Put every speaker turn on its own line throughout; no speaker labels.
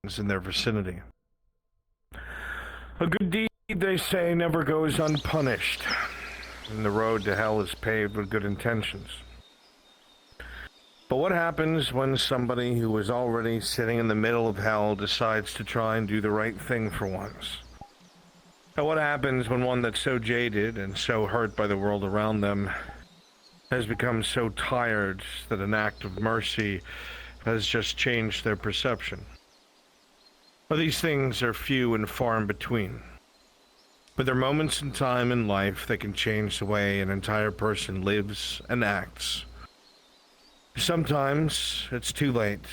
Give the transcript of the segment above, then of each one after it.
in their vicinity. A good deed, they say, never goes unpunished, and the road to hell is paved with good intentions. But what happens when somebody who is already sitting in the middle of hell decides to try and do the right thing for once? And what happens when one that's so jaded and so hurt by the world around them has become so tired that an act of mercy has just changed their perception? Well, these things are few and far in between, but there are moments in time in life that can change the way an entire person lives and acts. Sometimes it's too late,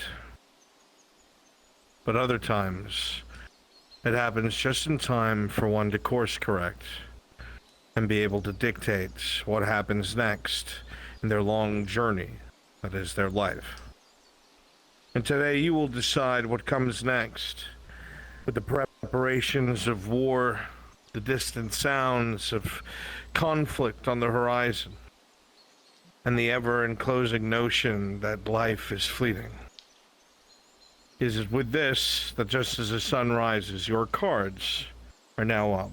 but other times it happens just in time for one to course correct and be able to dictate what happens next in their long journey that is their life. And today you will decide what comes next, with the preparations of war, the distant sounds of conflict on the horizon, and the ever-enclosing notion that life is fleeting. It is with this that just as the sun rises, your cards are now up.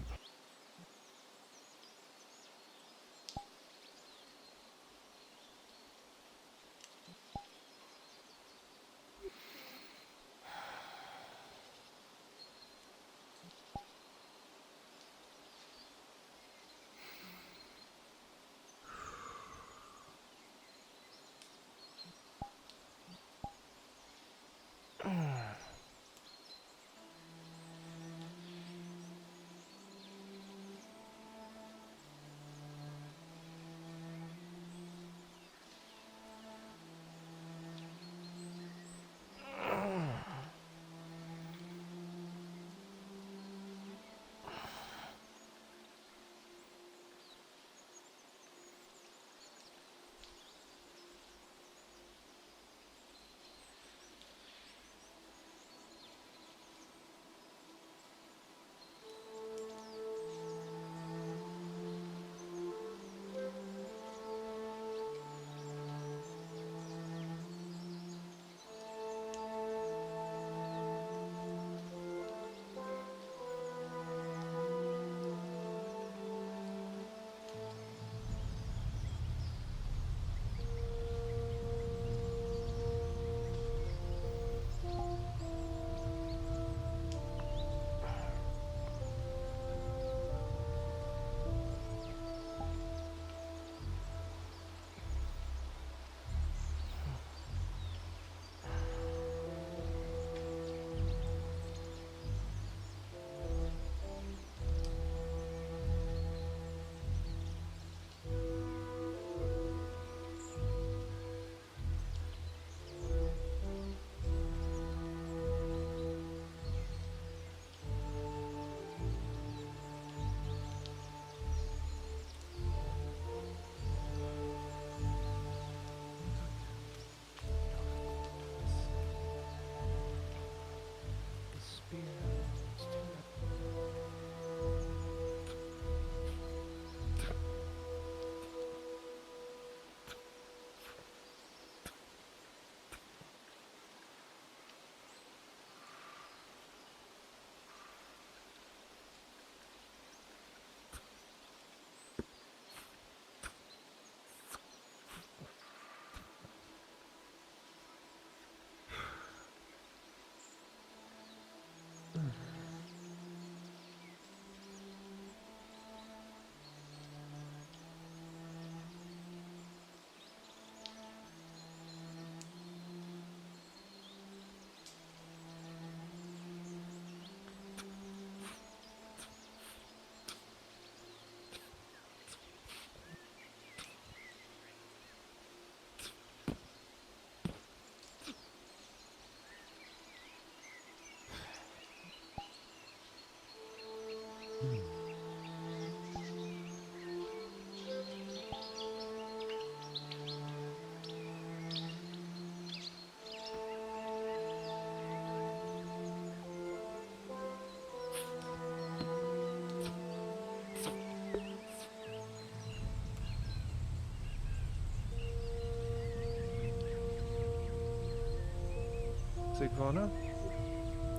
Sigvana?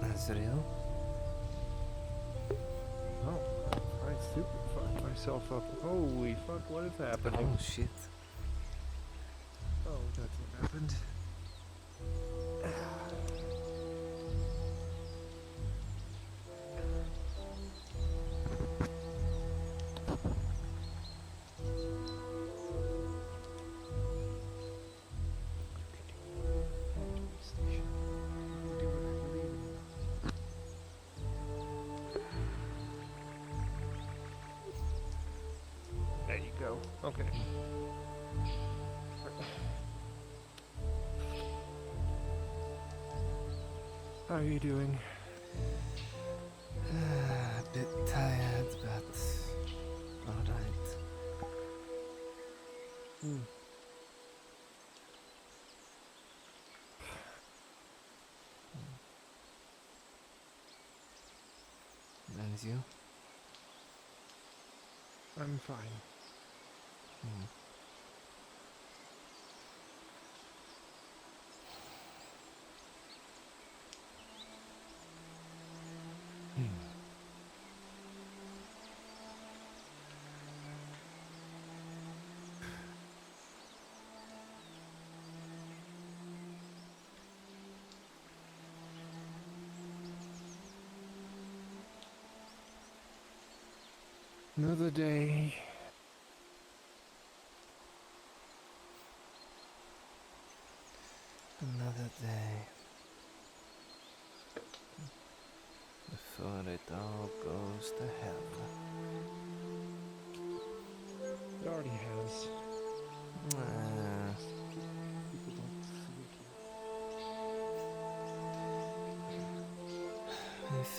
Azrael?
Oh, I super fucked myself up. Holy fuck, what is happening?
Oh shit.
Oh, that's what happened. There you go. Okay. How are you doing?
A bit tired, but alright. And you?
I'm fine. Another day.
Another day. Before it all goes to hell.
It already has. People don't sleep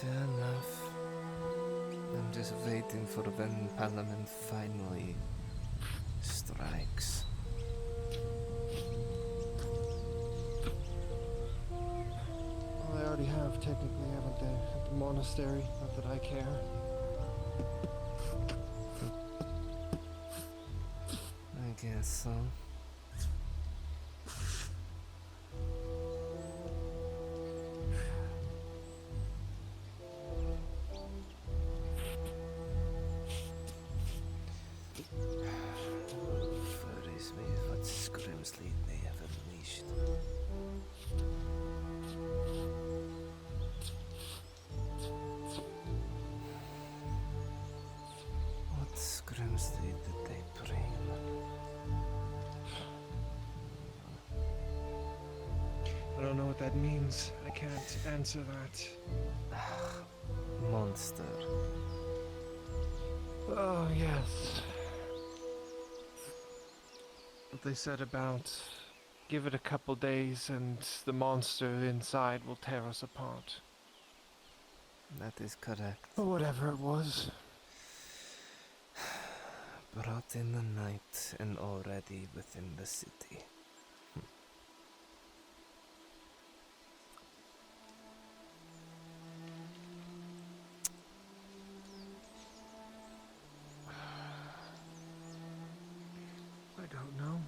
Fair enough. I'm just waiting for when Parliament finally strikes.
Well, they already have, technically, haven't they? At the monastery. Not that I care.
I guess so. Worries me what Scrimsley may have unleashed. What Scrimsley did they bring?
I don't know what that means. I can't answer that.
Monster.
Oh, yes. What they said about give it a couple days and the monster inside will tear us apart.
That is correct.
Or whatever it was.
Brought in the night and already within the city.
I don't know.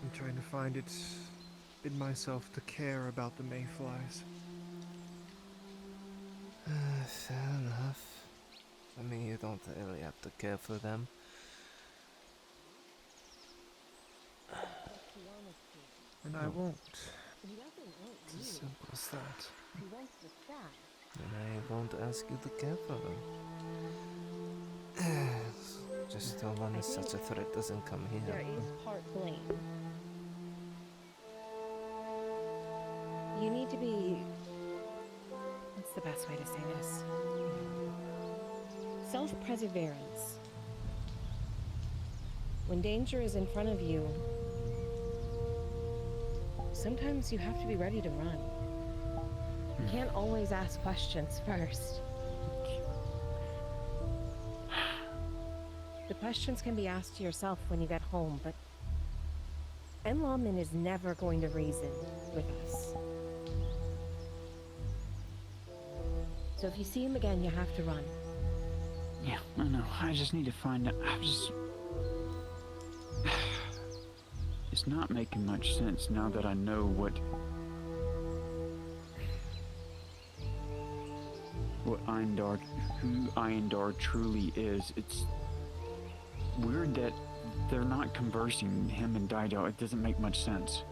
I'm trying to find it in myself to care about the mayflies.
Fair enough. I mean, you don't really have to care for them.
And I won't.
He doesn't want
It's
you.
as simple as that.
He wants the staff.
And I won't ask you to care for them. Just so long as such a threat doesn't come
There
here.
is part blame. You need to be... What's the best way to say this? Self-perseverance. When danger is in front of you, sometimes you have to be ready to run. You can't always ask questions first. The questions can be asked to yourself when you get home, but Enlawman is never going to reason with us. So if you see him again, you have to run.
Yeah, I know. I just need to find out. It's not making much sense now that I know what what Eindar, who Eindar truly is. It's weird that they're not conversing, him and Dido. It doesn't make much sense.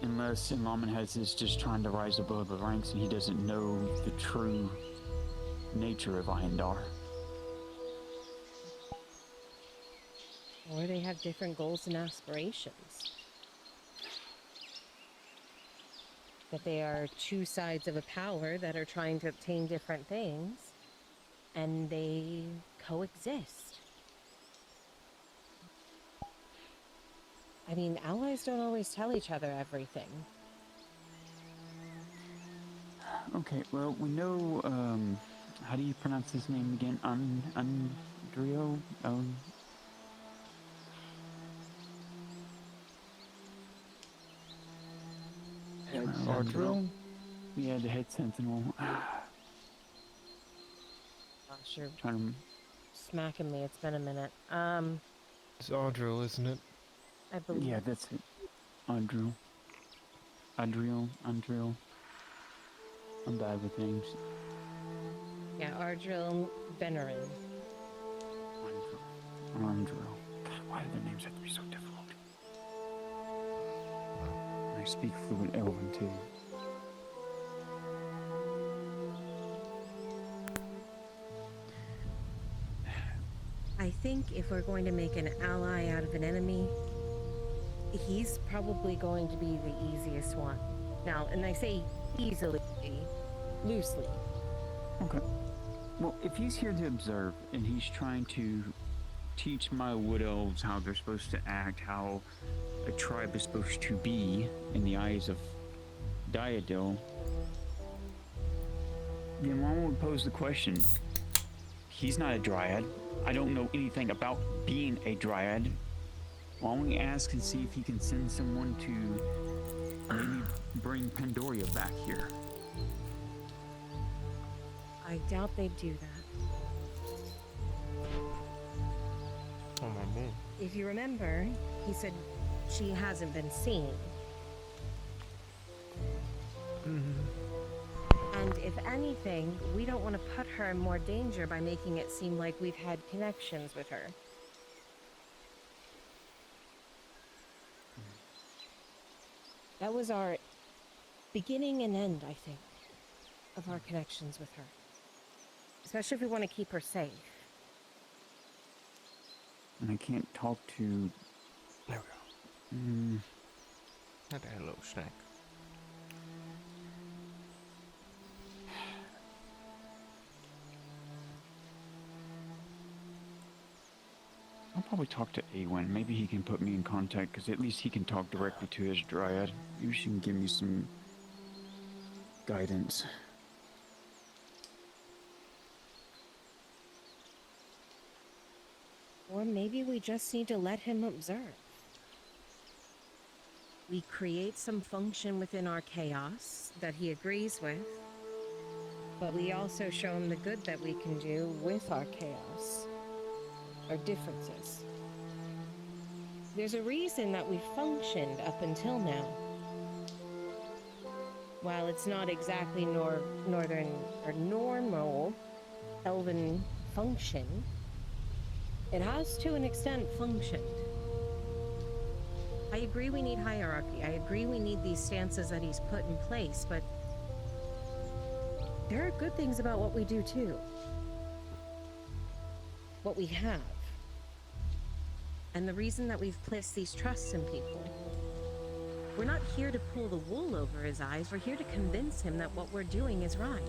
Unless Inlaminhez is just trying to rise above the ranks and he doesn't know the true nature of Eindar.
Or they have different goals and aspirations. That they are two sides of a power that are trying to obtain different things, and they coexist. I mean, allies don't always tell each other everything.
Okay, well, we know, how do you pronounce his name again? Andrio?
Ardril?
Yeah, the head sentinel.
Gosh, you're
Trying to...
smacking me. It's been a minute.
It's Ardril, isn't it?
I believe.
Yeah, that's it. Andrio. I'm bad with names.
Yeah, Ardril Venerin.
Andrio. God, why do their names have to be so difficult? I speak fluent Elven too.
I think if we're going to make an ally out of an enemy, he's probably going to be the easiest one. Now, and I say easily, loosely.
Okay. Well, if he's here to observe and he's trying to teach my wood elves how they're supposed to act, how a tribe is supposed to be in the eyes of Diadil, then why won't we pose the question? He's not a dryad. I don't know anything about being a dryad. Why don't we ask and see if he can send someone to maybe bring Pandoria back here?
I doubt they'd do that.
Oh my moon.
If you remember, he said she hasn't been seen. And if anything, we don't want to put her in more danger by making it seem like we've had connections with her. That was our beginning and end, I think, of our connections with her. Especially if we want to keep her safe.
And I can't talk to...
There we go. Had a little snack.
I'll probably talk to Awen. Maybe he can put me in contact, because at least he can talk directly to his dryad. Maybe she can give me some guidance.
Or maybe we just need to let him observe. We create some function within our chaos that he agrees with, but we also show him the good that we can do with our chaos, our differences. There's a reason that we've functioned up until now. While it's not exactly northern or normal elven function, it has to an extent functioned. I agree we need hierarchy. I agree we need these stances that he's put in place, but there are good things about what we do too. What we have. And the reason that we've placed these trusts in people. We're not here to pull the wool over his eyes. We're here to convince him that what we're doing is right.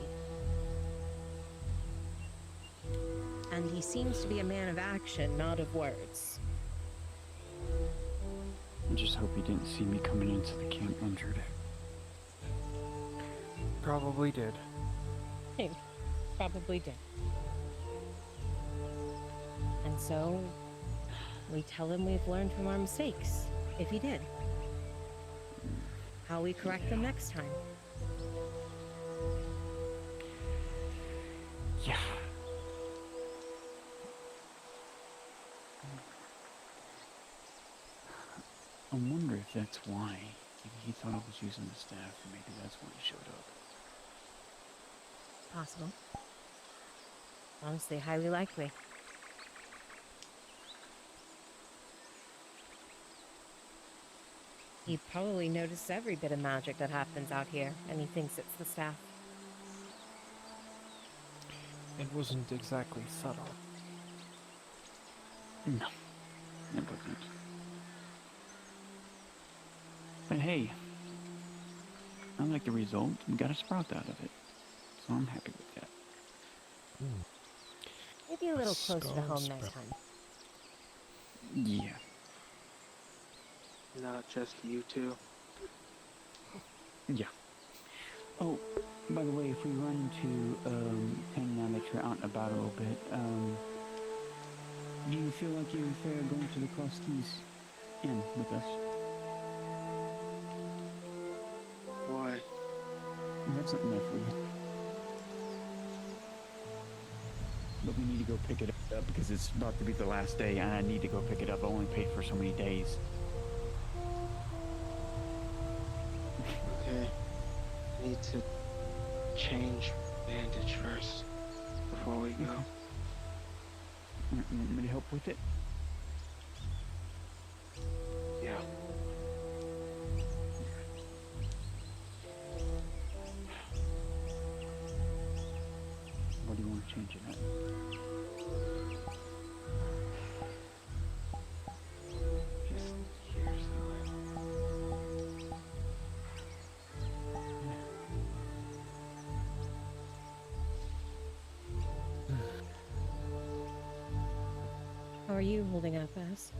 And he seems to be a man of action, not of words.
I just hope he didn't see me coming into the camp injured.
Probably did.
He probably did. And so, we tell him we've learned from our mistakes, if he did. How we correct them next time.
Yeah. I wonder if that's why. Maybe he thought I was using the staff, and maybe that's why he showed up.
possible. Honestly, highly likely. He probably noticed every bit of magic that happens out here, and he thinks it's the staff.
It wasn't exactly subtle.
No, it wasn't. But hey, I like the result. We got a sprout out of it, so I'm happy with that.
Maybe a little closer to home next time.
Yeah.
Not just you two.
Yeah. Oh, by the way, if we run into Penny now that you're out and about a little bit, do you feel like you're fair going to the Cross Keys Inn with us?
Why?
I have something there for you. But we need to go pick it up because it's about to be the last day and I need to go pick it up. I only paid for so many days.
Okay. Need to change bandage first before we go.
You want me to help with it?
Yeah.
What do you want to change it at?
Just here somewhere.
How are you holding up, Bess?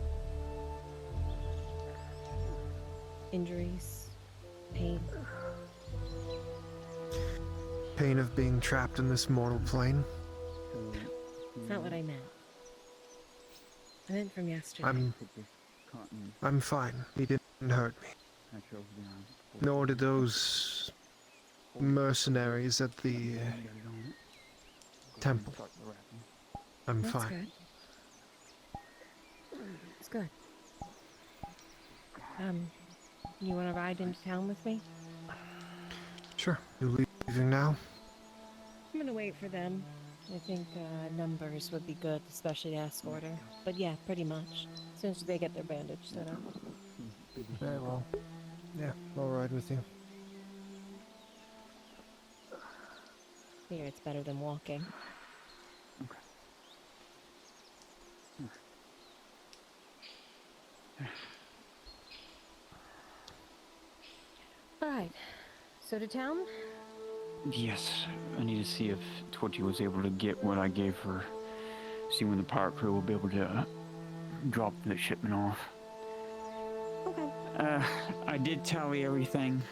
Injuries? Pain?
Pain of being trapped in this mortal plane.
It's not what I meant. I meant from yesterday.
I'm fine. He didn't hurt me. Nor did those mercenaries at the temple. I'm
That's
fine.
good. It's good. You want to ride into town with me?
Sure. You leaving now?
I'm gonna wait for them. I think numbers would be good, especially to escort her. But yeah, pretty much. As soon as they get their bandage set up.
Very well. Yeah, I'll ride with you.
Here, it's better than walking. Alright, so to town?
Yes, I need to see if Torchy was able to get what I gave her. See when the pirate crew will be able to drop the shipment off.
Okay.
I did tally everything.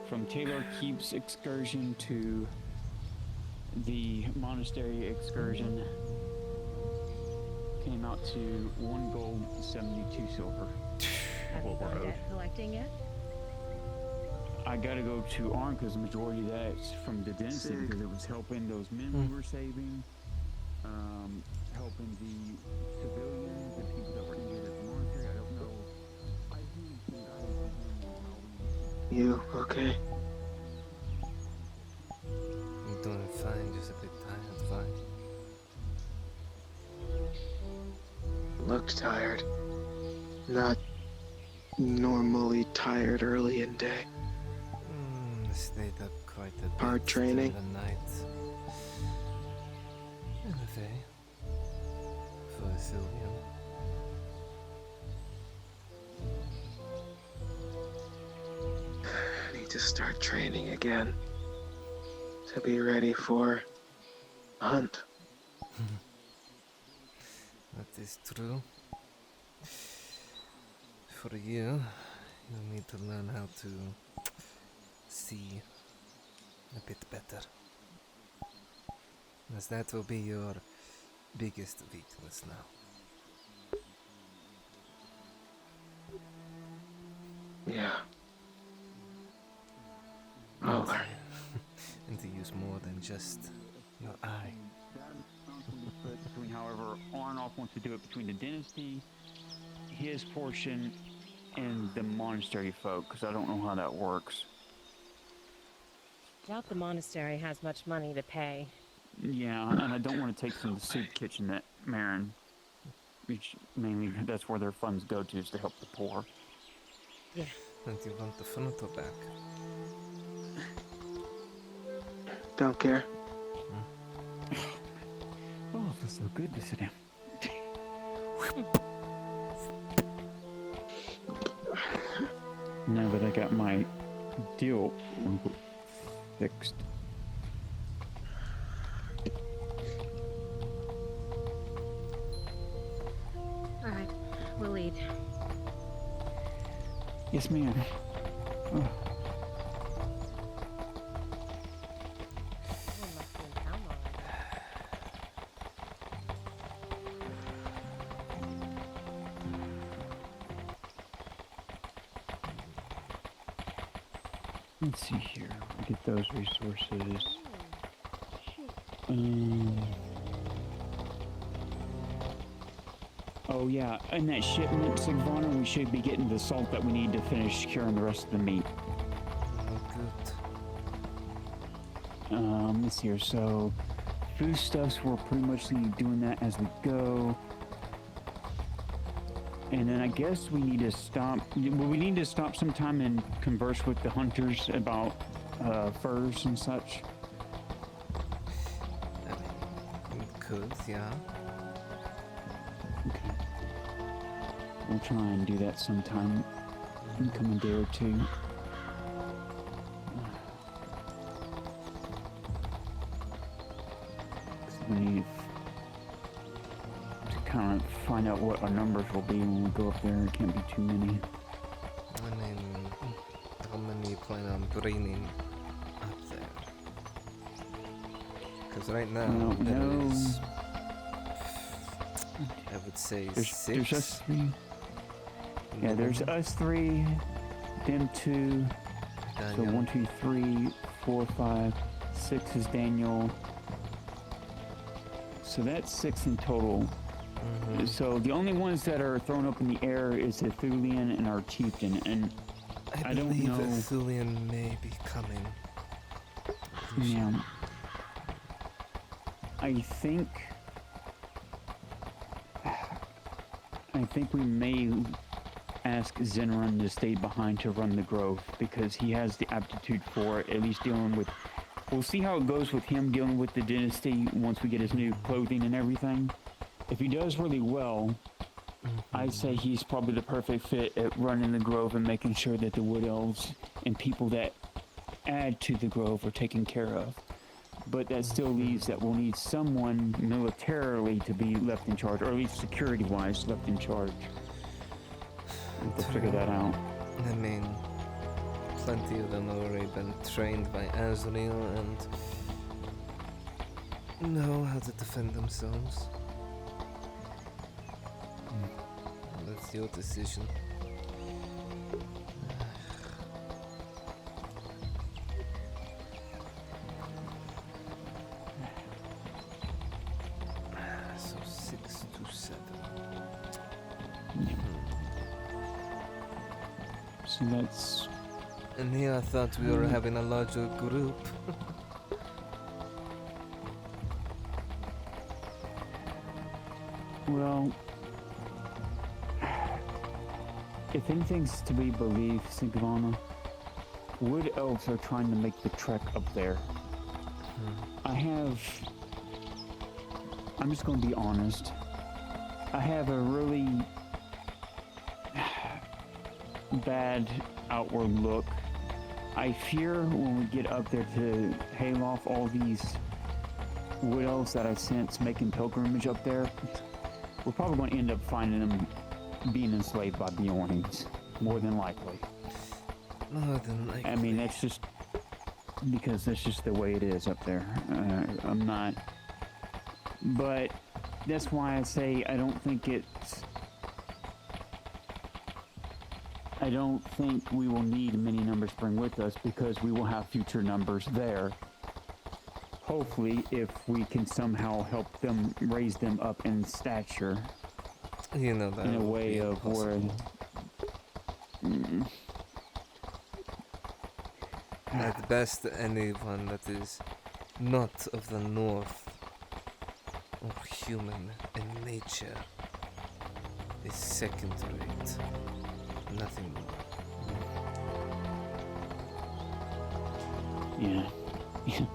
From Taylor Keep's excursion to the monastery excursion came out to 1 gold, 72 silver.
Have you
What we're
gone
owed.
debt collecting yet?
I gotta go to Arn because the majority of that's from the density because it was helping those men we were saving, helping the civilians, the people that were injured at the monastery. I don't know. I need some guidance.
You okay?
I'm doing fine, just a bit tired, fine.
Looked tired. Not normally tired early in day.
Stayed up quite a bit.
Hard training?
during the night. Anyway, for a Sylvian.
Need to start training again. To be ready for a hunt.
That is true. For you, you need to learn how to see a bit better. As that will be your biggest weakness now.
Yeah. I'll learn.
And to use more than just your eye.
Between, however, Arnold wants to do it between the dynasty, his portion, and the monastery folk, because I don't know how that works.
Doubt the monastery has much money to pay.
Yeah, and I don't want to take from the soup kitchen at Marin. Which mainly that's where their funds go to, is to help the poor.
Yeah.
And you want the photo back?
Don't care.
Oh, it feels so good to sit down. Now that I got my deal fixed.
Alright, we'll lead.
Yes, ma'am. Oh.
Oh, must be in town already.
Let's see here. I'll get those resources. Oh yeah, and that shipment, Sigvana, we should be getting the salt that we need to finish curing the rest of the meat.
Oh, good.
Let's see here. So, foodstuffs, we're pretty much doing that as we go. And then I guess we need to stop. Well, we need to stop sometime and converse with the hunters about furs and such.
I mean, we could, yeah.
Okay. We'll try and do that sometime in the coming day or two. We need to kind of find out what our numbers will be when we go up there. It can't be too many.
I mean, how many you plan on bringing up there? Because right now,
Well,
there
no.
is, I would say,
There's
6.
us three. Yeah, there's us three, them two. So
Daniel.
1, 2, 3, 4, 5, 6 is Daniel. So that's 6 in total.
Mhm.
So the only ones that are thrown up in the air is the Thulian and our chieftain, and I don't
believe
know.
Thulian may be coming.
yeah, I think we may ask Zenron to stay behind to run the grove because he has the aptitude for it, at least dealing with. We'll see how it goes with him dealing with the dynasty once we get his new clothing and everything. If he does really well, I'd say he's probably the perfect fit at running the grove and making sure that the wood elves and people that add to the grove are taken care of. But that still leaves that we'll need someone militarily to be left in charge, or at least security-wise left in charge. We have to figure that out.
I mean, plenty of them have already been trained by Azrael and know how to defend themselves. That's your decision. So 6 to 7.
So that's...
And here I thought we were having a larger group.
Well, if anything's to be believed, Sigvana, wood elves are trying to make the trek up there. I'm just going to be honest. I have a really bad outward look. I fear when we get up there to hail off all these wood elves that I sense making pilgrimage up there, we're probably going to end up finding them being enslaved by Bjornings, more than likely.
More than likely.
I mean, that's just because that's just the way it is up there. I'm not, but that's why I say I don't think we will need many numbers to bring with us because we will have future numbers there. Hopefully, if we can somehow help them raise them up in stature.
You know that
In a
would
way
be
of where...
impossible. At best, anyone that is not of the north or human in nature is second rate. Nothing more.
Yeah.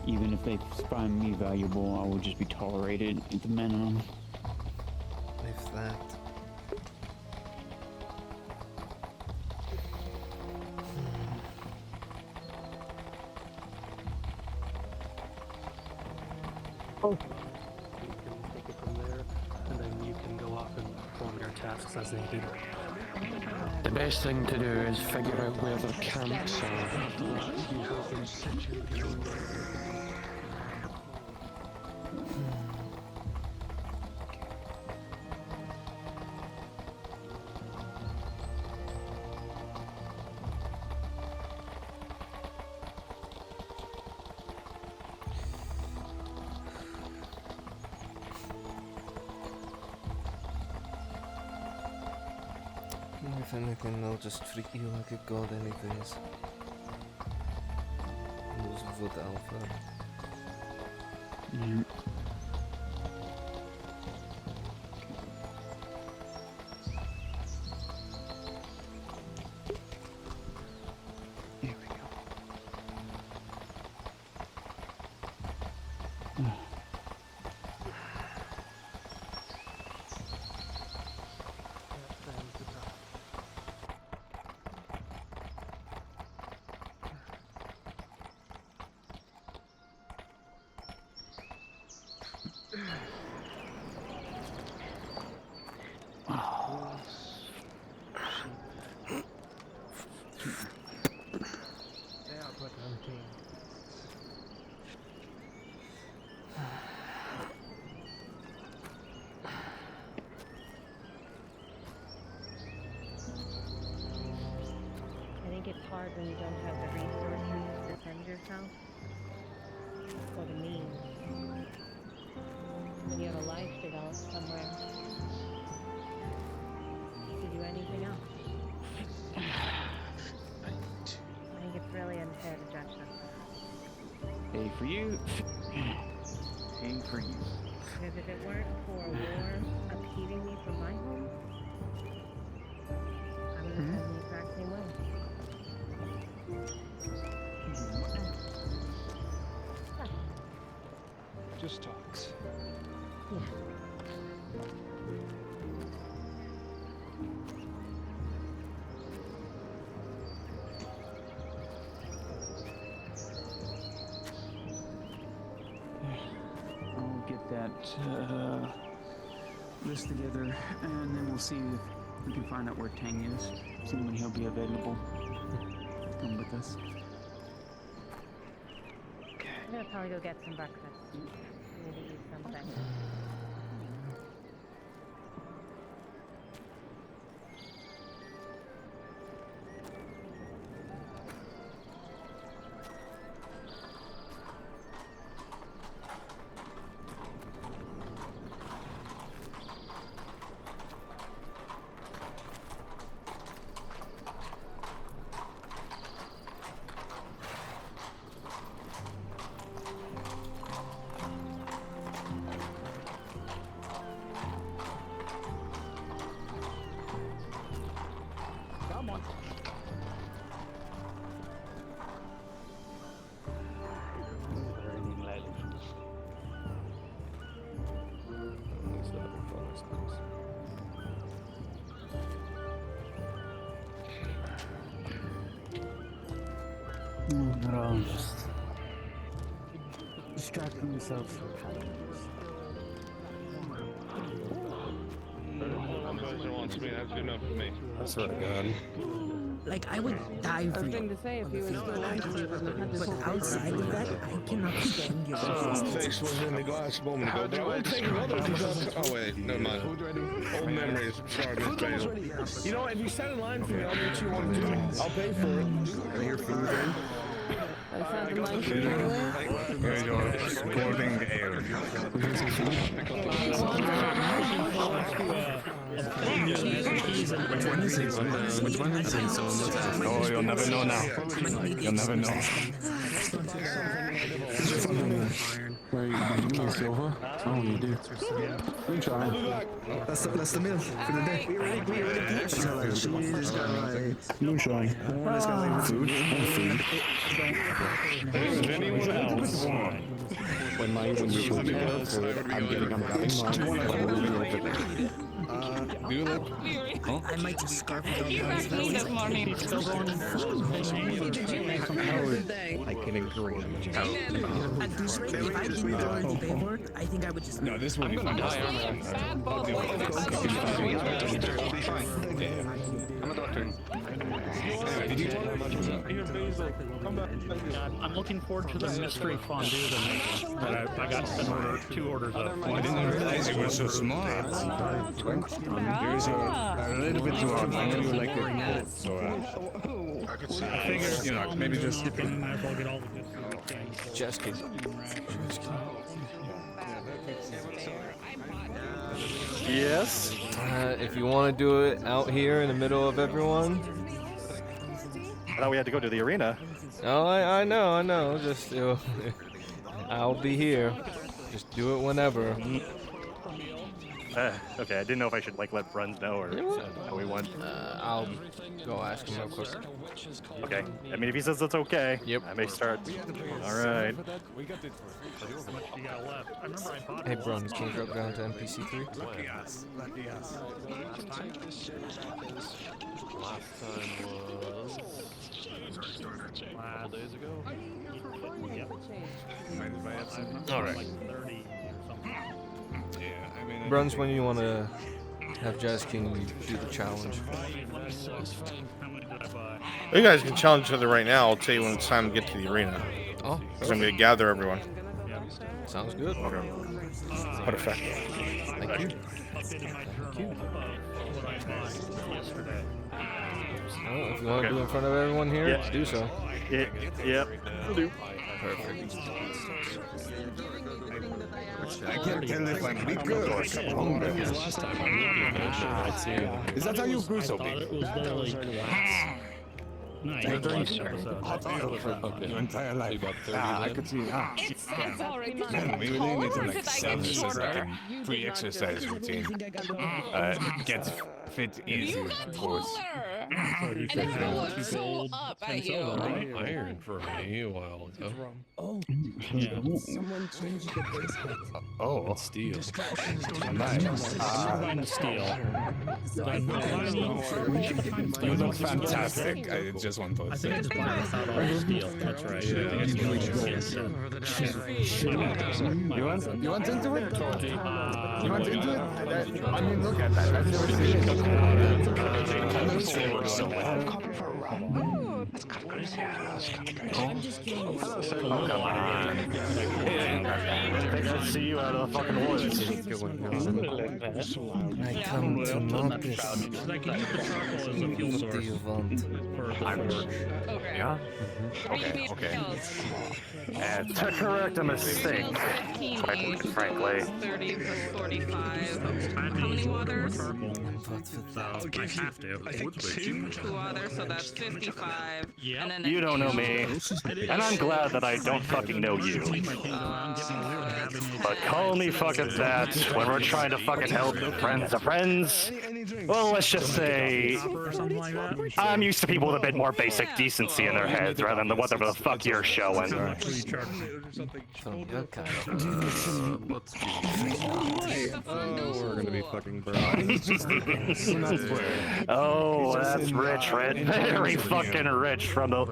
Even if they find me valuable, I will just be tolerated at the minimum.
If that.
You can take it from there, and then you can go off and perform your tasks as needed.
The best thing to do is figure out where their camps are.
You help them set you
If anything, I'll just treat you like a god anyways. Use wood alpha.
Yeah. Here we go.
They are but empty.
I think it's hard when you don't have the resources to defend yourself. Or the means. When you have a life developed somewhere. To do anything else. I think it's really unfair to judge them.
A for you. A for you.
Because if it weren't for a war upheaving me from my home, I would have done the exact same way.
Just talks.
Yeah.
I'll get that list together, and then we'll see if we can find out where Tang is. See when he'll be available. Come with us.
I'm gonna probably go get some breakfast. I need to eat something.
No, just distracting myself.
One person wants me, that's enough for me.
I swear to God.
Like, I would die for you.
To say if he was still alive, he wouldn't have had this
But
whole
outside of that, I cannot stand your
Face was in the glass a moment ago, but I won't take another if he's not. Oh wait, never mind. Old memories. Sorry, Miss Basil.
You know, if you stand in line for me, I'll get you one too. I'll pay for it.
Are your food ready?
I found the line for you anyway.
Here you go. Golden ale.
A
Which one is it? Oh, you'll never know now. You'll never know.
Where you mean silver? Oh, you do. Moonshine.
That's the meal for the day. It's got like cheese, it's got like
Moonshine.
corn, it's got like
Food. Food.
When you food, I'm getting I'm grabbing
I might just scarf it
You
on
heard me this morning.
I can agree.
At this rate, if I didn't already pay for it, I think I would just.
No, this will be fun.
Bad boy.
I'm a doctor.
Did you
I'm looking forward to the mystery fondue that I got to order 2 orders of.
I didn't realize you were so smart. You're a little bit too hard. I know you like it. So, I figure, you know, maybe just.
Might as well get all the good food.
Just kidding.
Yes.
If you want to do it out here in the middle of everyone.
I thought we had to go to the arena.
Oh, I know. Just I'll be here. Just do it whenever.
Okay, I didn't know if I should like let Bruns know or how we went.
I'll go ask him real quick.
Okay. I mean, if he says it's okay,
Yep.
I may start. All right.
Hey, Bruns, can you drop down to NPC 3?
Last time was a couple days ago.
All right.
Yeah, I mean.
Bruns, when you want to have Jazz King do the challenge?
You guys can challenge each other right now. I'll tell you when it's time to get to the arena.
Oh,
because I'm going to gather everyone.
Sounds good.
What effect?
Thank you. Well, if you want to do it in front of everyone here, do so.
Yep. Will do.
Perfect.
I can't tell if I'm weaker or stronger. Is that how you grew so big? Your entire life. I could see.
It's alright.
Man, we really need to like sell this as like a pre-exercise routine. Gets fit easy, of course.
And it looks so up at you.
Iron for me a while ago.
Oh,
Yeah.
someone changed the bracelet.
Oh,
Steel.
nice.
Steel.
You look fantastic. I just want to say.
Steel. That's right.
You want into it? You want into it? I mean, look at that. I've never seen it. So well.
I'm just kidding.
Oh, come on. I see you out of the fucking woods.
I come to Nautis with the event.
Yeah? Okay. And to correct a mistake, frankly.
30 plus 45. How many waters?
I have to.
2 waters, so that's 55.
Yeah.
And then
You don't know me, and I'm glad that I don't fucking know you. But call me fucking that when we're trying to fucking help friends of friends. Well, let's just say I'm used to people with a bit more basic decency in their heads rather than whatever the fuck you're showing.
We're gonna be fucking
Oh, that's rich, very fucking rich from the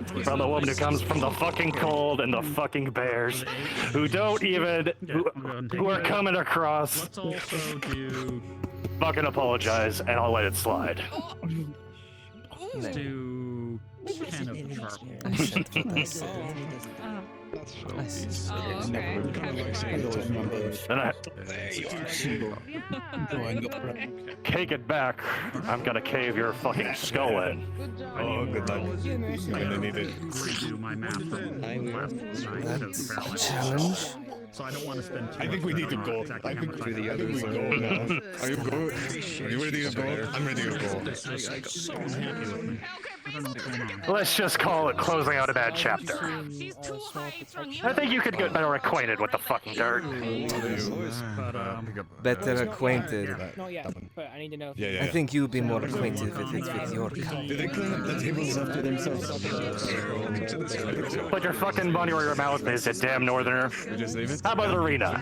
woman who comes from the fucking cold and the fucking bears, who don't even who are coming across.
Let's also do.
Fucking apologize, and I'll let it slide.
Let's do 10 of the charcoal.
Take it back. I'm gonna cave your fucking skull in.
Oh, good luck. You're gonna need it.
Redo my map from last night.
That's a challenge.
So I don't want to spend too
I think
much
we need to
time
go.
exactly
I
how
think
much
we
time
go now. Are you go? Are you ready to go? I'm ready to go.
So unhappy with me. I don't know what's going on.
Let's just call it closing out a bad chapter. I think you could get better acquainted with the fucking dirt.
Better acquainted.
Not yet, but I need to know.
I think you'll be more acquainted with it with your kind.
Did they clean up the tables after themselves?
Put your fucking money where your mouth is, you damn northerner.
Just leave it?
How about arena?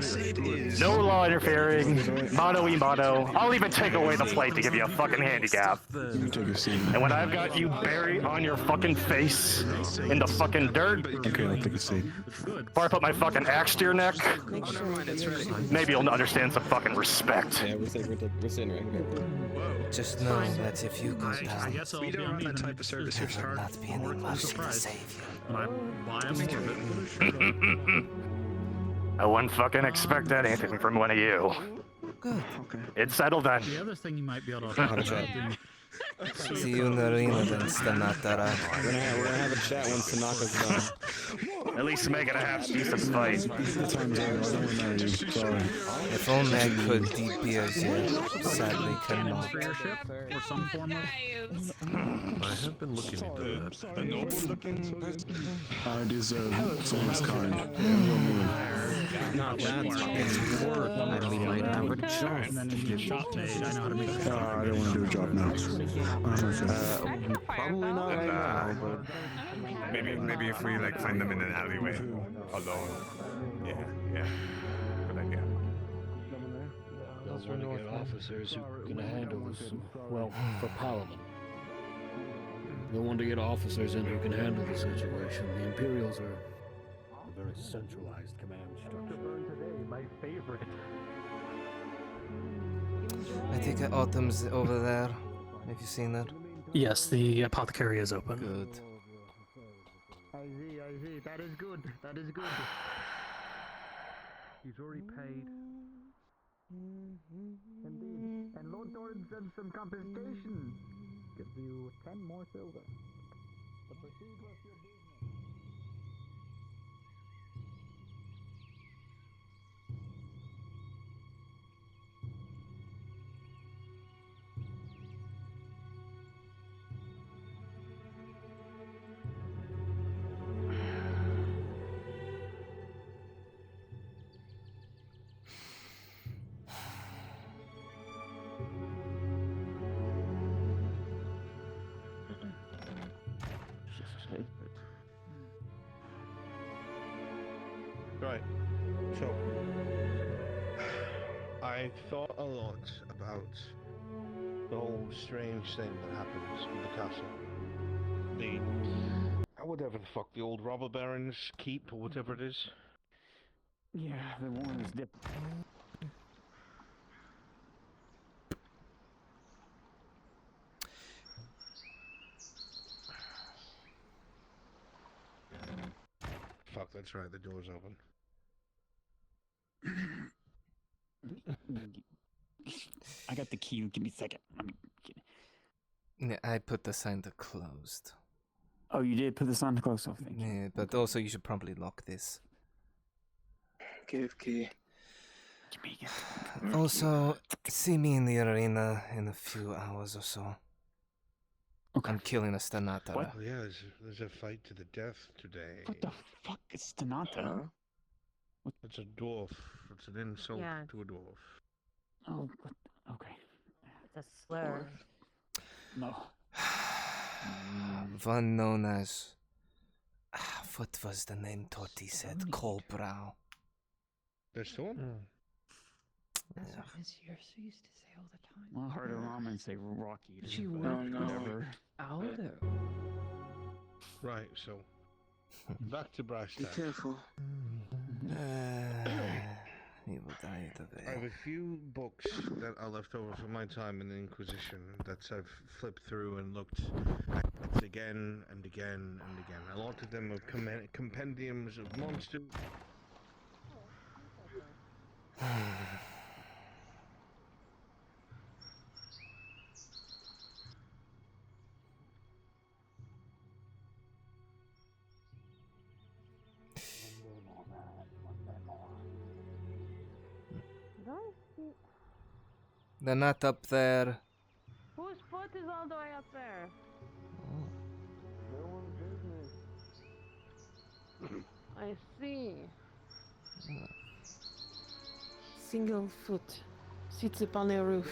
No law interfering, mono e mono. I'll even take away the plate to give you a fucking handicap.
You can take a seat.
And when I've got you buried on your fucking face in the fucking dirt,
Okay, I'll take a seat.
before I put my fucking axe to your neck, maybe you'll understand some fucking respect.
Yeah, we're sitting right here.
Just know that if you go
I
down,
guess I'll be on that type of service here,
there will not be any mercy to save you.
When I buy a more of it.
I wouldn't fucking expect anything from one of you.
Good.
It's settled then.
The other thing you might be able to
See you in the arena then, Stanatara.
We're gonna have a chat once Tanaka's done.
At least make it a half decent fight.
The time's over. I don't want to marry you. Sorry.
If only I could DP as you, sadly cannot.
or some form of.
I have been looking into that.
I deserve someone's kind.
Not bad. It's work.
I might have a job.
And then you get shot made. I know how to make
I don't want to do a job now.
Probably not right now, but
Maybe if we like find them in an alleyway alone. Yeah. Good idea.
Those are the officers who can handle this, well, for Parliament. They want to get officers in who can handle the situation. The Imperials are a very centralized command structure.
My favorite.
I think Autumn's over there. Have you seen that?
Yes, the apothecary is open.
Good.
I see. That is good. That is good. He's already paid. Indeed. And Lord Doran sent some compensation. Gives you 10 more silver. But proceed with your business.
Right. So, I thought a lot about the whole strange thing that happens in the castle. Whatever the fuck, the old robber baron's keep or whatever it is.
Yeah, the one's dip.
Fuck, that's right, the door's open.
I got the key. Give me a second.
Yeah, I put the sign to closed.
Oh, you did put the sign to closed. Oh, thank you.
Yeah, but also you should probably lock this.
Give key.
Also, see me in the arena in a few hours or so.
Okay.
I'm killing a Stanata.
Oh yeah, there's a fight to the death today.
What the fuck is Stanata?
It's a dwarf. It's an insult to a dwarf.
Oh, okay.
It's a slur.
No.
One known as... what was the name Toti said? Colbrow.
There's still one?
That's what Miss Yersa used to say all the time.
Well, I heard her mom and say Rocky.
She
but
worked
whatever.
Aldo.
Right, so back to brass
Be
tacks.
careful.
He will die today.
I have a few books that are left over from my time in the Inquisition that I've flipped through and looked at again and again and again. A lot of them are compendiums of monsters.
They're not up there.
Whose foot is all the way up there? I see. Single foot sits upon a roof.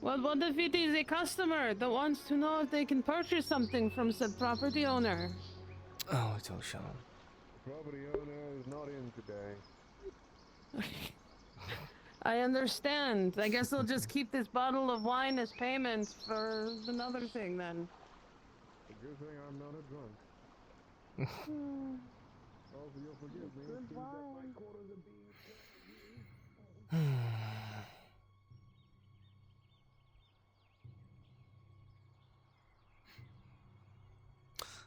Well, what if it is a customer that wants to know if they can purchase something from said property owner?
Oh, it's all Sean.
Property owner is not in today.
I understand. I guess I'll just keep this bottle of wine as payment for another thing then.
A good thing I'm not a drunk. Also, you'll forgive me.
Good
Seems that my
wine.
quarters are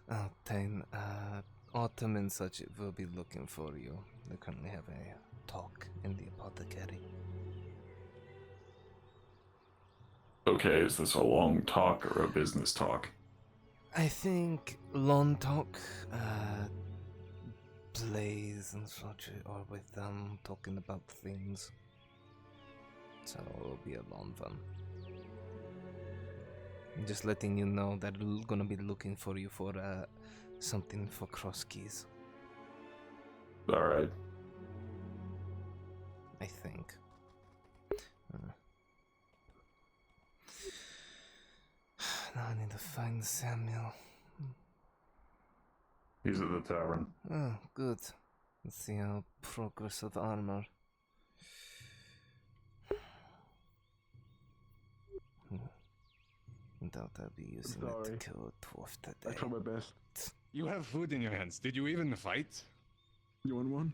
being
Tane, Autumn and such will be looking for you. They currently have a talk in the apothecary.
Okay, is this a long talk or a business talk?
I think long talk, plays and such are with them talking about things. So it'll be a long one. I'm just letting you know that we're gonna be looking for you for something for cross keys.
Alright.
I think. Now I need to find Samuel.
He's at the tavern.
Oh, good. Let's see how progress of armor. Doubt I'll be using it to kill a dwarf today.
I try my best. You have food in your hands. Did you even fight?
You want one?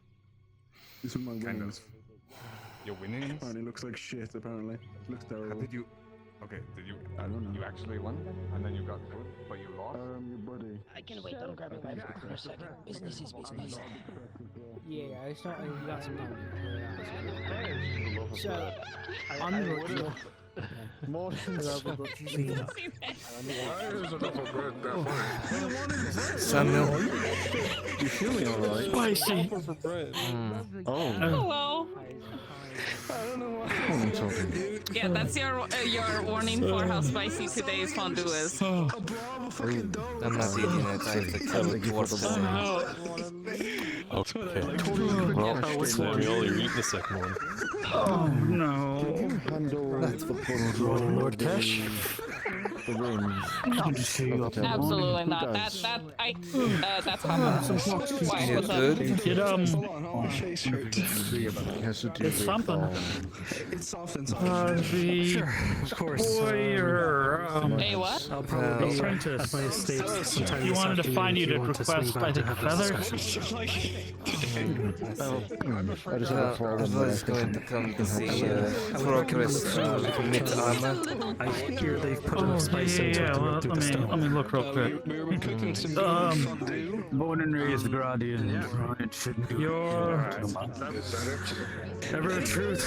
These are my
Kind
winnings.
of. Your winnings?
Apparently looks like shit, apparently. Looks
How
terrible.
did you... Okay, did you...
I don't know.
You actually won? And then you got food, but you lost?
Your buddy.
I can wait on grabbing my food for a second. Business is business.
Yeah, it's not. You got some time. So, I'm looking.
More
Samuel,
you feeling alright?
Spicy.
Oh.
Hello.
What am I talking?
Yeah, that's your warning for how spicy today's fondue is.
I'm not eating it. I have to kill a dwarf today.
Okay. Well, we only eat the second one.
Oh no.
That's the
Lord Tesh.
The rings.
Good to see you up there.
Absolutely not. That's how Why,
You
what's up?
good?
It's something.
It softens.
Of course. Boyer.
Hey, what?
I'll probably be
Apprentice.
at my estate sometime
He
this
wanted to
afternoon
find
if
you to
want
request,
swing by
I think,
to
a
have
feather.
discussion.
I just have a
I
problem.
was going to come to see progress to commit armor.
I hear they've put enough spice into it to make through the stone.
Let me look real quick.
Born and raised Gradia. It shouldn't do
Your
Never a truth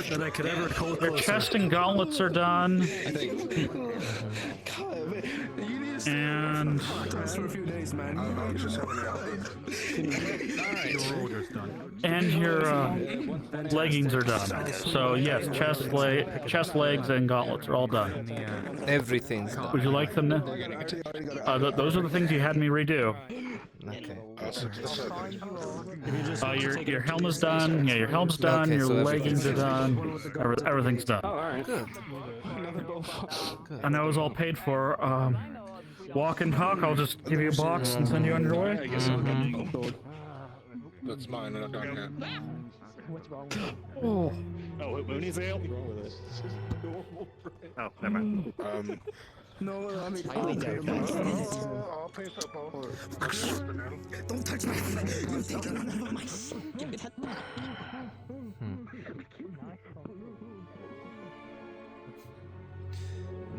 that I could ever hold
your
closer.
chest and gauntlets are done. And
For a few days, man.
your leggings are done. So yes, chest, legs, and gauntlets are all done.
Everything's done.
Would you like them? Those are the things you had me redo.
Okay.
Your helm is done. Yeah, your helm's done.
Okay,
your
so
leggings are
everything's
done. Everything's done.
Good.
And that was all paid for. Walk and talk. I'll just give you a box and send you on your way.
That's mine, and I don't have.
What's wrong with it?
Oh.
Oh, who needs ale?
Oh, never mind.
No, I mean,
I'll
pay for both.
Don't touch my food. You think none of my shit. Give me that.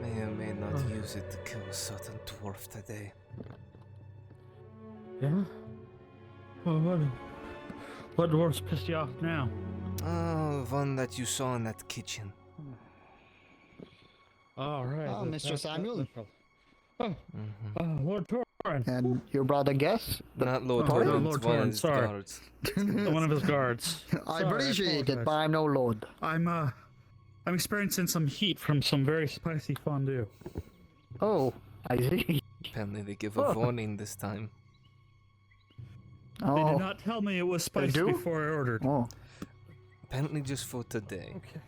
May or may not use it to kill a certain dwarf today.
Yeah. Well, what dwarf's pissed you off now?
Oh, the one that you saw in that kitchen.
All right.
Oh, Mr. Samuel.
Oh, Lord Tor,
And you brought a guest?
Not Lord
Torrens?
Torrens,
Lord
one of
Torrens,
his
sorry.
guards.
One of his guards.
I
Sorry,
appreciate it,
apologize.
but I'm no lord.
I'm experiencing some heat from some very spicy fondue.
Oh, I see.
Apparently they give a warning this time.
They did not tell me it was spicy
do?
before I ordered.
Oh.
Apparently just for today.
Okay.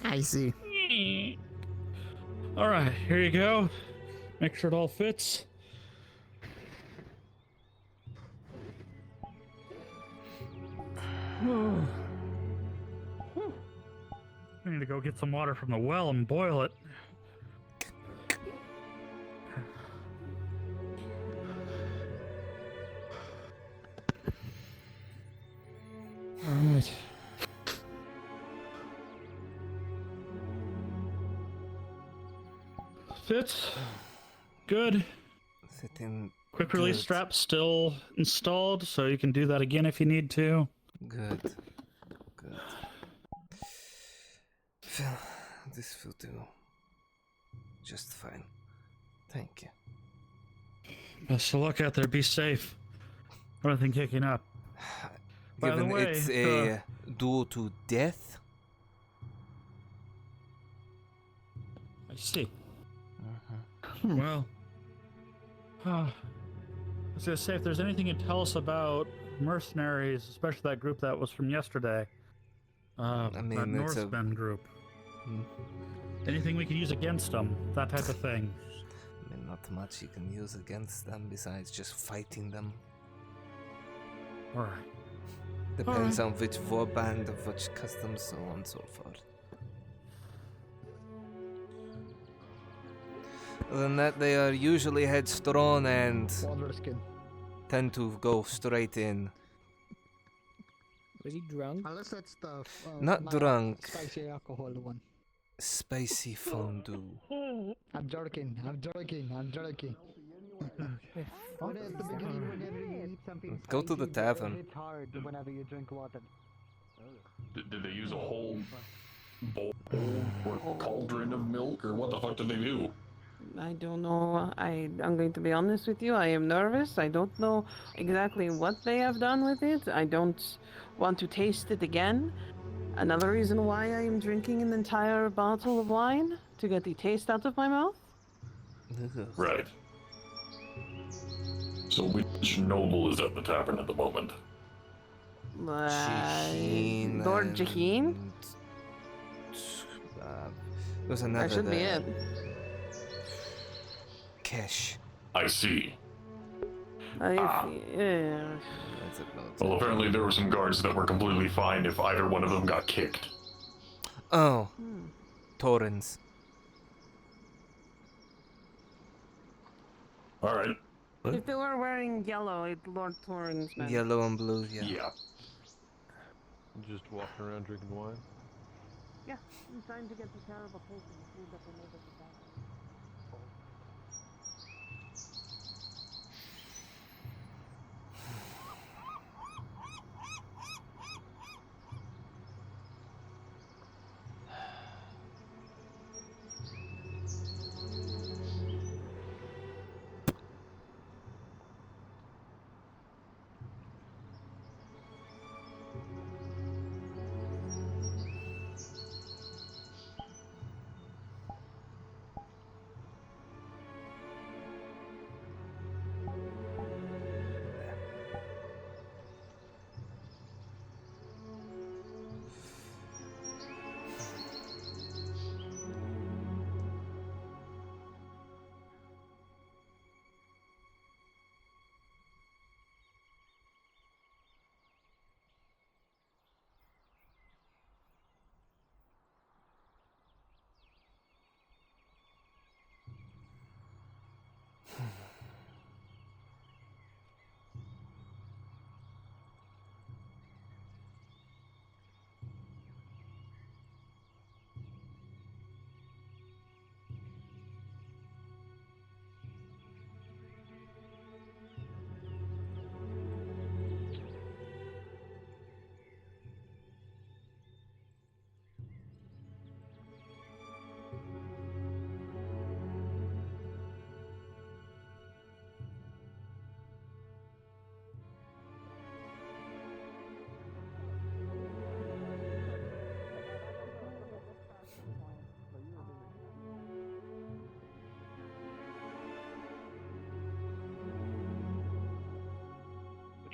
I see.
All right, here you go. Make sure it all fits. I need to go get some water from the well and boil it. All right. Fits. Good.
Fitting.
Quick release
good.
strap still installed, so you can do that again if you need to.
Good. Good. This will do. Just fine. Thank you.
Best of luck out there. Be safe. Everything kicking up. By the
Given
way,
it's a duel to death.
I see. Well, I was gonna say if there's anything you can tell us about mercenaries, especially that group that was from yesterday.
I mean,
that
it's a-
Norseman group. Anything we can use against them, that type of thing.
I mean, not much you can use against them besides just fighting them.
Alright.
Depends on which warband of which customs, so on and so forth. Other than that, they are usually headstrong and tend to go straight in.
Was he drunk?
Unless that's the
Not drunk.
spicy alcohol one.
Spicy fondue.
I'm joking. I'm joking. I'm joking. But at the beginning, whenever you eat something
Go to the
spicy,
tavern.
It's hard whenever you drink water.
Did they use a whole bowl or cauldron of milk, or what the fuck did they do?
I don't know. I'm going to be honest with you. I am nervous. I don't know exactly what they have done with it. I don't want to taste it again. Another reason why I am drinking an entire bottle of wine, to get the taste out of my mouth.
Right. So which noble is at the tavern at the moment?
Shaheen
Lord
and-
Jaheen?
There's another
That should be
there.
it.
Kesh.
I see.
Yeah.
Well, apparently there were some guards that were completely fine if either one of them got kicked.
Oh. Torrens.
Alright.
If they were wearing yellow, it's Lord Torrens, man.
Yellow and blue, yeah.
Yeah.
Just walking around drinking wine.
Yeah, I'm trying to get the terrible taste of the food that they made at the tavern.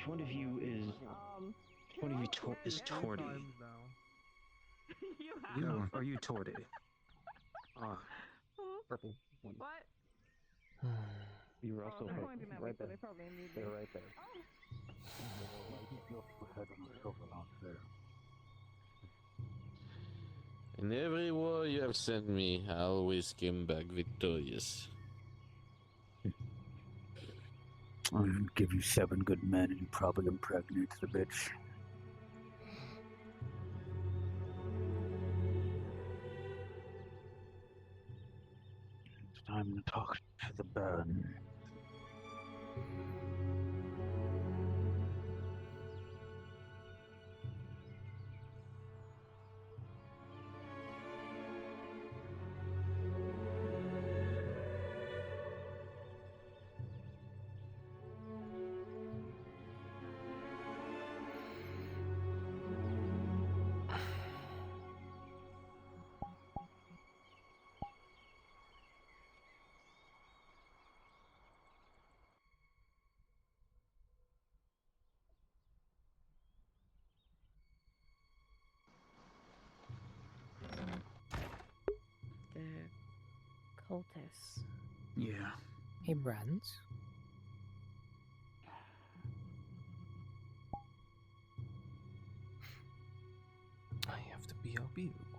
Which one of you is? Which one of you is Torty?
You are you Torty? Ah, purple one.
What?
You were also
Right there.
They're right there.
In every war you have sent me, I always came back victorious.
I'll give you 7 good men and you probably impregnate the bitch. It's time to talk to the Baron.
The cultists.
Yeah.
Hey, Brands.
I have to BRB real quick.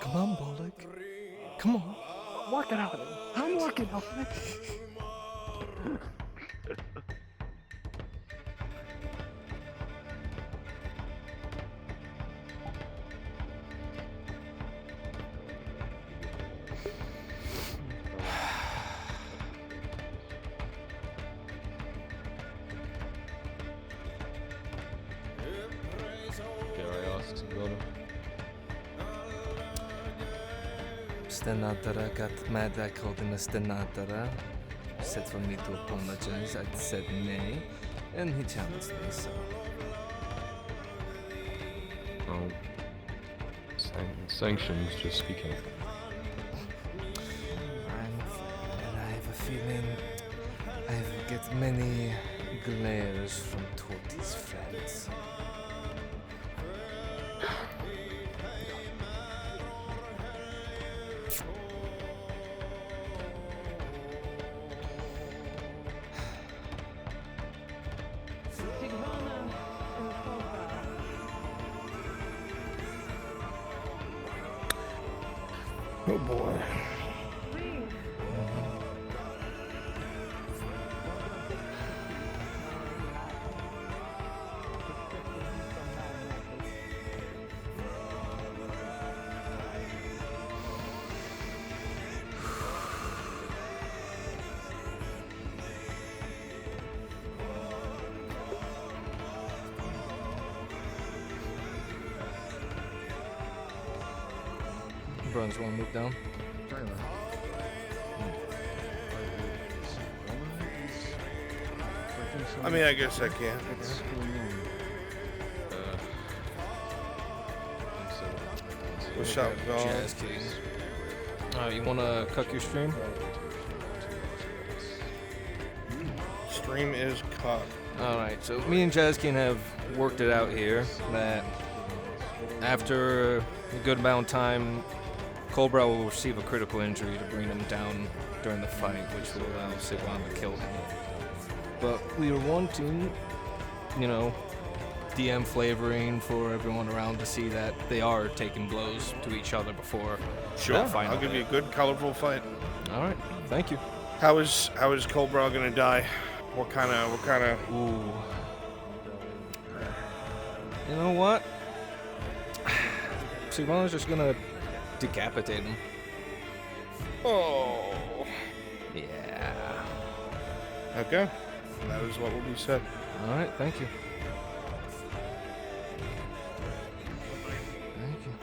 Come on, Bollock. Come on.
I'm working on it. I'm working on it.
Stenatara got mad I called him a Stenatara. Said for me to apologize. I said nay. And he challenged me, so.
Oh. Sanctions, just speaking.
And I have a feeling I will get many glares from Torty's friends.
Oh boy.
Bruns want to move down?
I mean, I guess I can. What's up, dog?
Jazz King. Alright, you wanna cut your stream?
Stream is cut.
Alright, so me and Jazz King have worked it out here that after a good amount of time, Cobra will receive a critical injury to bring him down during the fight, which will allow Sigwan to kill him. But we were wanting, you know, DM flavoring for everyone around to see that they are taking blows to each other before
Sure,
that final
I'll give
day.
you a good, colorful fight.
All right, thank you.
How is Cobra gonna die? What kind of?
Ooh. You know what? Sigwan's just gonna decapitate him.
Oh.
Yeah.
Okay. That is what will be said.
All right, thank you. Thank you.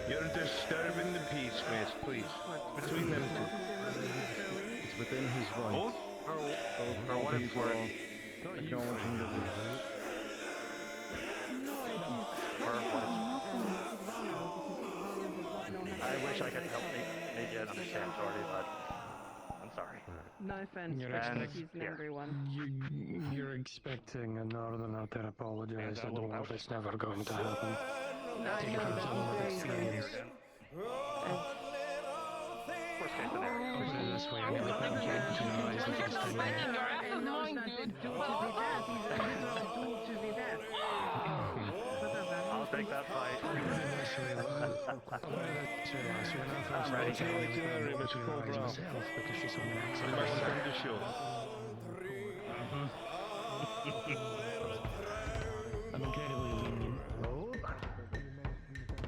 You're disturbing the peace, miss, please. Between them two.
It's within his rights.
Or what if we're
Acknowledging the rules.
I wish I could help make it understand, Jordy, but I'm sorry.
No offense,
You're
but
expecting-
he's an angry one.
You're expecting a northern out there apologize. I don't know if it's never going to happen.
No,
Take it from someone with experience.
Worst case scenario.
Put it this way, I never found you know, it's the first time
I'll take that fight.
I'm ready.
I'm incredibly lenient.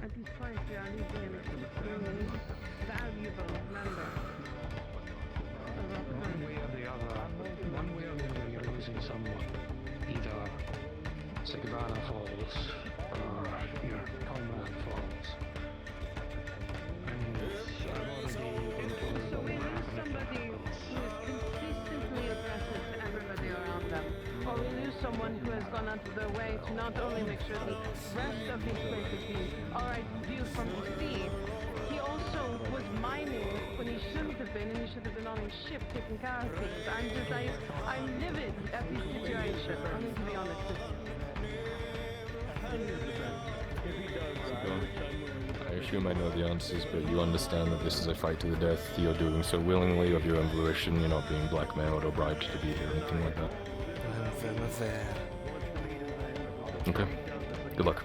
At this point, we are losing an extremely valuable member of our
One way or the other, you're losing someone. Either Sigvana falls, or your comrade falls. And I've already been told
So we lose somebody who is consistently aggressive to everybody around them. Or we lose someone who has gone out of their way to not only make sure the rest of his place is being alright viewed from the sea, he also was mining when he shouldn't have been, and he should have been on a ship taking care of things. I'm livid at this situation. I'm going to be honest with you.
I assume I know the answers, but you understand that this is a fight to the death. You're doing so willingly, of your own volition. You're not being blackmailed or bribed to be here or anything like that. Okay. Good luck.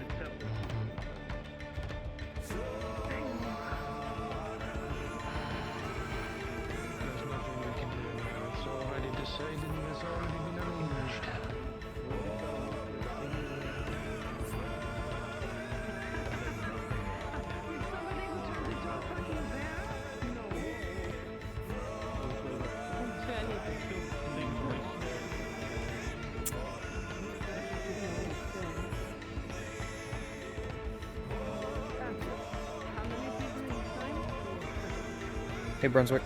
It's already decided and it's already been arranged.
Hey, Brunswick.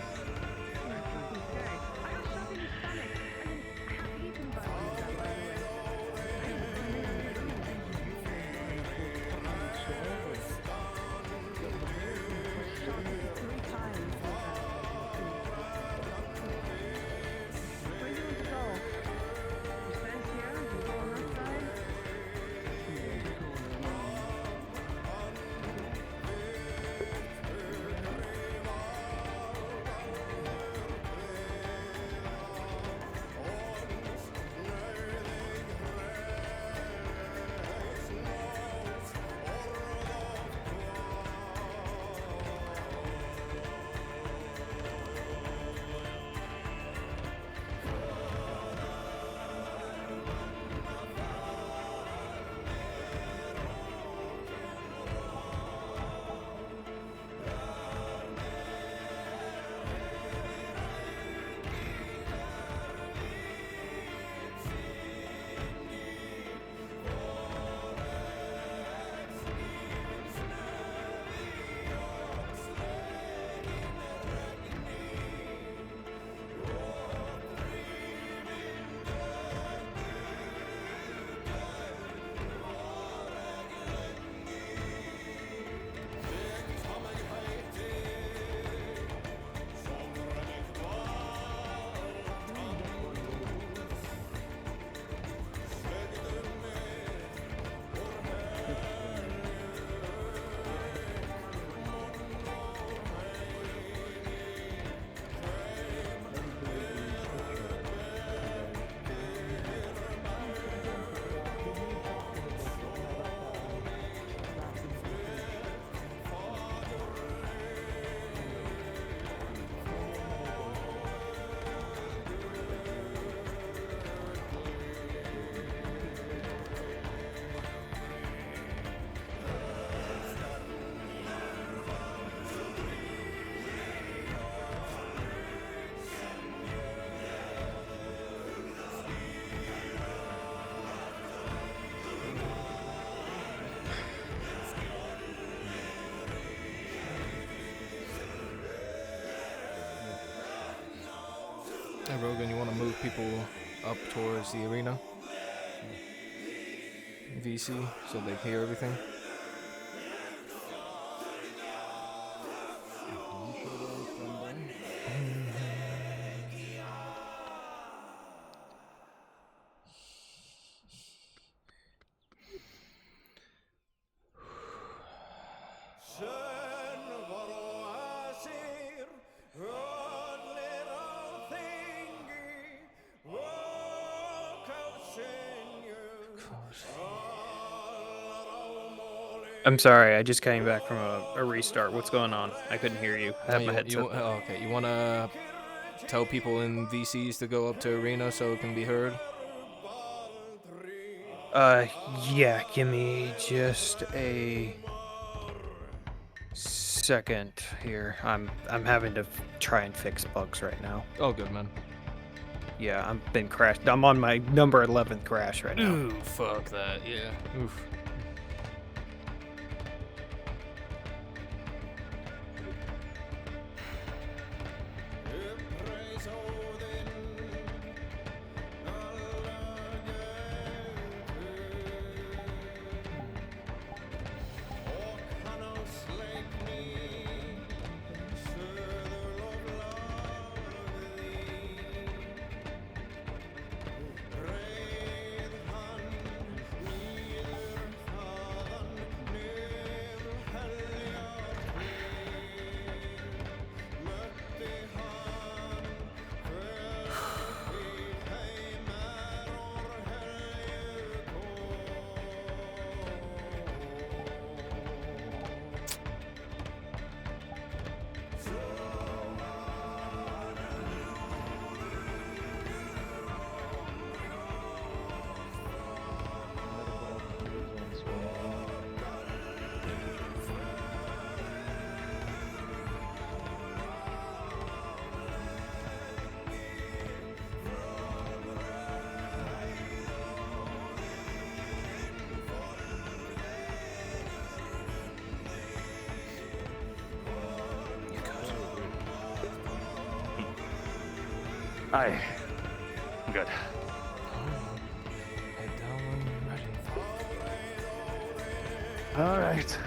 Hey, Rogan, you want to move people up towards the arena? VC, so they hear everything?
I'm sorry, I just came back from a restart. What's going on? I couldn't hear you. I had my headset.
Okay, you wanna tell people in VCs to go up to Arena so it can be heard?
Yeah, give me just a second here. I'm having to try and fix bugs right now.
Oh, good, man.
Yeah, I've been crashed. I'm on my number 11th crash right now.
Ooh, fuck that, yeah. Oof.
Hi. I'm good.
Head down when you're ready.
All right.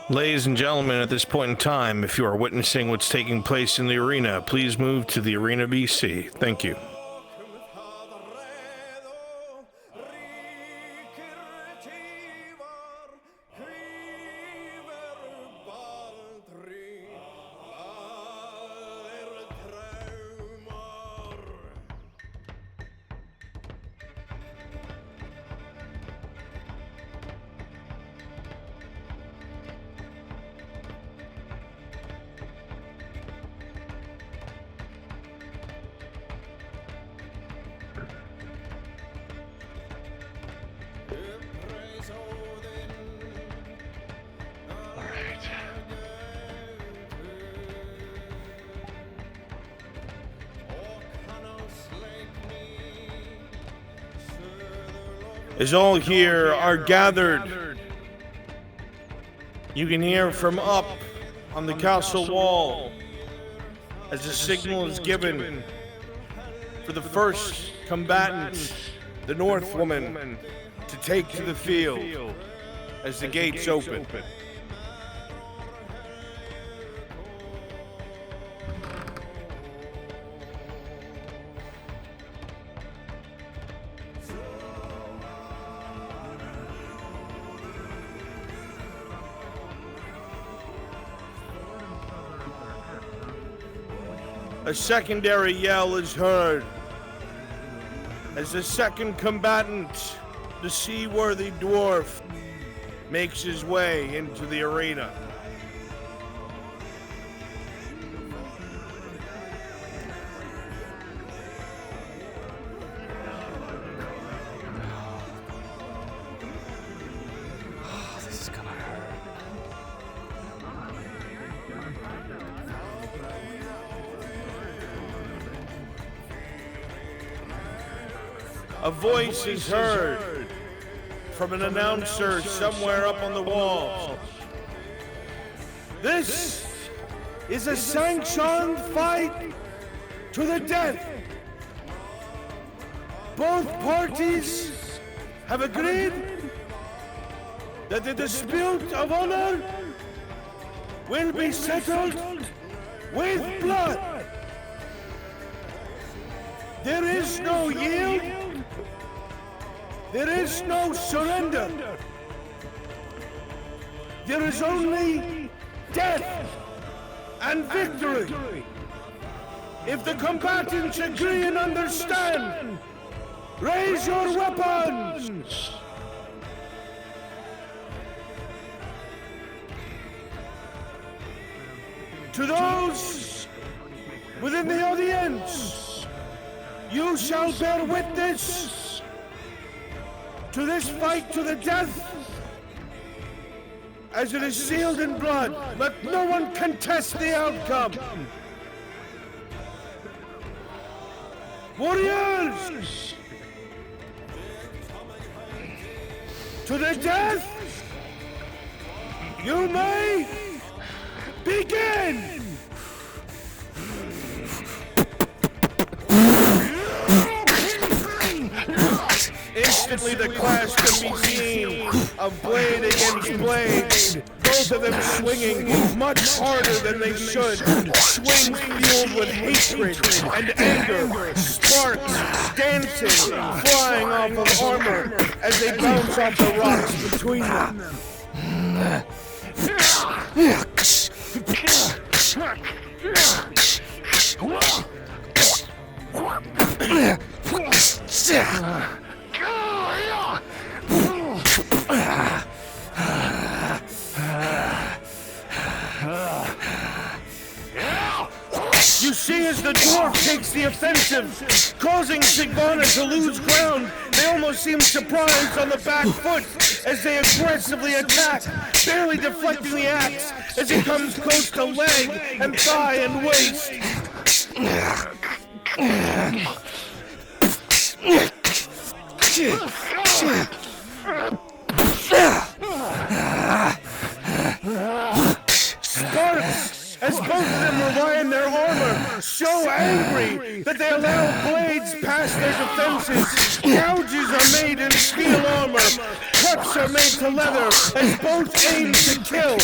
Ladies and gentlemen, at this point in time, if you are witnessing what's taking place in the arena, please move to the Arena BC. Thank you. As all here are gathered, you can hear from up on the castle wall as a signal is given for the first combatant, the North Woman, to take to the field as the gates open. A secondary yell is heard as the second combatant, the seaworthy dwarf, makes his way into the arena.
This is gonna hurt.
A voice is heard from an announcer somewhere up on the wall This is a sanctioned fight to the death. Both parties have agreed that the dispute of honor will be settled with blood. There is no yield. There is no surrender. There is only death and victory. If the combatants agree and understand, raise your weapons! To those within the audience, you shall bear witness to this fight to the death, as it is sealed in blood. Let no one contest the outcome. Warriors! To the death! You may begin! Instantly the clash can be seen of blade against blade, both of them swinging much harder than they should. Swings fueled with hatred and anger, sparks dancing, flying off of armor as they bounce off the rocks between them. You see, as the dwarf takes the offensive, causing Sigvana to lose ground, they almost seem surprised on the back foot as they aggressively attack, barely deflecting the axe as it comes close to leg and thigh and waist. Sparks! As both of them rely on their armor, so angry that they allow blades past their defenses. Gouges are made in steel armor, cuts are made to leather, as both aim to kill.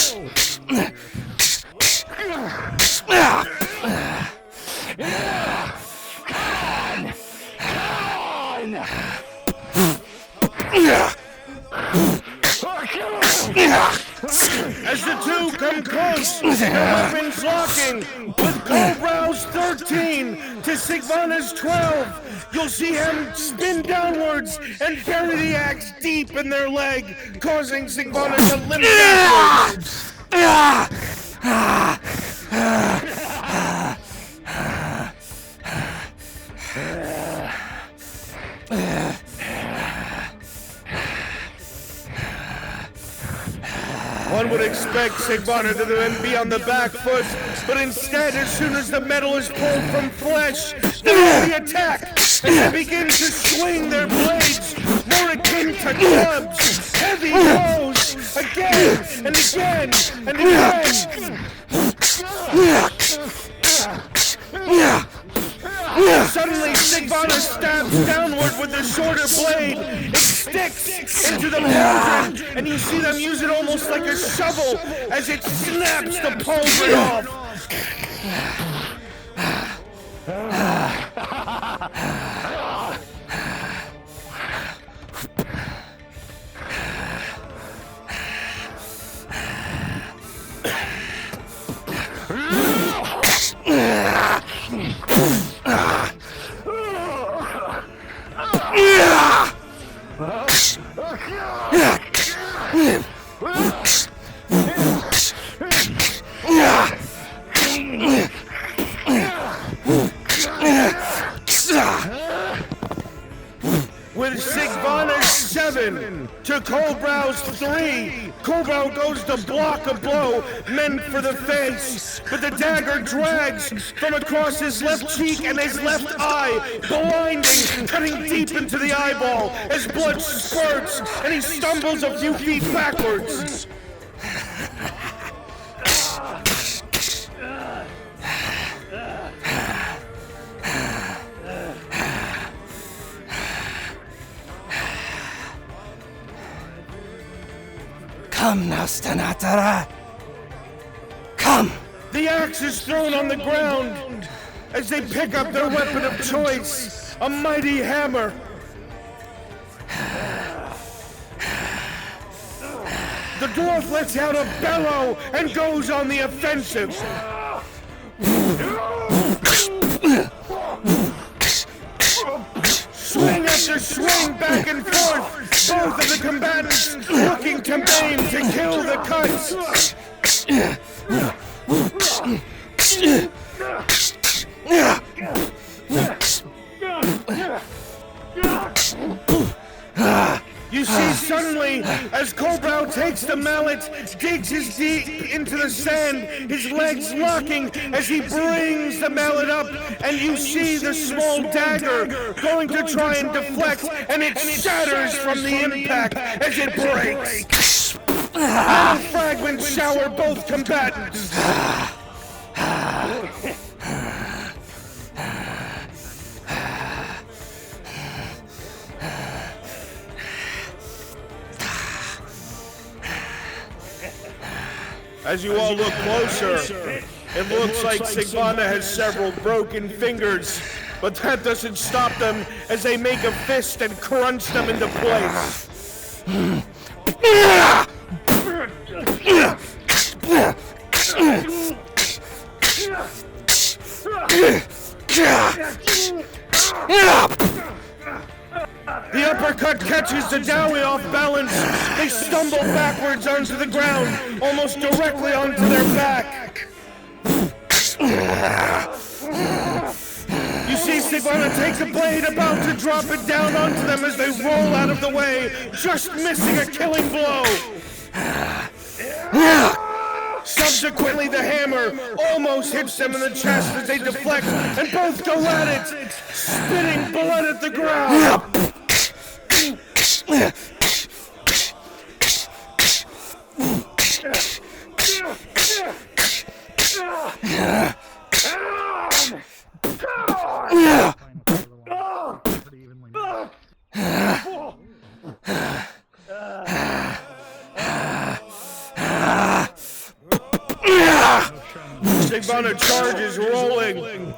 As the two come close, their weapons locking, with Cobrow's 13 to Sigvana's 12, you'll see him spin downwards and bury the axe deep in their leg, causing Sigvana to limp backwards. One would expect Sigvana to then be on the back foot, but instead, as soon as the metal is pulled from flesh, they only attack, and they begin to swing their blades, more akin to clubs, heavy blows, again and again and again. Suddenly, Sigvana stabs downward with the shorter blade. It sticks into the pauldron, and you see them use it almost like a shovel as it snaps the pauldron off. With Sigvana's 7 to Cobrow's 3, Cobrow goes to block a blow meant for the face, but the dagger drags from across his left cheek and his left eye, blinding, cutting deep into the eyeball as blood spurts and he stumbles a few feet backwards.
Come now, Stanatara. Come!
The axe is thrown on the ground as they pick up their weapon of choice, a mighty hammer. The dwarf lets out a bellow and goes on the offensive. Swing after swing, back and forth, both of the combatants looking to maim to kill the cuts. You see suddenly, as Cobrow takes the mallet, digs his deep into the sand, his legs locking as he brings the mallet up, and you see the small dagger going to try and deflect, and it shatters from the impact as it breaks. Metal fragments shower both combatants. As you all look closer, it looks like Sigvana has several broken fingers, but that doesn't stop them as they make a fist and crunch them into place. The uppercut catches the Dowie off balance. They stumble backwards onto the ground, almost directly onto their back. You see Sigvana take the blade, about to drop it down onto them as they roll out of the way, just missing a killing blow. Subsequently, the hammer almost hits them in the chest as they deflect, and both go at it, spitting blood at the ground. Sigvana charges rolling.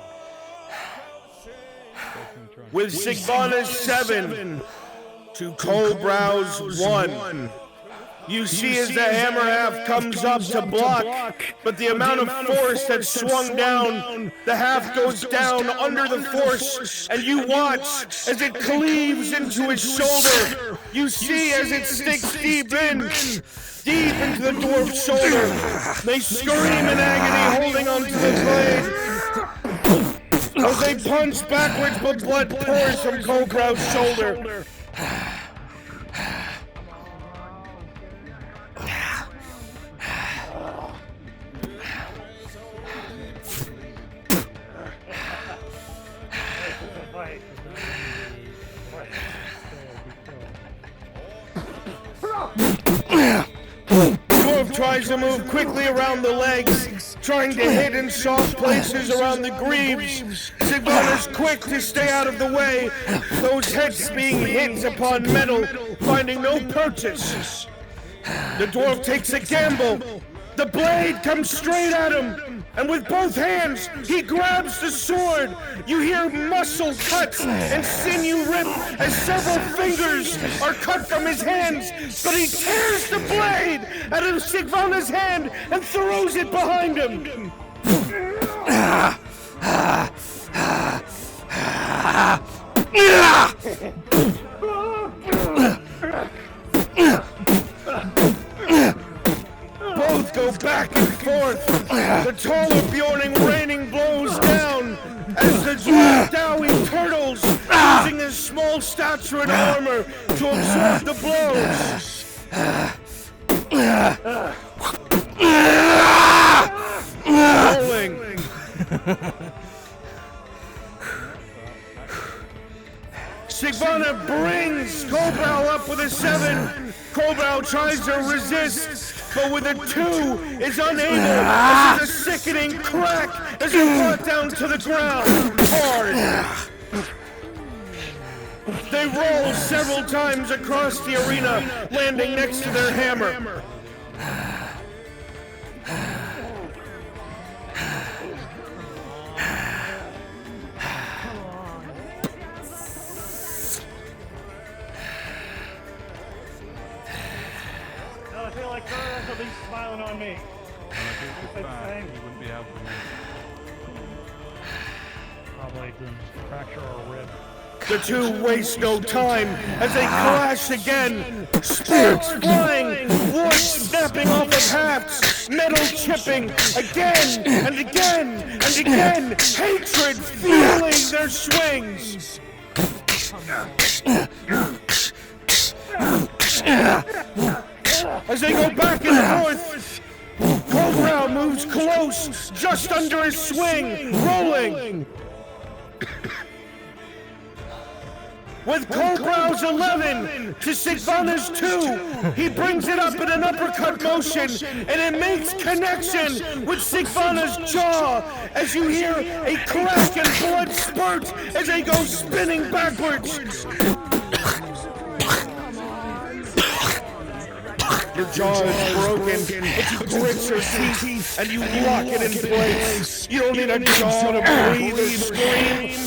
With Sigvana's 7 to Cobrow's 1. You see as the hammer half comes up to block, but the amount of force that swung down, the half goes down under the force, and you watch as it cleaves into his shoulder. You see as it sticks deep into the dwarf's shoulder. They scream in agony, holding onto the blade. As they punch backwards, but blood pours from Cobrow's shoulder. Dwarf tries to move quickly around the legs, trying to hit in soft places around the greaves. Sigvana's quick to stay out of the way, those heads being hit upon metal, finding no purchase. The dwarf takes a gamble. The blade comes straight at him, and with both hands, he grabs the sword. You hear muscle cuts and sinew rip as several fingers are cut from his hands, but he tears the blade out of Sigvana's hand and throws it behind him. Both go back and forth. The taller Bjorning raining blows down as the dwarf Dowie turtles, using his small stature and armor to absorb the blows. Rolling. Sigvana brings Cobrow up with a 7. Cobrow tries to resist, but with a 2 is unable, as there's a sickening crack as he's brought down to the ground hard. They roll several times across the arena, landing next to their hammer.
I feel like Curtis will be smiling on me.
Probably didn't fracture or rib.
The two waste no time as they clash again. Sparks flying, wood snapping off of hafts, metal chipping again and again and again. Hatred fueling their swings. As they go back and forth, Cobra moves close, just under his swing, rolling. With Cobrow's 11 to Sigvana's 2, he brings it up in an uppercut motion, and it makes connection with Sigvana's jaw as you hear a crack and blood spurt as they go spinning backwards. Your jaw is broken, but you grit your teeth and you lock it in place. You don't need a jaw to breathe or scream.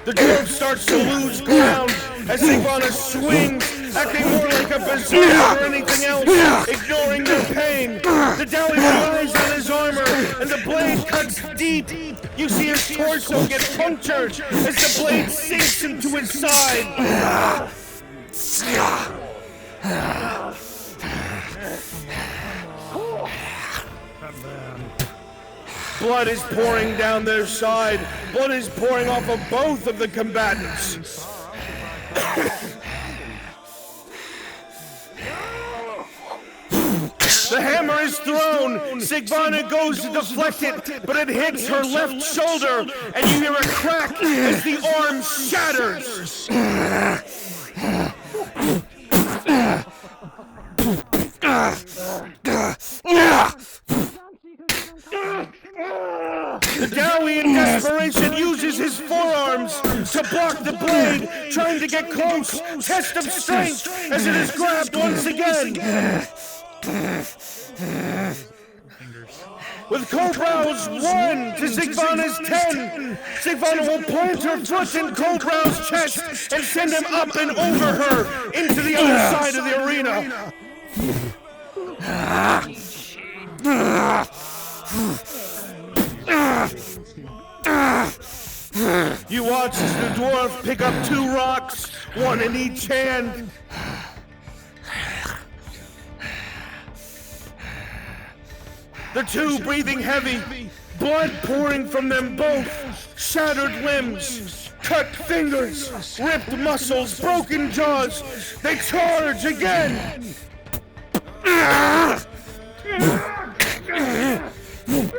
The dwarf starts to lose ground as Sigvana swings, acting more like a berserker or anything else, ignoring their pain. The Dowie relies on his armor, and the blade cuts deep. You see his torso get punctured as the blade sinks into his side. Blood is pouring down their side. Blood is pouring off of both of the combatants. The hammer is thrown. Sigvana goes to deflect it, but it hits her left shoulder, and you hear a crack as the arm shatters. The Dowie in desperation uses his forearms to block the blade, trying to get close. Test of strength as it is grabbed once again. With Cobrow's 1 to Sigvana's 10, Sigvana will plant her foot in Cobrow's chest and send him up and over her into the other side of the arena. You watch as the dwarf pick up 2 rocks, 1 in each hand. The two breathing heavy, blood pouring from them both, shattered limbs, cut fingers, ripped muscles, broken jaws. They charge again.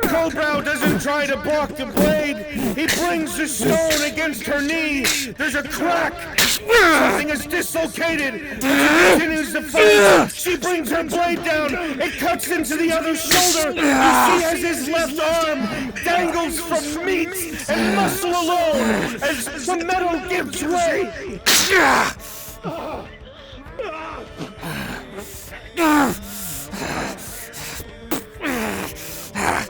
Cobrow doesn't try to block the blade. He brings the stone against her knee. There's a crack. Something is dislocated. As she continues to fight, she brings her blade down. It cuts into the other shoulder. You see as his left arm dangles from meat and muscle alone as the metal gives way.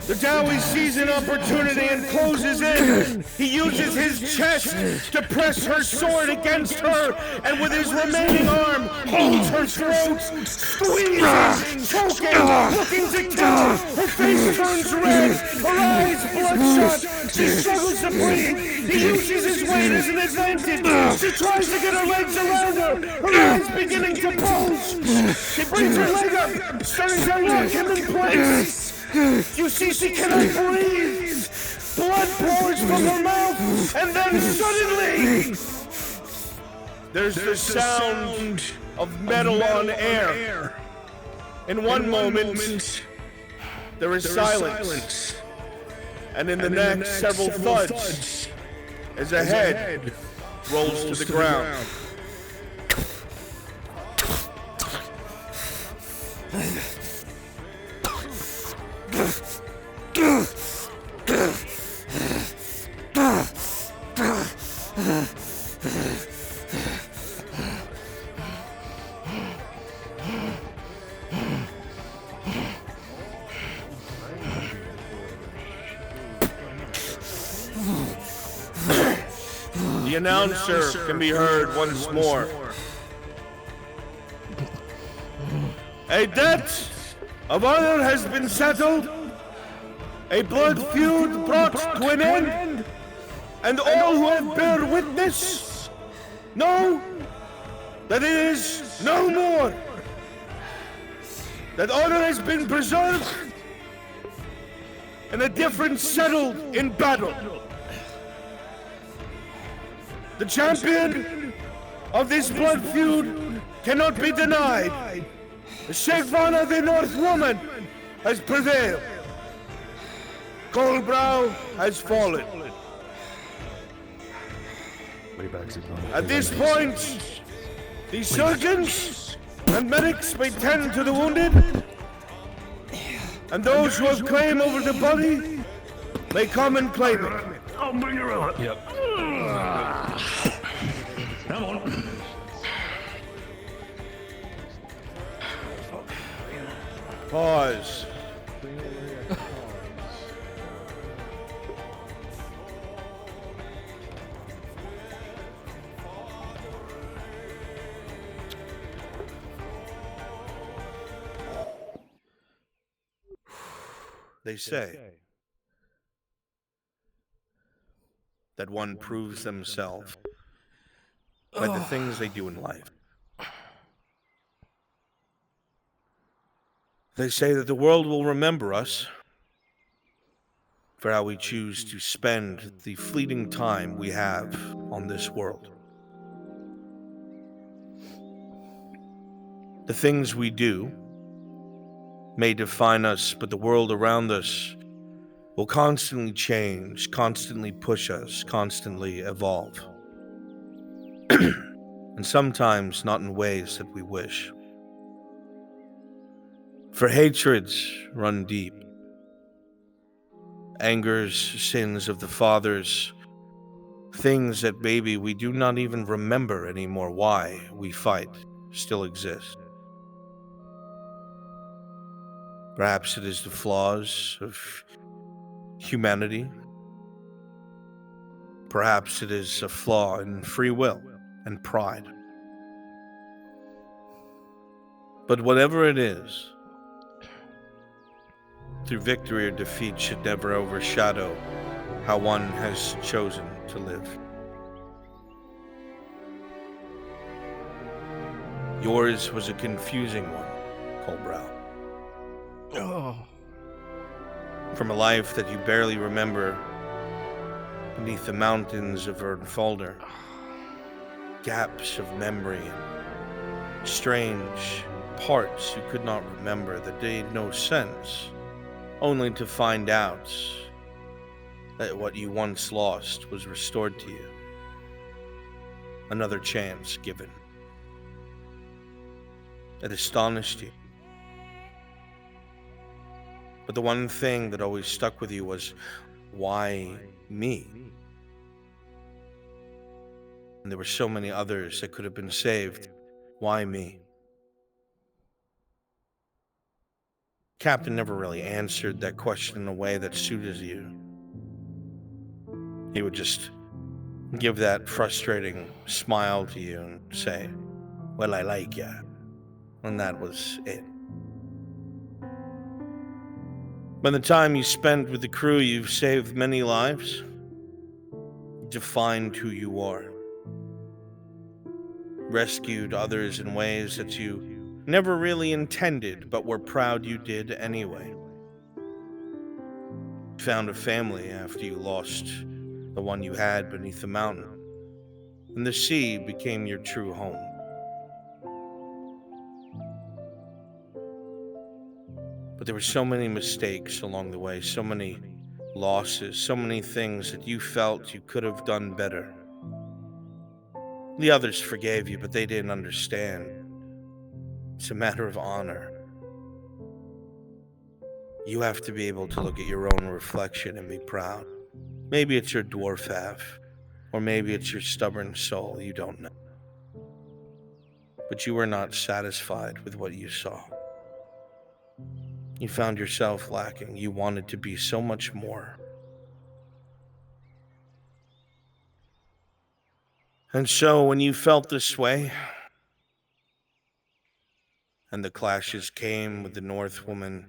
The Dowie sees an opportunity and closes in. He uses his chest to press her sword against her, and with his remaining arm holds her throat, squeezing, choking, looking to kill. Her face turns red, her eyes bloodshot. She struggles to breathe. He uses his weight as an advantage. She tries to get her legs around her, her eyes beginning to bulge. She brings her leg up, starting to lock him in place. You see she cannot breathe! Blood pours from her mouth, and then suddenly... There's the sound of metal on air. In one moment, there is silence. And in the next, several thuds as a head rolls to the ground. The announcer can be heard once more. A debt of honor has been settled. A blood feud brought to an end. And all who have bear witness know that it is no more. That honor has been preserved and a difference settled in battle. The champion of this blood feud cannot be denied. The Shekvana, the North Woman, has prevailed. Coldbrow has fallen. At this point, the surgeons and medics may tend to the wounded, and those who have claim over the body may come and claim it.
I'll bring her up.
Yep.
Come on.
Pause. They say that one proves themselves by the things they do in life. They say that the world will remember us for how we choose to spend the fleeting time we have on this world. The things we do may define us, but the world around us will constantly change, constantly push us, constantly evolve. And sometimes not in ways that we wish. For hatreds run deep. Angers, sins of the fathers, things that maybe we do not even remember anymore why we fight still exist. Perhaps it is the flaws of humanity. Perhaps it is a flaw in free will and pride. But whatever it is, through victory or defeat should never overshadow how one has chosen to live. Yours was a confusing one, Coldbrow. From a life that you barely remember beneath the mountains of Ernfolder, gaps of memory and strange parts you could not remember that made no sense, only to find out that what you once lost was restored to you. Another chance given. It astonished you. But the one thing that always stuck with you was, why me? And there were so many others that could have been saved. Why me? Captain never really answered that question in a way that suited you. He would just give that frustrating smile to you and say, well, I like ya. And that was it. By the time you spent with the crew, you've saved many lives, defined who you are, rescued others in ways that you never really intended, but were proud you did anyway. Found a family after you lost the one you had beneath the mountain, and the sea became your true home. But there were so many mistakes along the way, so many losses, so many things that you felt you could have done better. The others forgave you, but they didn't understand. It's a matter of honor. You have to be able to look at your own reflection and be proud. Maybe it's your dwarf half, or maybe it's your stubborn soul, you don't know. But you were not satisfied with what you saw. You found yourself lacking. You wanted to be so much more. And so when you felt this way, and the clashes came with the North woman,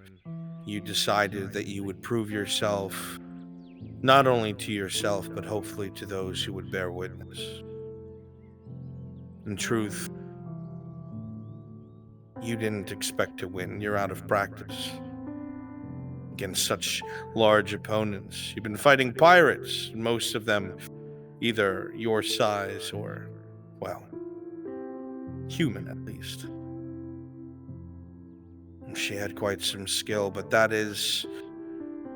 you decided that you would prove yourself, not only to yourself, but hopefully to those who would bear witness. In truth, you didn't expect to win. You're out of practice against such large opponents. You've been fighting pirates, most of them either your size or, well, human at least. She had quite some skill, but that is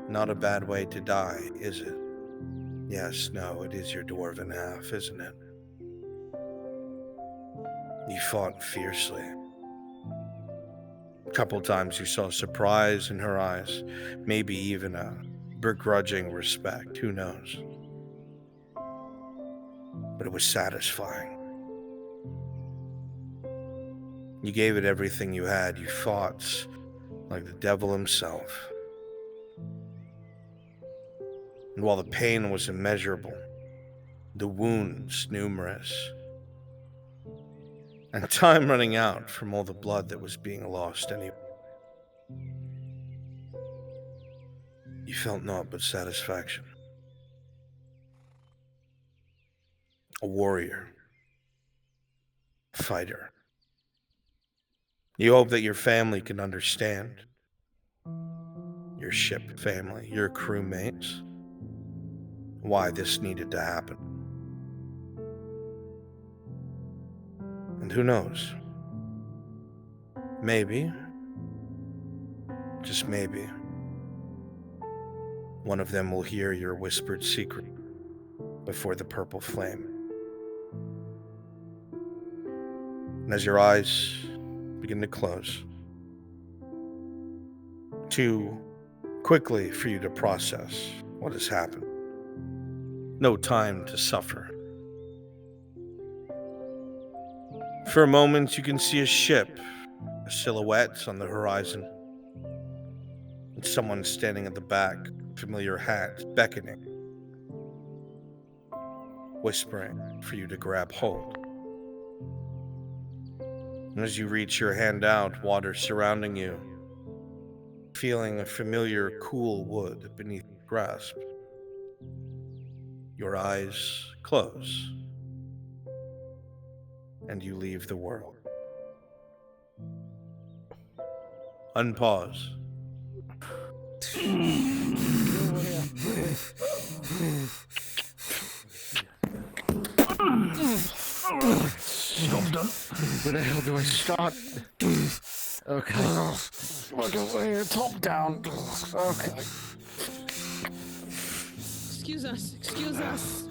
not a bad way to die, is it? Yes, no, it is your dwarven half, isn't it? You fought fiercely. A couple times you saw surprise in her eyes, maybe even a begrudging respect, who knows? But it was satisfying. You gave it everything you had. You fought like the devil himself. And while the pain was immeasurable, the wounds numerous, and time running out from all the blood that was being lost anyway, you felt naught but satisfaction. A warrior. A fighter. You hope that your family can understand. Your ship family, your crewmates, why this needed to happen. And who knows? Maybe, just maybe, one of them will hear your whispered secret before the purple flame. And as your eyes begin to close, too quickly for you to process what has happened. No time to suffer. For a moment, you can see a ship, a silhouette on the horizon, and someone standing at the back, familiar hat, beckoning, whispering for you to grab hold. And as you reach your hand out, water surrounding you, feeling a familiar cool wood beneath your grasp, your eyes close, and you leave the world. Unpause.
I'm done. Where the hell do I start? Okay. Look away, top down. Okay.
Excuse us. Excuse us.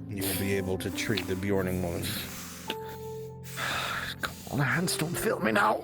You will be able to treat the Bjorning wounds.
Come on, hands don't feel me now.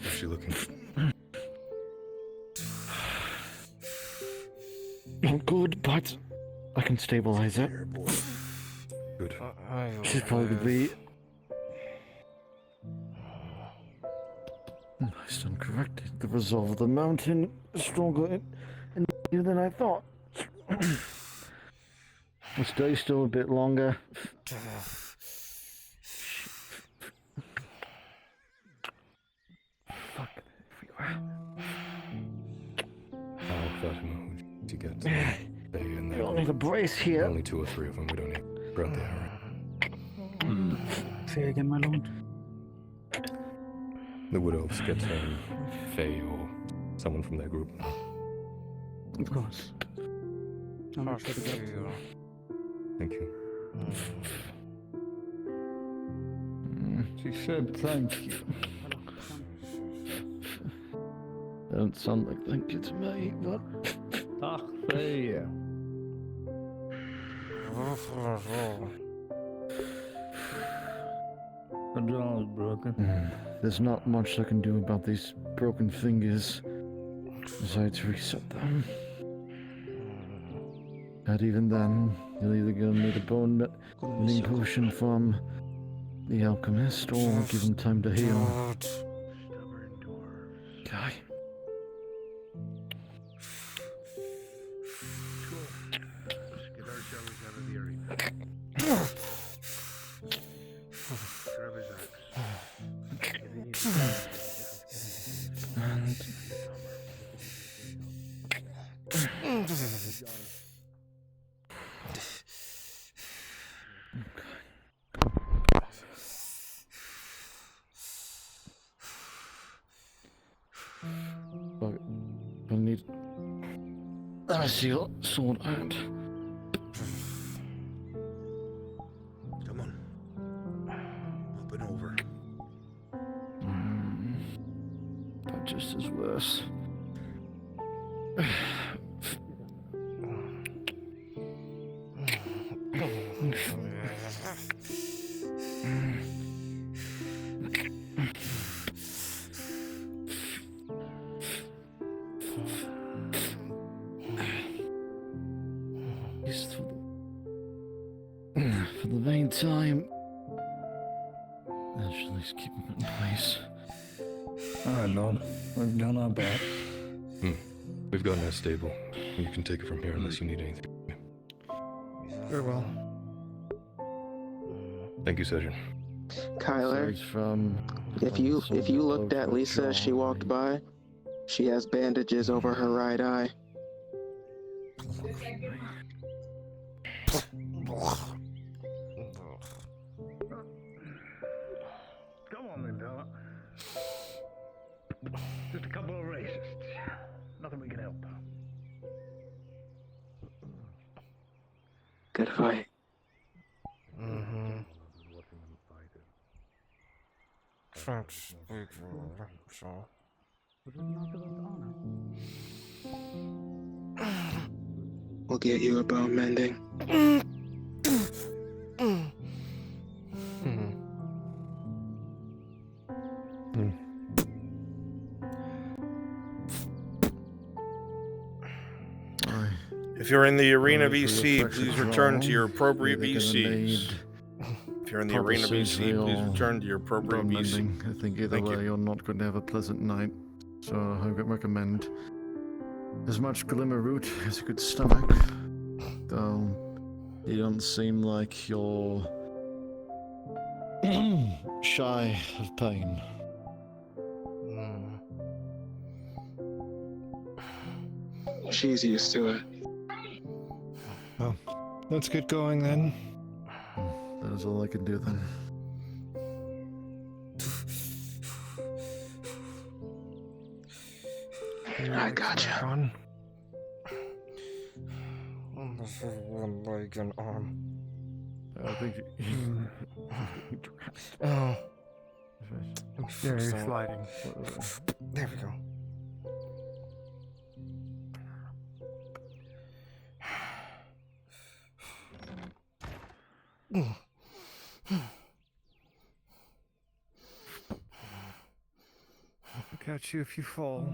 What's she looking?
Not good, but I can stabilize it.
Good.
Should probably be. I stand corrected. The resolve of the mountain is stronger in you than I thought. I'll stay still a bit longer. Fuck everywhere.
How Fatima would you get? Stay in there.
You don't need a brace here.
Only 2 or 3 of them. We don't need. We're out there.
Say again, my lord.
The Wood Elves get Faye or someone from their group.
Of course. I'll make sure to get.
Thank you.
She said thank you.
Don't sound like thank you to me, but...
Ach, yeah. The jaw is broken.
There's not much I can do about these broken fingers besides reset them. And even then, you're either gonna need a bone mending potion from the alchemist or give him time to heal. Okay.
Get ourselves out of the arena. Grab his
But I need a seal sword out.
Come on. Up and over.
That just is worse. Just for the meantime, actually, just keep him in place.
Alright, Lord. We've done our best.
We've gotten that stable. You can take it from here unless you need anything.
Very well.
Thank you, Sergeant.
Kyler, if you looked at Lisa as she walked by, she has bandages over her right eye.
Come on then, Donna. Just a couple of racists. Nothing we can help.
Good fight. We'll get you a bone mending.
If you're in the arena VC, please return to your appropriate VCs. If you're in the arena VC, please return to your appropriate VC.
I think either way, you're not going to have a pleasant night. So I would recommend as much glimmer root as you could stomach. Though you don't seem like you're shy of pain.
She's used to it.
Well, let's get going then.
That is all I can do then.
I gotcha.
On.
One leg and arm.
I think
Oh.
There, you're sliding.
There we go.
I'll catch you if you fall.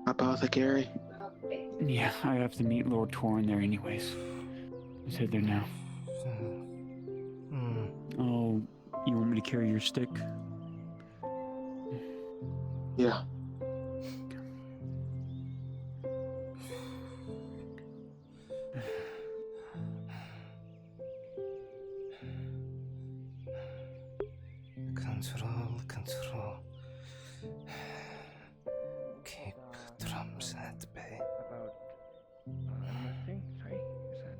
Apothecary?
Yeah, I have to meet Lord Torin there anyways. Let's head there now. Oh, you want me to carry your stick?
Yeah.
Control. Keep drums at bay.
About enlisting? Sorry, is that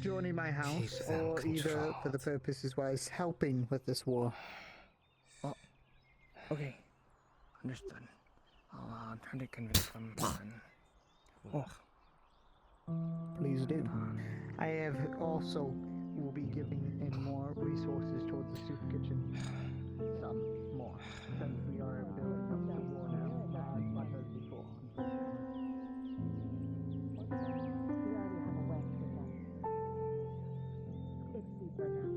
joining my house,
Keep them
or either for the purposes where it's helping with this war? Oh, okay, understood. I'll try to convince them. Oh, please do. I have also will be giving in more resources towards the soup kitchen. Some more, since we are building up the war now, not as much as before.
We already have a wedge with them. It's deeper now.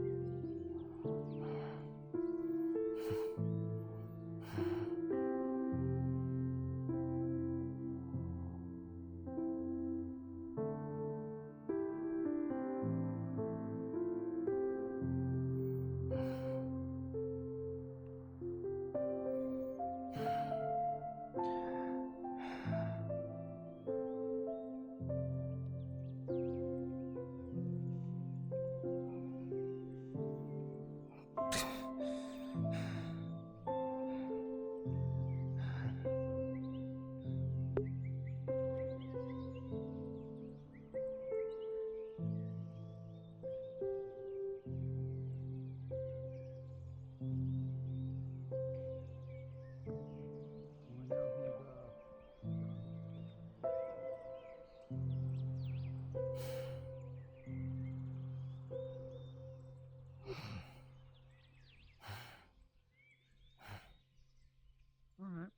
Alright.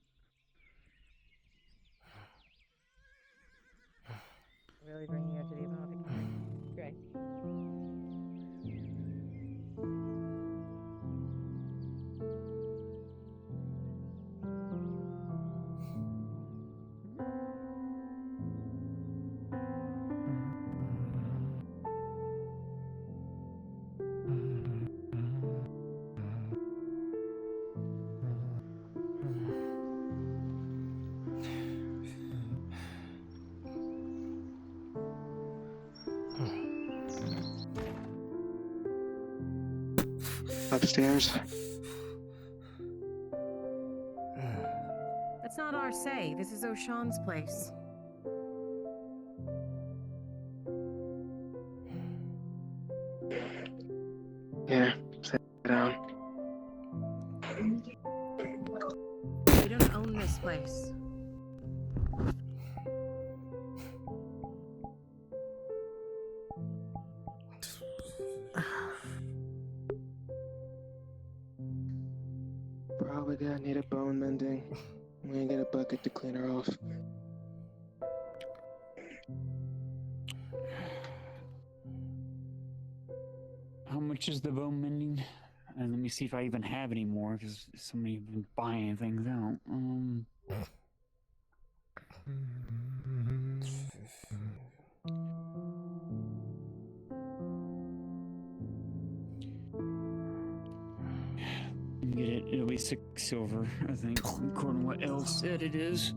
Really bringing you to the apothecary. Great.
Upstairs.
That's not our say. This is O'Shawn's place.
Yeah, sit down.
We don't own this place.
Probably gonna need a bone mending. I'm gonna get a bucket to clean her off.
How much is the bone mending? And let me see if I even have any more, because somebody's been buying things out. Get it. It'll be 6 silver, I think, according to what Elle said it is.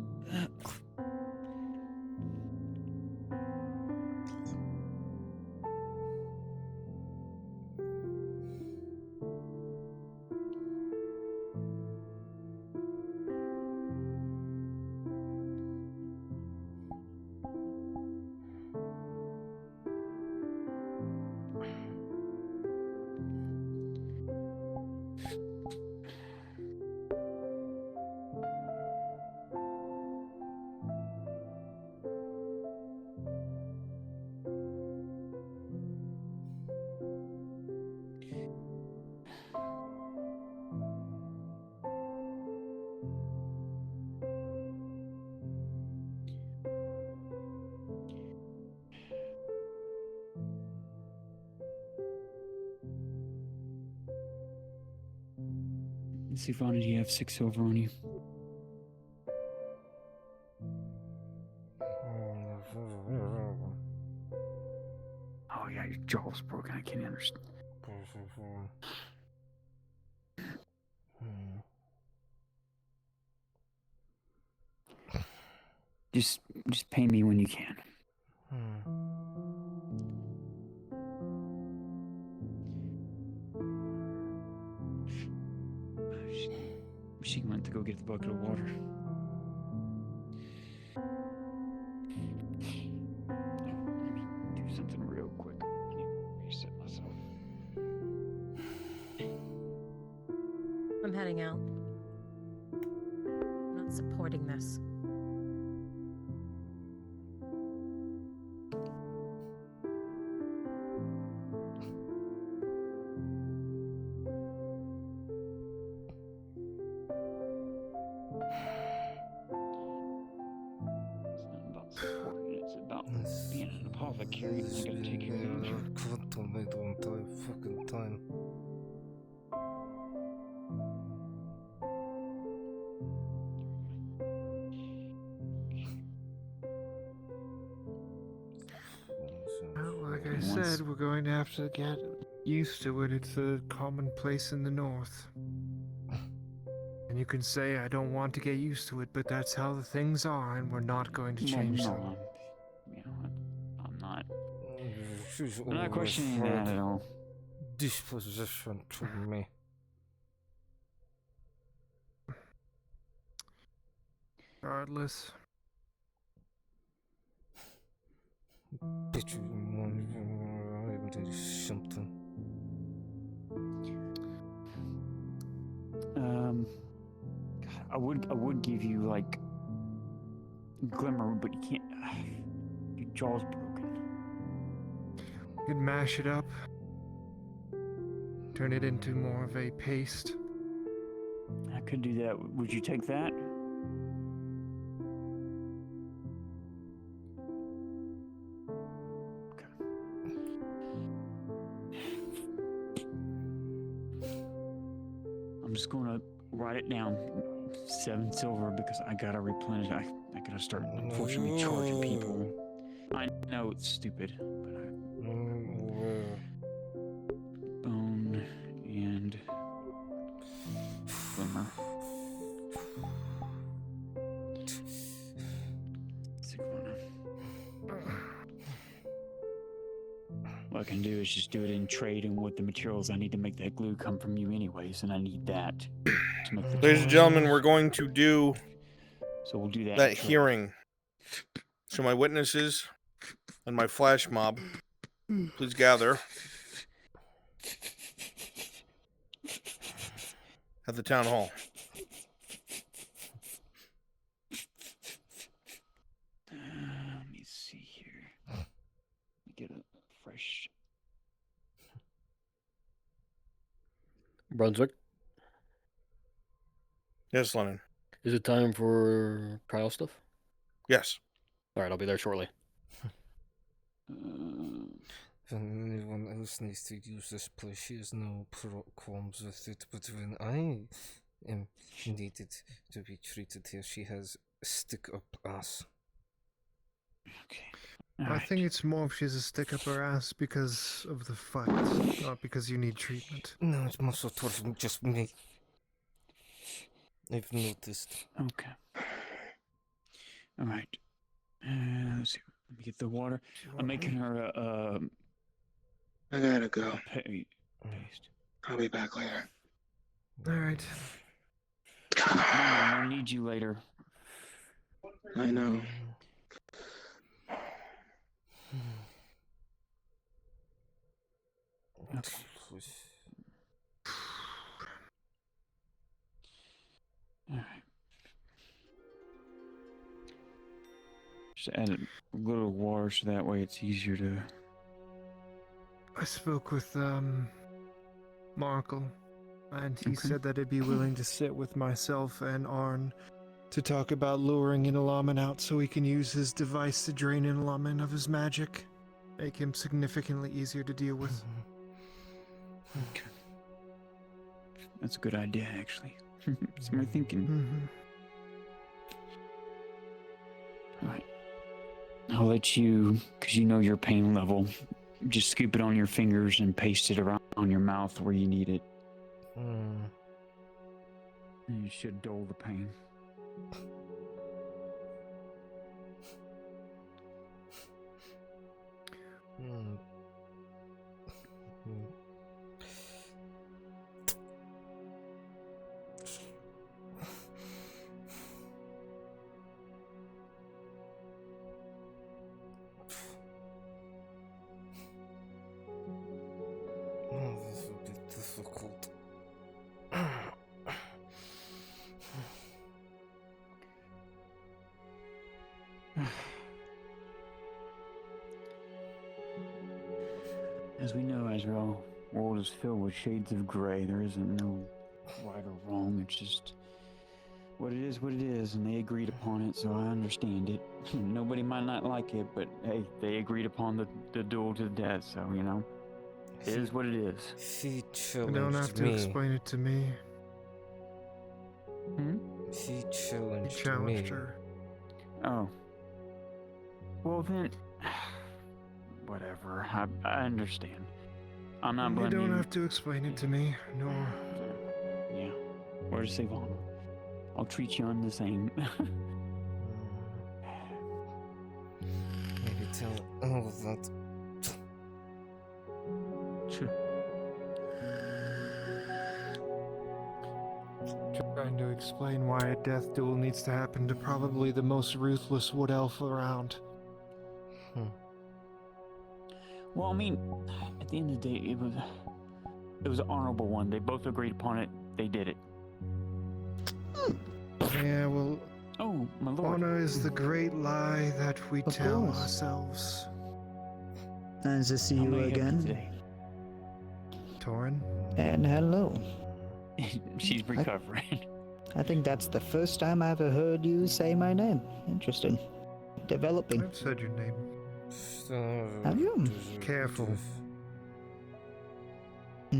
Let's see, Vonna, do you have 6 silver on you? Oh yeah, your jaw's broken. I can't understand. Just pay me when you can. She went to go get the bucket of water. Let me do something real quick. I need to reset myself.
I'm heading out. I'm not supporting this.
It's about being an apothecary, and I gotta take care of you.
Quantum the entire fucking time.
Like I said, we're going to have to get used to it. It's a commonplace in the north. And you can say I don't want to get used to it, but that's how the things are, and we're not going to change them.
I'm not. I'm not questioning that at all.
Disposition to me.
Regardless.
Bet you want to do something.
God, I would give you like glimmer, but you can't. Your jaw's broken.
You can mash it up. Turn it into more of a paste.
I could do that. Would you take that? I'm just gonna write it down. 7 silver because I gotta replenish. I gotta start unfortunately charging people. I know it's stupid, but bone and glimmer. What I can do is just do it in trade, and with the materials I need to make that glue come from you anyways, and I need that to make the
Ladies and gentlemen, we're going to do
so we'll do
that hearing. So my witnesses and my flash mob, please gather at the town hall.
Let me see here. Let me get a fresh.
Brunswick?
Yes, Lennon.
Is it time for trial stuff?
Yes.
Alright, I'll be there shortly.
If anyone else needs to use this place, she has no qualms with it, but when I am needed to be treated here, she has a stick-up ass.
I think it's more if she's a stick up her ass because of the fight, not because you need treatment.
No, it's more so towards just me. I've noticed.
Okay. All right. Let's see. Let me get the water. I'm making her
I gotta go.
Paste.
I'll be back later.
Alright.
I need you later.
I know.
Okay. All right. Just add a little water so that way it's easier to.
I spoke with Markle, and he said that he'd be willing to sit with myself and Arn to talk about luring Inalaman out so he can use his device to drain Inalaman of his magic, make him significantly easier to deal with.
Okay. That's a good idea, actually. Smart thinking. Alright. I'll let you, because you know your pain level, just scoop it on your fingers and paste it around on your mouth where you need it. And you should dull the pain.
Oh, this will be difficult.
As we know, Auzera, the world is filled with shades of gray. There isn't no right or wrong. It's just what it is, and they agreed upon it, so I understand it. Nobody might not like it, but hey, they agreed upon the duel to the death, so, you know, it is what it is.
She
You don't have
challenged
to
me.
explain it to me.
She
He
challenged
challenged
me.
her.
Oh. Well then, whatever. I understand. I'm not
You
blaming
don't have to explain it to me, no.
Yeah. Or to save honor. I'll treat you on the same.
Maybe tell all of that.
Trying to explain why a death duel needs to happen to probably the most ruthless wood elf around.
Well, I mean, at the end of the day, it was an honorable one. They both agreed upon it. They did it.
Yeah, well,
oh, my lord.
Honor is the great lie that we
Of
tell
course.
ourselves.
Nice to see you again.
Torin?
And hello.
She's recovering.
I think that's the first time I ever heard you say my name. Interesting. Developing.
I've said your name.
Have you?
Careful.
I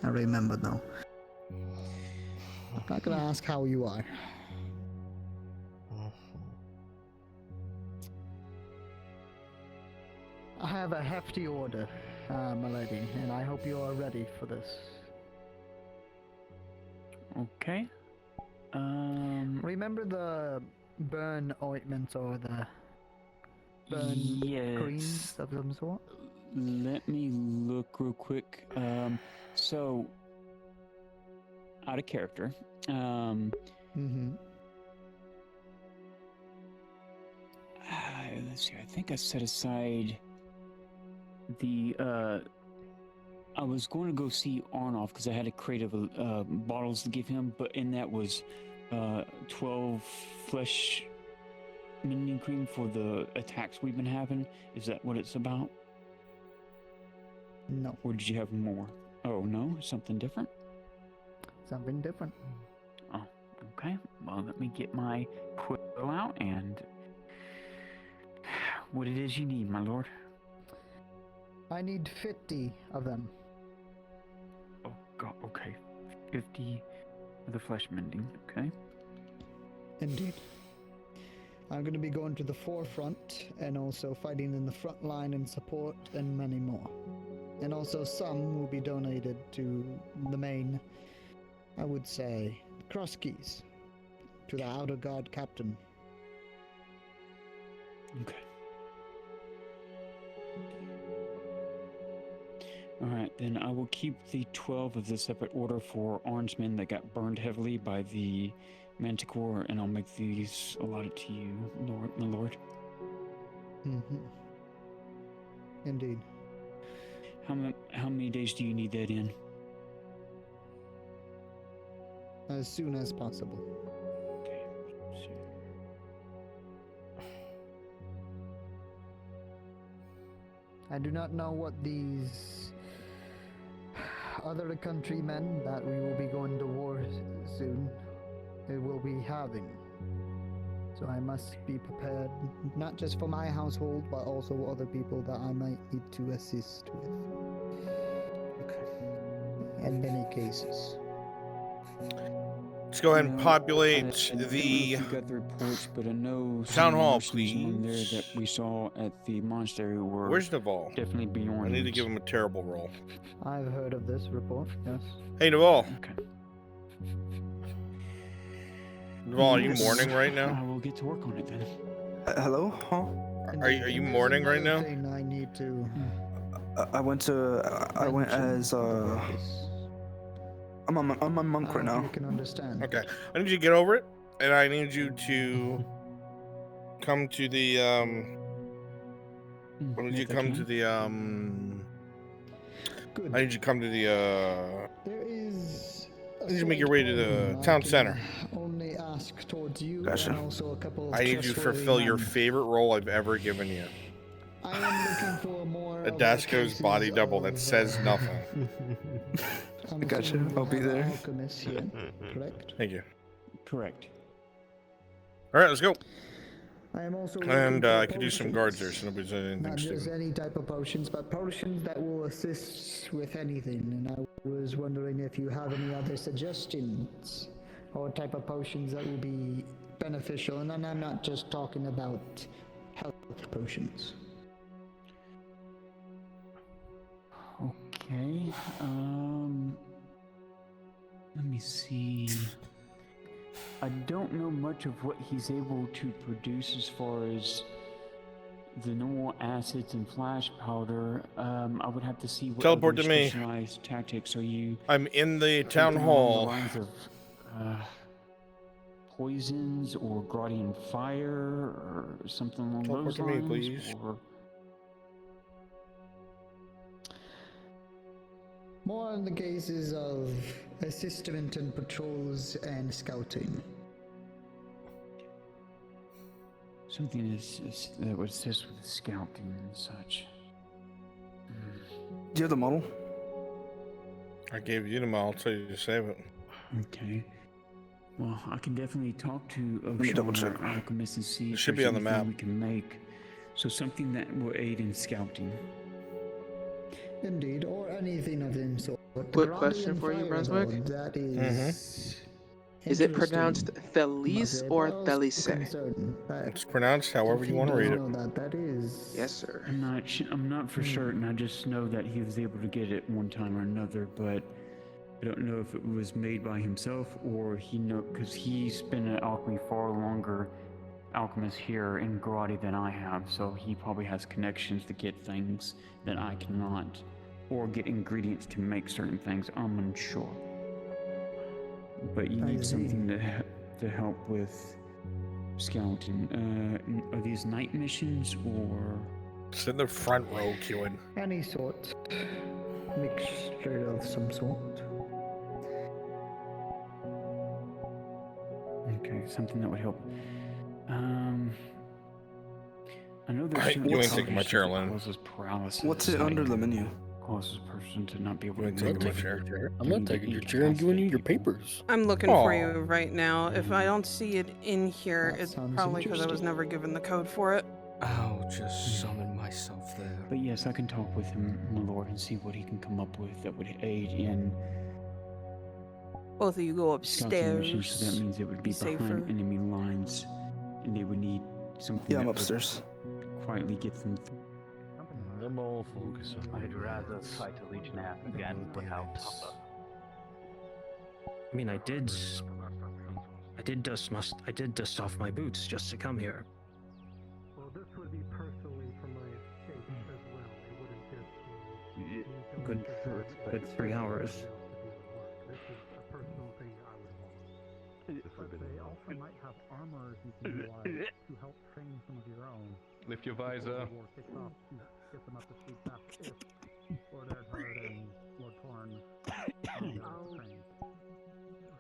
remember now. I'm not gonna ask how you are. I have a hefty order, my lady, and I hope you are ready for this.
Okay.
Remember the burn ointment or the burn
Yes.
creams of some sort?
Let me look real quick. So, out of character. Let's see. I think I set aside the. I was going to go see Arnoff because I had a crate of bottles to give him, but in that was 12 flesh mending cream for the attacks we've been having. Is that what it's about?
No.
Or did you have more? Oh, no? Something different?
Something different.
Oh, okay. Well, let me get my quill out and what it is you need, my lord.
I need 50 of them.
Oh, God, okay. 50 of the flesh mending, okay?
Indeed. I'm going to be going to the forefront and also fighting in the front line in support and many more. And also some will be donated to the main, I would say, cross keys, to the outer guard captain.
Okay. Alright, then I will keep the 12 of the separate order for orange men that got burned heavily by the Manticore, and I'll make these allotted to you, my lord.
Indeed.
How many days do you need that in?
As soon as possible.
Okay.
I do not know what these other countrymen that we will be going to war soon will be having. So I must be prepared, not just for my household, but also other people that I might need to assist with. In many cases.
Let's go ahead and populate
I don't know if
the
you got the reports, but I know
town hall,
on there
please.
that we saw at the monastery were
Where's Naval?
definitely beyond.
I need to give him a terrible roll.
I've heard of this report, yes.
Hey, Naval.
Okay.
Naval, are you mourning right
I
now?
will get to work on it then.
Hello? Huh?
Are you mourning right now?
I need to.
I went as I'm a monk right now.
You can understand.
Okay, I need you to get over it, and I need you to come to the I need you to come to the
Good.
I need you to come to the
There is.
I need you to make your way to the town center.
Only ask towards you.
Gotcha.
And also a couple of
I need you to fulfill your favorite role I've ever given you.
I am looking for more.
A Dasco's body double that says nothing.
Gotcha. I'll be there.
Alchemist here, correct?
Thank you.
Correct.
All right, let's go.
I am also.
And I could do some guards there, so nobody's anything
Not just
stupid.
any type of potions, but potions that will assist with anything. And I was wondering if you have any other suggestions or type of potions that will be beneficial. And I'm not just talking about health potions.
Okay. Let me see. I don't know much of what he's able to produce as far as the normal acids and flash powder. I would have to see what
Teleport
other
to me.
specialized tactics are you.
I'm in the town
thinking along
hall.
the lines of poisons or Gradian fire or something along
Teleport
those
to me,
lines.
please.
Or
More in the cases of assistance in patrols and scouting.
something that would assist with scouting and such.
Do you have the model?
I gave you the model, I'll tell you to save it.
Okay. Well, I can definitely talk to
me double check.
our alchemist and see if
should be
there's
on the
anything
map.
we can make. So something that will aid in scouting.
Indeed, or anything of them sort.
Quick question for you, Brunswick.
That is.
Is it pronounced Felice or Felice?
It's pronounced however you want to read it.
That is.
Yes, sir.
I'm not for certain. I just know that he was able to get it one time or another, but I don't know if it was made by himself or because he's been an alchemy far longer alchemist here in Gradia than I have, so he probably has connections to get things that I cannot, or get ingredients to make certain things. I'm unsure. But you need something to help with scouting. Are these night missions or?
It's in the front row queuing.
Any sort. Mixture of some sort.
Okay, something that would help. I know there's certain
You ain't taking my chair, Lynn.
causes paralysis.
What's it under the menu?
Causes a person to not be able
You
to
ain't taking my
move.
chair.
I'm not taking your chair. I'm giving you your papers.
I'm looking for
Aw.
you right now. If I don't see it in here,
That
it's
sounds
probably because I was
interesting.
never given the code for it.
I'll just summon myself there.
But yes, I can talk with him, my lord, and see what he can come up with that would aid in
Both of you go
scouting missions. So that
upstairs.
means it would be
Safer.
behind enemy lines, and they would need something.
Yeah, I'm
that would
upstairs.
quietly get them.
I'm all focused on
I'd rather fight a Legion app again without Topper.
I mean, I did dust off my boots just to come here.
Well, this would be personally for my escape as well. It wouldn't just be
Good 3 hours.
This is a personal thing I would want. But they also might have armors you can utilize to help train some of your own.
Lift your visor.
War kicks off to get them up to speed fast if Lord Edward and Lord Torn train.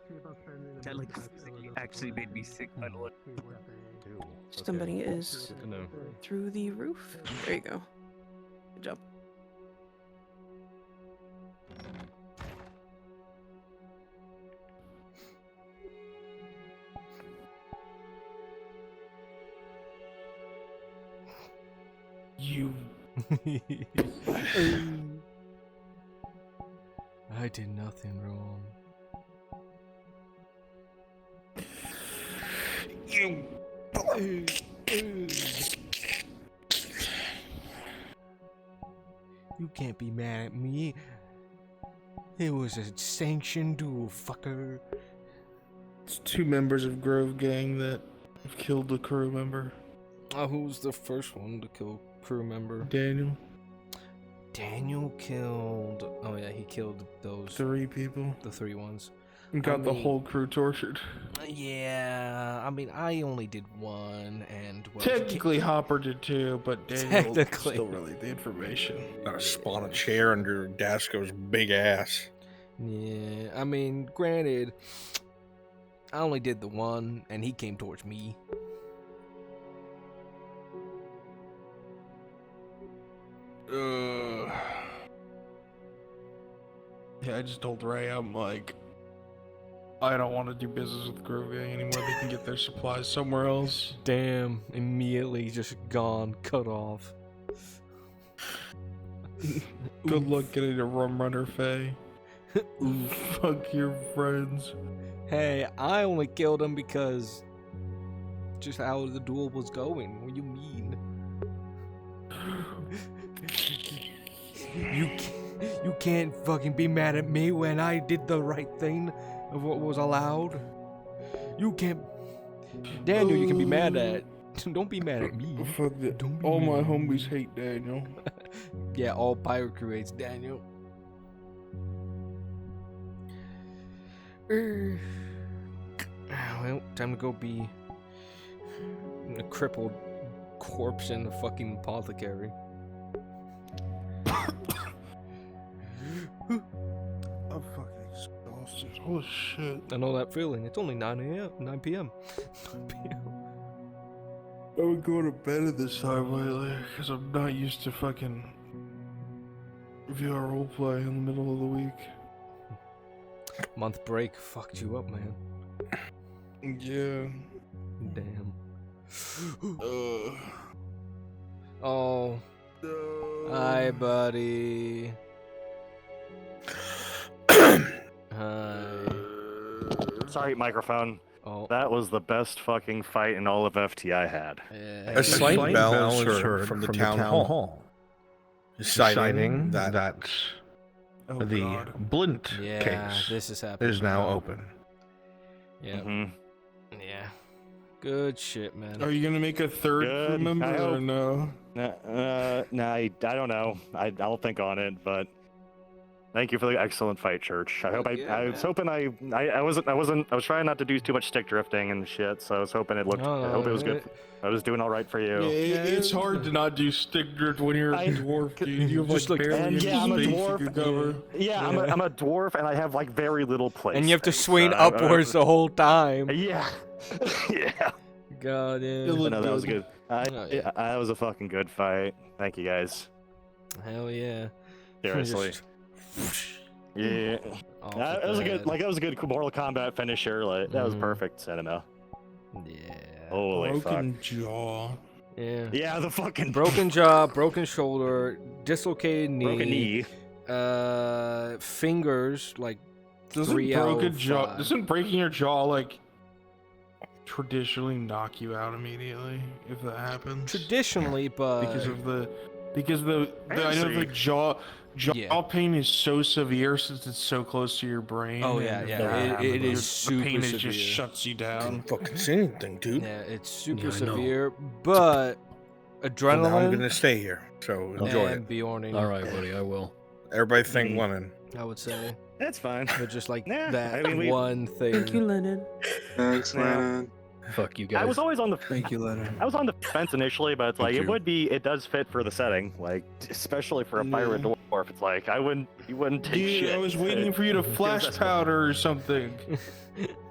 See about spending a
That
bit
like
of time
actually made me sick, by the way.
see what they
Somebody is
Good to know.
through the roof. There you go. Good job.
You. I did nothing wrong. You can't be mad at me. It was a sanctioned duel, fucker.
It's 2 members of Grove Gang that have killed the crew member.
Who's the first one to kill crew member?
Daniel.
Daniel killed. Oh yeah, he killed those
3 people.
The 3 ones.
And got the whole crew tortured.
Yeah, I mean, I only did 1, and well,
Technically, Hopper did 2, but Daniel
Technically.
still relayed the information.
Gotta spawn a chair under Dasco's big ass.
Yeah, I mean, granted, I only did the 1, and he came towards me.
Yeah, I just told Ray, I'm like, I don't want to do business with Grove Gang anymore. They can get their supplies somewhere else.
Damn, immediately just gone, cut off.
Good luck getting a rum runner, Faye. Fuck your friends.
Hey, I only killed him because just how the duel was going. What do you mean? You can't fucking be mad at me when I did the right thing of what was allowed. You can't. Daniel, you can be mad at. Don't be mad at me.
Fuck it. All my homies hate Daniel.
Yeah, all Pirate Crew hates Daniel. Well, time to go be a crippled corpse in the fucking apothecary.
I'm fucking exhausted. Holy shit.
I know that feeling. It's only 9 p.m. 9 p.m.
I would go to bed at this time lately because I'm not used to fucking VR roleplay in the middle of the week.
Month break fucked you up, man.
Yeah.
Damn. Oh. Hi, buddy. Hi.
Sorry, microphone.
Oh.
That was the best fucking fight in all of FTI had.
A slight bell was heard from the town hall, citing that
the
Blint
case
this
is happening
is now open.
Yeah. Yeah. Good shit, man.
Are you gonna make a third crew member or no?
Nah, I don't know. I'll think on it, but thank you for the excellent fight, Church. I hope I was hoping I was trying not to do too much stick drifting and shit, so I was hoping it looked. I hope it was good. I was doing all right for you.
Yeah, it's hard to not do stick drift when you're a dwarf, dude. You have
Just
like
look-
barely any
I'm a
space you
dwarf.
could cover.
Yeah, I'm a dwarf, and I have like very little place.
And you have to
space,
swing
so
upwards the whole time.
Yeah. Yeah.
God, yeah.
No, that was good. Yeah, that was a fucking good fight. Thank you guys.
Hell yeah.
Seriously. Yeah. That was a good, that was a good Mortal Kombat finisher. Like that was perfect cinema.
Yeah.
Holy
Broken
fuck.
jaw.
Yeah.
Yeah, the fucking
broken jaw, broken shoulder, dislocated knee,
broken knee.
Fingers like
Doesn't
3 out
broken
of
jaw?
5.
Doesn't breaking your jaw like traditionally knock you out immediately if that happens?
Traditionally, but
because the I know the jaw pain is so severe since it's so close to your brain.
Oh, yeah,
and
yeah. It is
the
super
pain is
severe.
just shuts you down.
Fucking say anything, dude.
Yeah, it's super
Yeah, I know.
severe, but
So
adrenaline.
now I'm gonna stay here. So enjoy
and
it.
Bjorning.
All right, buddy, I will.
Everybody think Lennon.
I would say.
That's fine.
But just like
Nah,
that
I mean,
one thing.
Thank you, Lennon.
Thanks, Lennon.
Fuck you guys.
I was always on the.
Thank you, Lennon.
I was on the fence initially, but it's like
Thank
it
you.
would be. It does fit for the setting, like especially for a pirate dwarf. It's like you wouldn't take
Dude,
shit.
I was waiting for you to flash powder or something.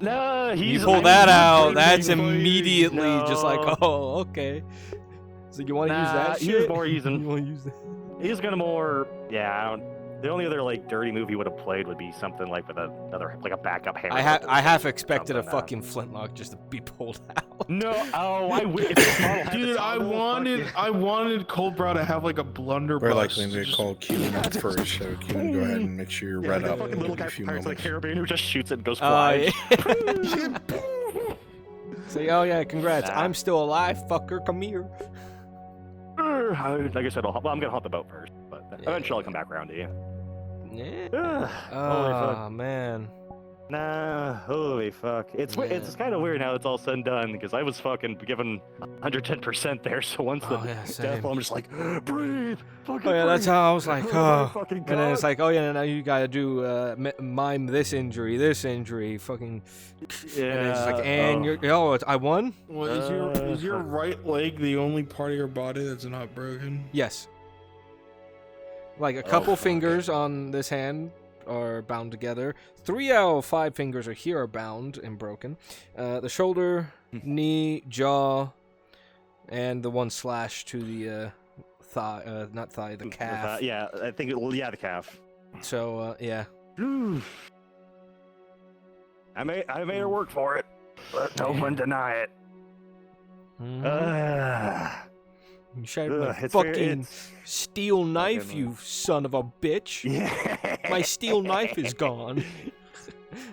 No,
You
he's.
pull that out,
pretty
that's
funny.
immediately just like,
No.
oh, okay. So you want to use that
He
shit?
was more using.
You want to use that?
He's gonna more. Yeah, I don't. The only other like dirty move he would have played would be something like with another like a backup hammer.
I half expected a
something,
fucking flintlock just to be pulled out.
No, oh, I wish. If this model had the
Dude, I wanted Coldbrow to have like a blunderbuss.
We're likely to
just-
call Cuban up first, so Cuban, go ahead and make sure you're read
like
up
a fucking
in
little
a
guy
few
from Pirates of the
moments.
Caribbean who just shoots it and goes
Oh,
flying.
yeah. Say, oh yeah, congrats.
Nah.
I'm still alive, fucker. Come here.
Like I said, I'm gonna hunt the boat first, but eventually I'll come back around to you.
Yeah.
Holy
Oh
fuck.
man.
Nah, holy fuck. It's kind of weird how it's all said and done, because I was fucking given 110% there, so once the death blow, I'm just like, breathe, fucking
Oh yeah, that's
breathe.
how I was like,
my
oh.
fucking
And then it's
God.
like, oh yeah, now you gotta do mime this injury, fucking.
Yeah.
And it's like, and you're, I won.
Well, is your right leg the only part of your body that's not broken?
Yes. Like a couple fingers on this hand are bound together. 3 out of 5 fingers are here are bound and broken. The shoulder, knee, jaw, and the one slash to the thigh, not thigh, the calf.
Yeah, I think the calf.
So yeah.
I made her work for it, but no one deny it.
You shattered my fucking steel knife, you son of a bitch.
Yeah.
My steel knife is gone.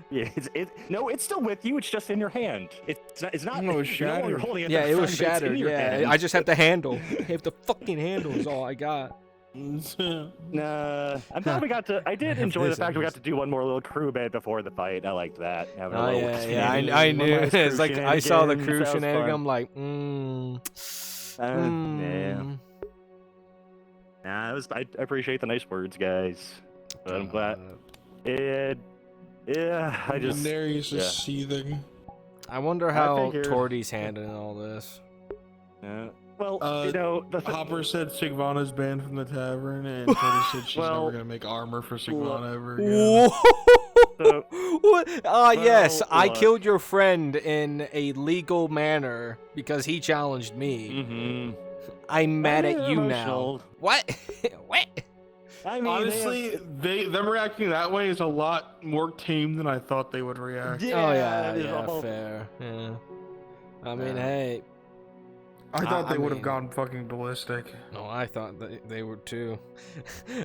Yeah, it's still with you. It's just in your hand. It's not.
No, it was shattered.
You're holding it
Yeah, it was
it's in
shattered.
your
Yeah,
hand.
I just have the handle. I have the fucking handle is all I got.
Nah, I'm glad we got to. I did enjoy the fact we got to do one more little crew bit before the fight. I liked that.
Oh yeah, I knew. It's like I saw the crew shenanigan. I'm like,
Yeah. Nah, I appreciate the nice words, guys. But I'm glad. Yeah, I just.
Daenerys is seething.
I wonder how Tordy's handling all this.
Yeah. Well,
Hopper said Sigvana's banned from the tavern, and Tordy said she's never gonna make armor for Sigvana ever again.
What? Yes, I killed your friend in a legal manner because he challenged me. I'm mad at you now. What? What?
I mean, honestly, them reacting that way is a lot more tame than I thought they would react.
Yeah, fair. Yeah. I mean, hey.
I thought they would have gone fucking ballistic.
No, I thought they were too.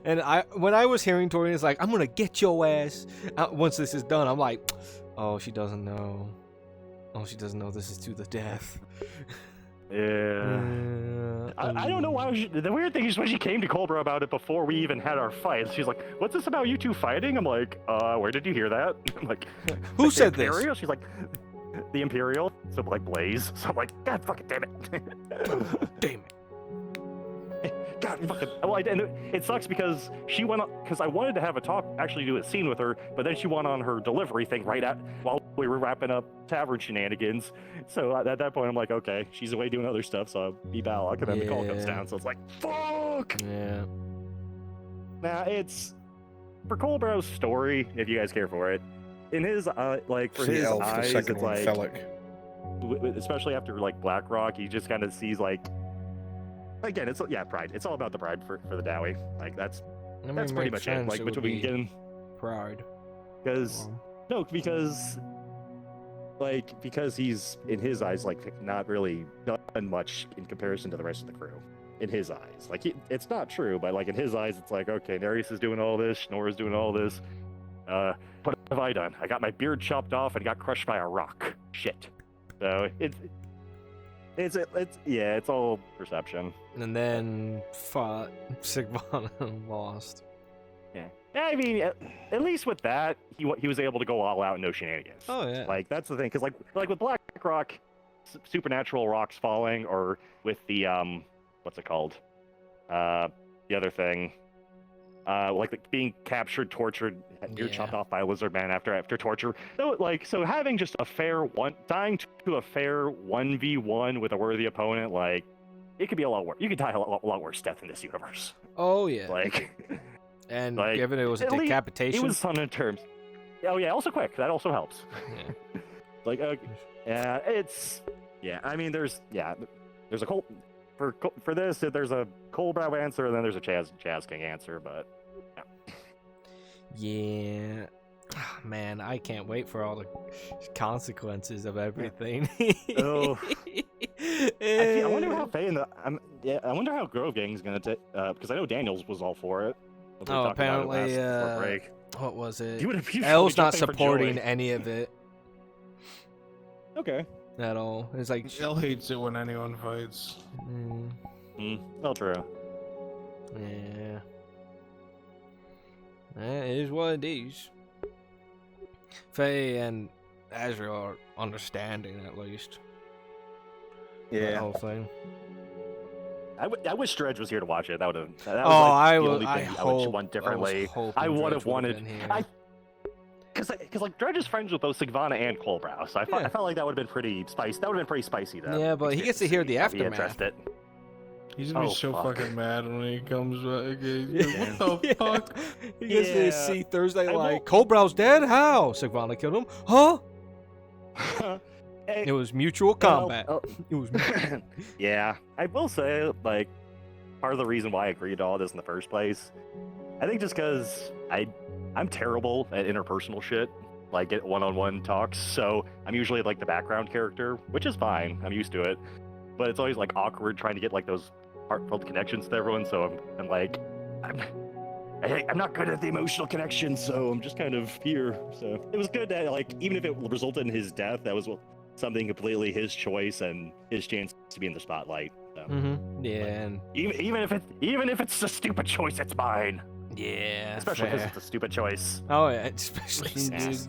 And when I was hearing Tori, it's like, I'm gonna get your ass. Once this is done, I'm like, oh, she doesn't know. Oh, she doesn't know this is to the death.
Yeah. I don't know why. The weird thing is when she came to Cobra about it before we even had our fight, she's like, "What's this about you two fighting?" I'm like, where did you hear that?" I'm like,
who said this?
She's like, the Imperial. So like Blaze. So I'm like, God fucking damn it.
Damn
it. God fucking. Well, and it sucks because she went on, because I wanted to have a talk, actually do a scene with her, but then she went on her delivery thing while we were wrapping up tavern shenanigans. So at that point, I'm like, okay, she's away doing other stuff, so I'll be back, and then the call comes down. So it's like, fuck.
Yeah.
Now it's for Colbrow's story, if you guys care for it. In his like for his eyes, it's like, especially after like Blackrock, he just kind of sees like. Again, it's pride. It's all about the pride for the Dowie. Like that's pretty much it. Like between getting
pride.
Because because he's in his eyes like not really done much in comparison to the rest of the crew. In his eyes, like it's not true, but like in his eyes, it's like okay, Nereus is doing all this, Schnorr's doing all this. What have I done? I got my beard chopped off and got crushed by a rock. Shit. So it's all perception.
And then fought Sigvana and lost.
Yeah. I mean, at least with that, he was able to go all out and no shenanigans.
Oh yeah.
Like that's the thing, because like with Blackrock, supernatural rocks falling, or with the what's it called? The other thing. Like being captured, tortured, you're chopped off by a lizard man after torture. So having just dying to a fair 1v1 with a worthy opponent, like it could be a lot worse. You could die a lot worse death in this universe.
Oh yeah.
Like,
and given it was a decapitation,
it was on terms. Oh yeah, also quick. That also helps.
Yeah.
Like I mean, there's a Cole for this. There's a Colbrow answer, and then there's a Chaz King answer, but.
Yeah, man, I can't wait for all the consequences of everything.
Oh, I wonder how I wonder how Grove Gang's gonna take because I know Daniels was all for it.
Oh, apparently, what was it?
He
L's not supporting any of it.
Okay.
At all. It's like
L hates it when anyone fights.
Well, true.
Yeah. It is what it is. Faye and Azrael are understanding at least. That
Yeah.
whole thing.
I wish Dredge was here to watch it. That would have. That
Oh,
was like
I
the
would-
only
I
thing I
hope-
would want differently.
hoping
I would
Dredge
have
would've
wanted.
been here.
Because like Dredge is friends with both Sigvana and Colbrow, so I felt like that would have been pretty spicy. That would have been pretty spicy though.
Yeah, but he gets to hear the
I'd be
aftermath.
interested.
He's gonna be
Oh,
so
fuck.
fucking mad when he comes back. What the fuck?
He gets to
Yeah.
see Thursday
I
like, Colbrow's dead? How? Sigvana killed him? Huh?
Hey,
It was mutual combat.
oh.
It was
Yeah, I will say, like, part of the reason why I agreed to all this in the first place, I think just because I'm terrible at interpersonal shit, like at one-on-one talks, so I'm usually like the background character, which is fine. I'm used to it, but it's always like awkward trying to get like those heartfelt connections with everyone. So I'm not good at the emotional connection, so I'm just kind of here. So it was good that like even if it resulted in his death, that was something completely his choice and his chance to be in the spotlight. So.
Yeah, and
Even if it's a stupid choice, it's mine.
yeah,
Especially because
fair.
it's a stupid choice.
Oh yeah, especially
Dude,
since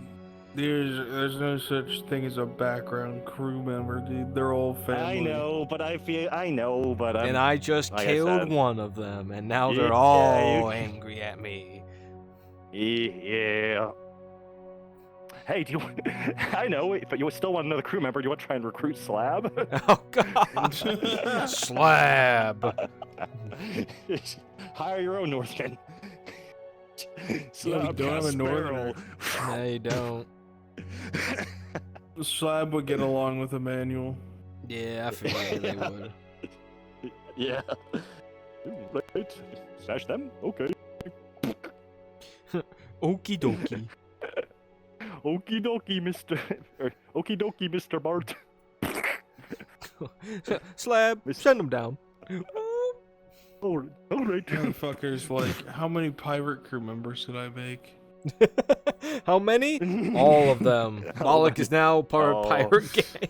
there's no such thing as a background crew member, dude. They're all family.
I know, but
and I just
like I
killed
said-
one of them, and now they're
Yeah,
all angry at me.
Yeah. Hey, do you? I know, but you still want another crew member. Do you want to try and recruit Slab?
Oh God, Slab.
Hire your own Northman.
Yeah, we don't have a Northerner.
No, you don't.
Slab would get along with Emmanuel.
Yeah, I figured they would.
Yeah. Right. Stash them? Okay.
Okie dokie.
Okie dokie, Okie dokie, Mr. Bart.
Slab, send them down.
All right.
Motherfuckers, like, how many pirate crew members did I make?
How many? All of them. Bollock is now part of Pirate Gang.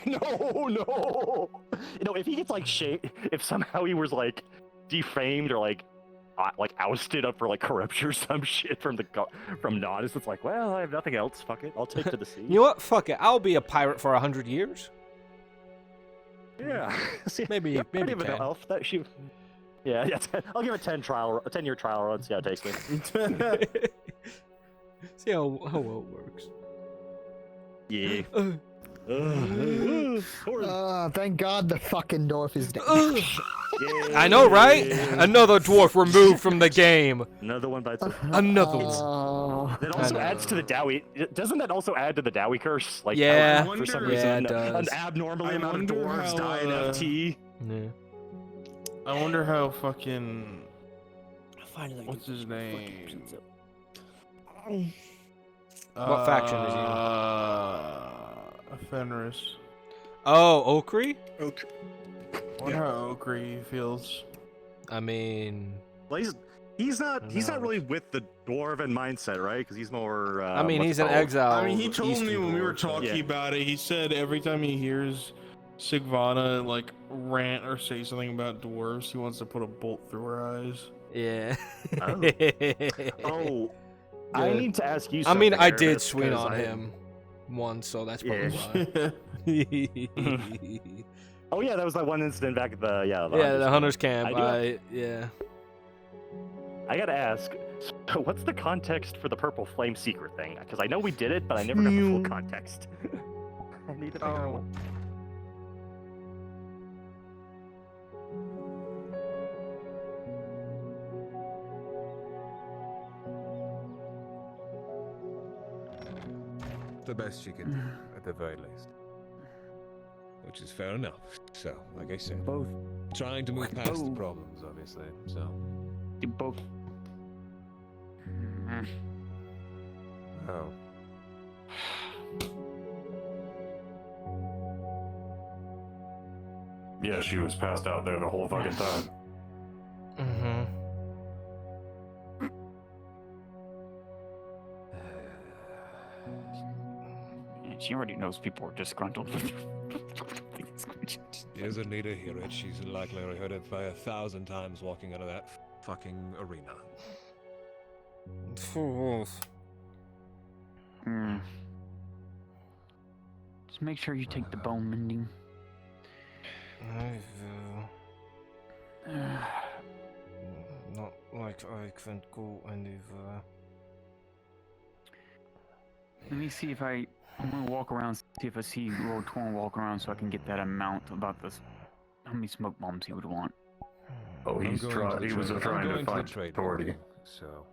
No. You know, if he gets like if somehow he was like defamed or like ousted up for like corruption or some shit from Nautis, it's like, well, I have nothing else. Fuck it, I'll take to the sea.
You know what? Fuck it. I'll be a pirate for 100 years.
Yeah. See,
Maybe
yeah, pretty of an
10.
elf that she. Yeah. I'll give it a 10-year trial run. See how it takes me.
See how well it works.
Yeah.
Thank God the fucking dwarf is dead.
I know, right? Another dwarf removed from the game.
Another one bites.
Another one.
That also adds to the Dowie. Doesn't that also add to the Dowie curse? Like,
Yeah.
for some
Yeah,
reason,
it does.
an abnormally
I
amount of
wonder
dwarves
how,
die in FT.
Yeah.
I wonder how fucking.
Finally,
What's his name?
What faction is he?
Fenris.
Oh, Okri?
I wonder how Okri feels.
I mean,
Well, he's not really with the dwarven mindset, right? Because he's more.
I mean,
what's
he's
it
an
called?
exile.
I mean, he told
Eastern
me when we were
dwarf, so-
talking
Yeah.
about it, he said every time he hears Sigvana like rant or say something about dwarves, he wants to put a bolt through her eyes.
Yeah.
Oh, I need to ask you.
I mean,
something,
I did
Aramis,
swing
'cause
on
I-
him once, so that's probably
Yeah.
why.
Oh yeah, that was that one incident back at the
The hunter's camp.
I
Yeah.
I gotta ask. So what's the context for the purple flame secret thing? Because I know we did it, but I never got the full context. I need to figure out what.
The best she can do, at the very least. Which is fair enough. So, like I said,
Both.
trying to move past the problems, obviously. So,
You both.
oh.
Yeah, she was passed out there the whole fucking time.
Mm-hmm.
And she already knows people are disgruntled with her.
Doesn't need to hear it. She's likely heard it by 1,000 times walking out of that fucking arena.
Just make sure you take the bone mending.
Not like I can go anywhere.
Let me see if I'm gonna walk around, see if I see Lord Torn walk around so I can get that amount about this. How many smoke bombs he would want.
Oh, he was trying to find authority.
So,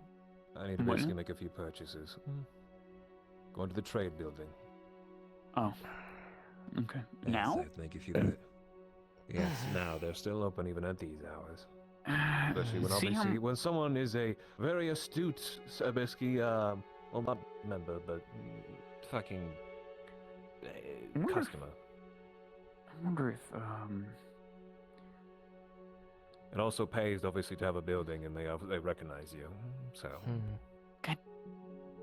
I need to basically make a few purchases. Going to the trade building.
Oh. Okay.
Yes,
Now?
I think if you could. Yes, now. They're still open even at these hours. Especially when obviously when someone is a very astute basically well, not member, but fucking customer.
I wonder if
It also pays obviously to have a building, and they recognize you. So.
God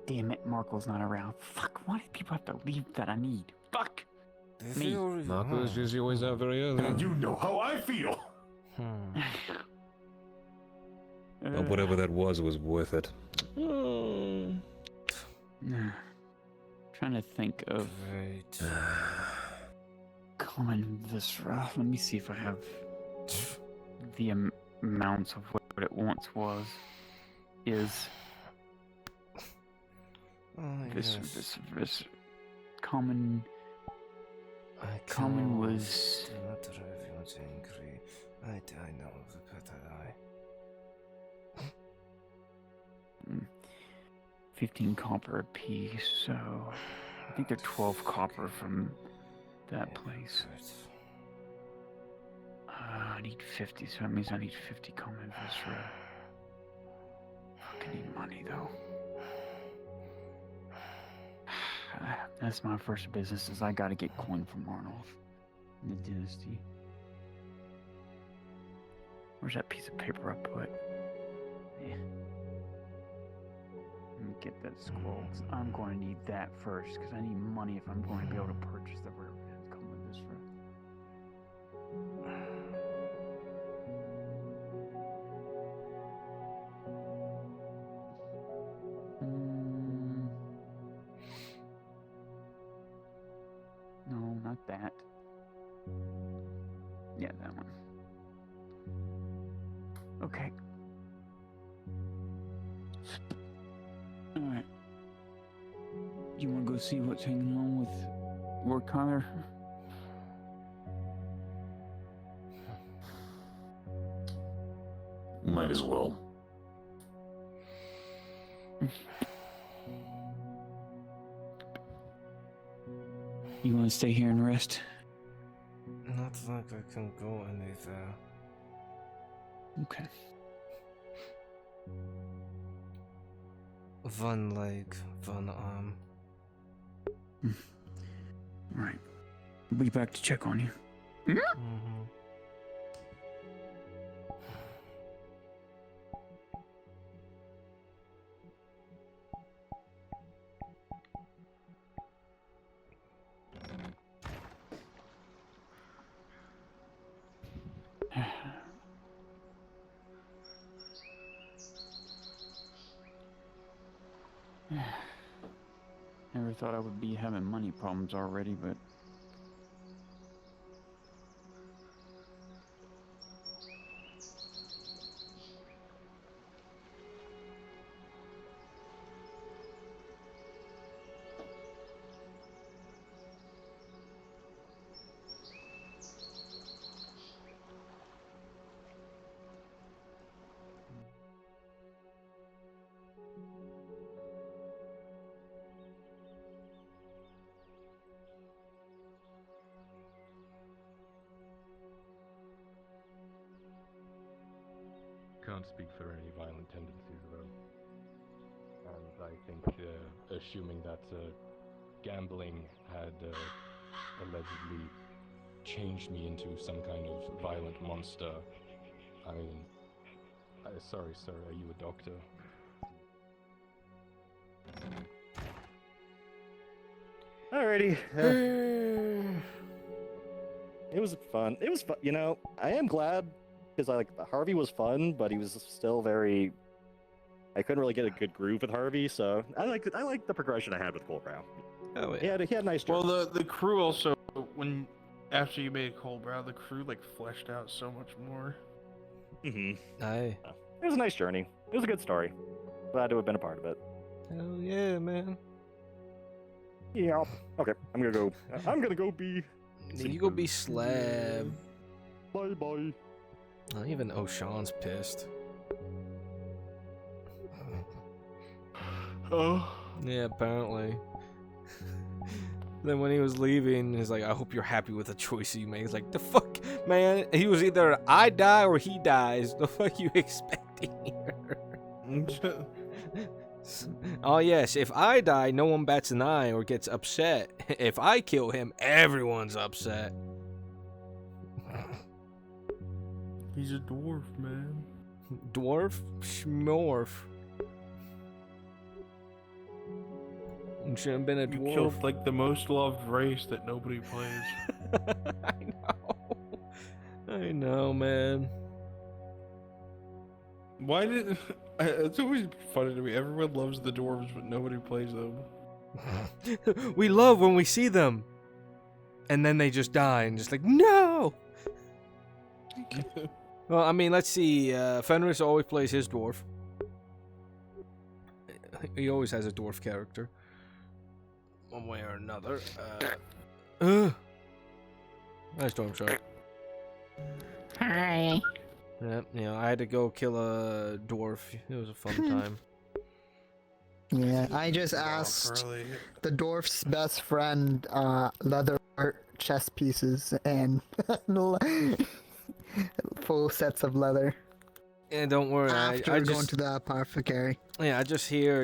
damn it, Marco's not around. Fuck, why do people have to leave that I need? Fuck! Me.
Marco's usually always out very early.
And you know how I feel!
Well, whatever that was worth it.
Trying to think of common viscera. Let me see if I have the amounts of what it once was. This common. Common was.
I know the better I.
15 copper a piece, so I think they're 12 copper from that place. I need 50, so that means I need 50 common viscera. Fucking need money though. That's my first business, is I gotta get coin from Arnulf in the dynasty. Where's that piece of paper I put? Yeah. Let me get that scroll. I'm going to need that first, because I need money if I'm going to be able to purchase the rare common viscera. No, not that. Yeah, that one. Okay. Alright. You want to go see what's hanging on with Lord Connor?
Might as well.
You want to stay here and rest?
Not like I can go anywhere.
Okay.
One leg, one arm.
Alright. I'll be back to check on you. Never thought I would be having money problems already, but
Can't speak for any violent tendencies though. And I think, assuming that gambling had allegedly changed me into some kind of violent monster, I mean, sorry sir, are you a doctor?
Alrighty. It was fun. It was fun. You know, I am glad because Harvey was fun, but he was still very. I couldn't really get a good groove with Harvey, so I like the progression I had with Cole Brown.
Oh,
He had a nice journey.
Well, the crew also, when after you made Cold Brow, the crew like fleshed out so much more.
Aye.
It was a nice journey. It was a good story. Glad to have been a part of it.
Hell yeah, man.
Yeah. Okay, I'm gonna go be.
You go be Slab.
Bye bye.
Oh, even Oshan's pissed.
Oh.
Yeah, apparently. Then when he was leaving, he's like, I hope you're happy with the choice you made. He's like, the fuck, man? He was either I die or he dies. The fuck you expecting here? Oh, yes, if I die, no one bats an eye or gets upset. If I kill him, everyone's upset.
He's a dwarf, man.
Dwarf? Schmorf. Should have been a
You
dwarf.
killed like the most loved race that nobody plays.
I know, man.
Why did... It's always funny to me. Everyone loves the dwarves, but nobody plays them.
We love when we see them. And then they just die and just like, no! Well, I mean, let's see. Fenris always plays his dwarf. He always has a dwarf character. One way or another. Nice storm shot.
Hi.
Yeah, I had to go kill a dwarf. It was a fun time.
Yeah, I just asked the dwarf's best friend leather chess pieces and full sets of leather.
And don't worry,
After
I
going
just
to the apothecary.
yeah, I just hear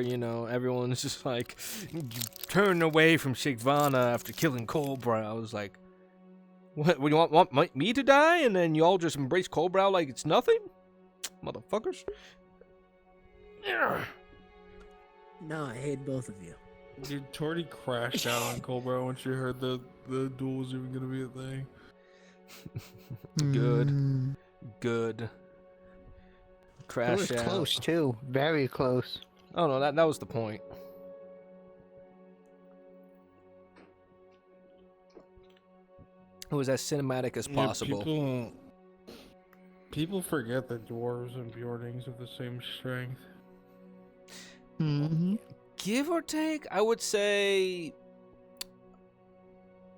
everyone's just like turn away from Sigvana after killing Coldbrow. I was like, what? You want me to die, and then you all just embrace Coldbrow like it's nothing, motherfuckers?
No, I hate both of you.
Dude, Torty crashed out on Colbert when she heard the duel was even gonna be a thing.
Good. Good. Crash
It was
out.
close too, very close.
Oh no, that was the point. It was as cinematic as possible.
People forget that dwarves and Bjornings have the same strength.
Give or take, I would say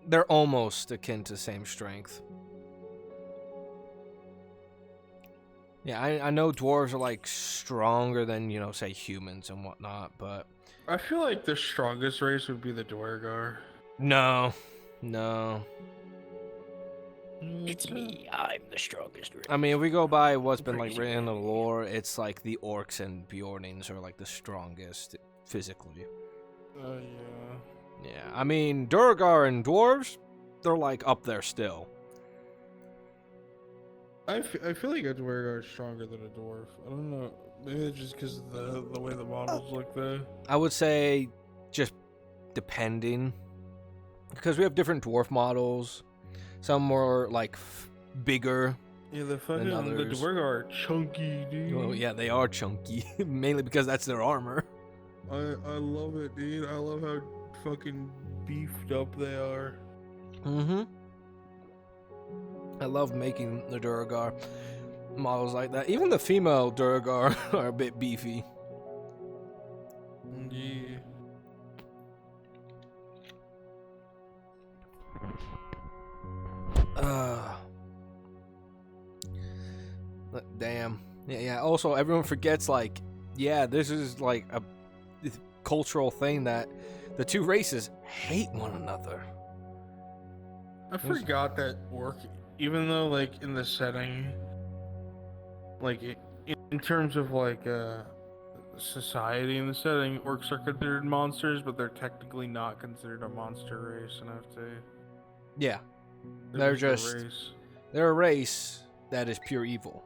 they're almost akin to same strength. Yeah, I know dwarves are like stronger than, say humans and whatnot, but
I feel like the strongest race would be the Dwargar.
no.
It's me. I'm the strongest.
I mean, if we go by what's been like written in the lore, it's like the orcs and Bjornings are like the strongest physically.
Yeah.
Yeah, I mean, Durgar and dwarves, they're like up there still.
I feel like a Dwargar is stronger than a dwarf. I don't know. Maybe it's just because of the way the models look though.
I would say just depending. Because we have different dwarf models. Some more like bigger.
Yeah, the fucking
than others.
the Dwargar are chunky, dude.
Well, yeah, they are chunky. Mainly because that's their armor.
I love it, dude. I love how fucking beefed up they are.
I love making the Duragar models like that. Even the female Duragar are a bit beefy.
Yeah.
Damn. Yeah. Also, everyone forgets, like, yeah, this is like a cultural thing that the two races hate one another.
I forgot that orc, even though like in the setting, like in terms of like society in the setting, orcs are considered monsters, but they're technically not considered a monster race. And I have to.
Yeah.
They're
they're a race that is pure evil.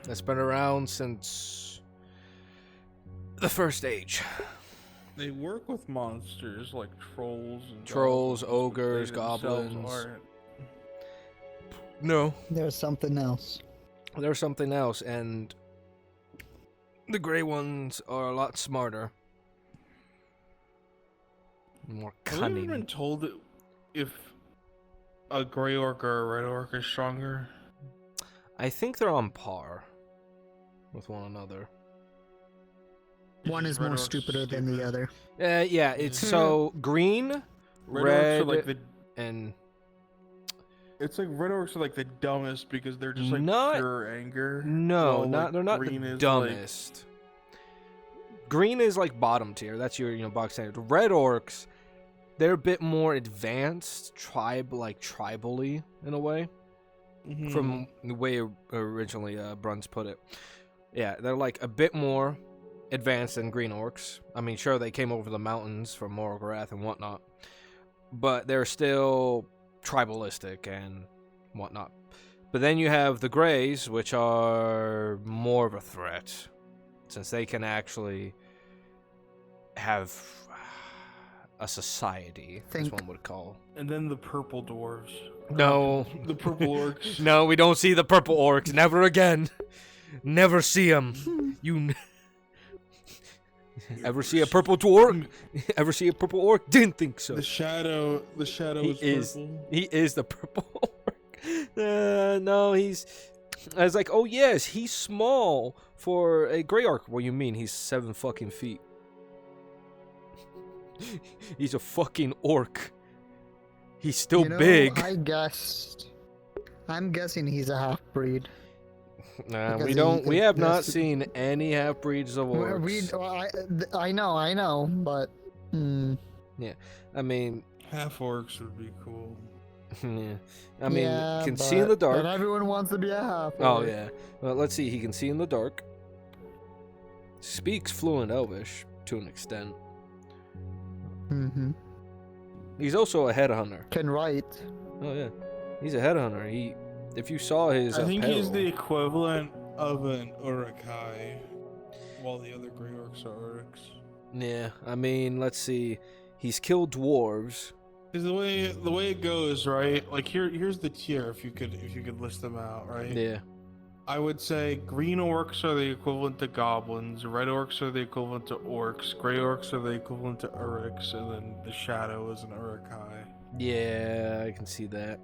That's been around since the first age.
They work with monsters like trolls and
Trolls,
goblins,
ogres,
but they themselves
goblins.
aren't.
No.
There's something else.
There's something else, and the gray ones are a lot smarter. more
Have we
cunning.
ever been told if a gray orc or a red orc is stronger?
I think they're on par with one another.
One is more stupider than the other.
Yeah, it's so green,
Red orcs
red,
are like the.
and
It's like red orcs are like the dumbest because they're just like
Not-
pure anger.
no,
while,
not
like,
they're not
green
the
is,
dumbest. Green is like bottom tier. That's your box standard. Red orcs, they're a bit more advanced, tribally in a way. From the way originally Bruns put it. Yeah, they're like a bit more advanced than green orcs. I mean, sure, they came over the mountains from Morgorath and whatnot, but they're still tribalistic and whatnot. But then you have the grays, which are more of a threat, since they can actually have a society, as one would call.
And then the purple dwarves.
No.
The purple orcs.
No, we don't see the purple orcs. Never again. Never see them. Ever see a purple dwarf? Ever see a purple orc? Didn't think so.
The shadow is purple.
He is the purple orc. No, he's... I was like, oh yes, he's small for a gray orc. What do you mean? He's 7 fucking feet. He's a fucking orc. He's still big.
I'm guessing he's a half-breed.
Nah,
Because
we have not seen any half-breeds of
Well,
orcs.
I know, but...
Yeah, I mean...
Half orcs would be cool.
Yeah, I mean,
yeah,
can see in the dark.
But everyone wants to be a half.
Oh, yeah. Well, let's see. He can see in the dark. Speaks fluent Elvish, to an extent.
Mm-hmm.
He's also a headhunter.
Can write.
Oh, yeah. He's a headhunter. If you saw his
I think he's
apparel-
the equivalent of an Urukai, while the other Grey Orcs are Uruks.
Yeah, I mean, let's see. He's killed dwarves.
Because the way it goes, right? Like here's the tier. If you could list them out, right?
Yeah.
I would say green orcs are the equivalent to goblins, red orcs are the equivalent to orcs, gray orcs are the equivalent to uruks, and then the shadow is an urukai.
Yeah, I can see that.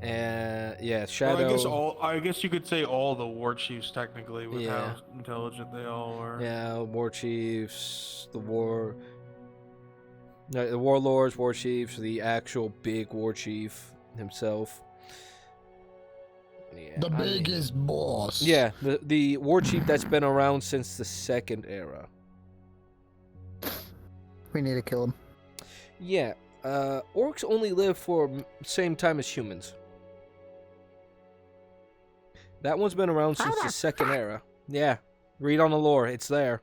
And yeah, shadow.
Or I guess you could say all the war chiefs technically with
Yeah.
how intelligent they all are.
Yeah, war chiefs, the warlords, war chiefs, the actual big war chief himself. Yeah,
The biggest boss.
Yeah, the war chief that's been around since the second era.
We need to kill him.
Yeah, orcs only live for same time as humans. That one's been around since the second era. Yeah, read on the lore. It's there.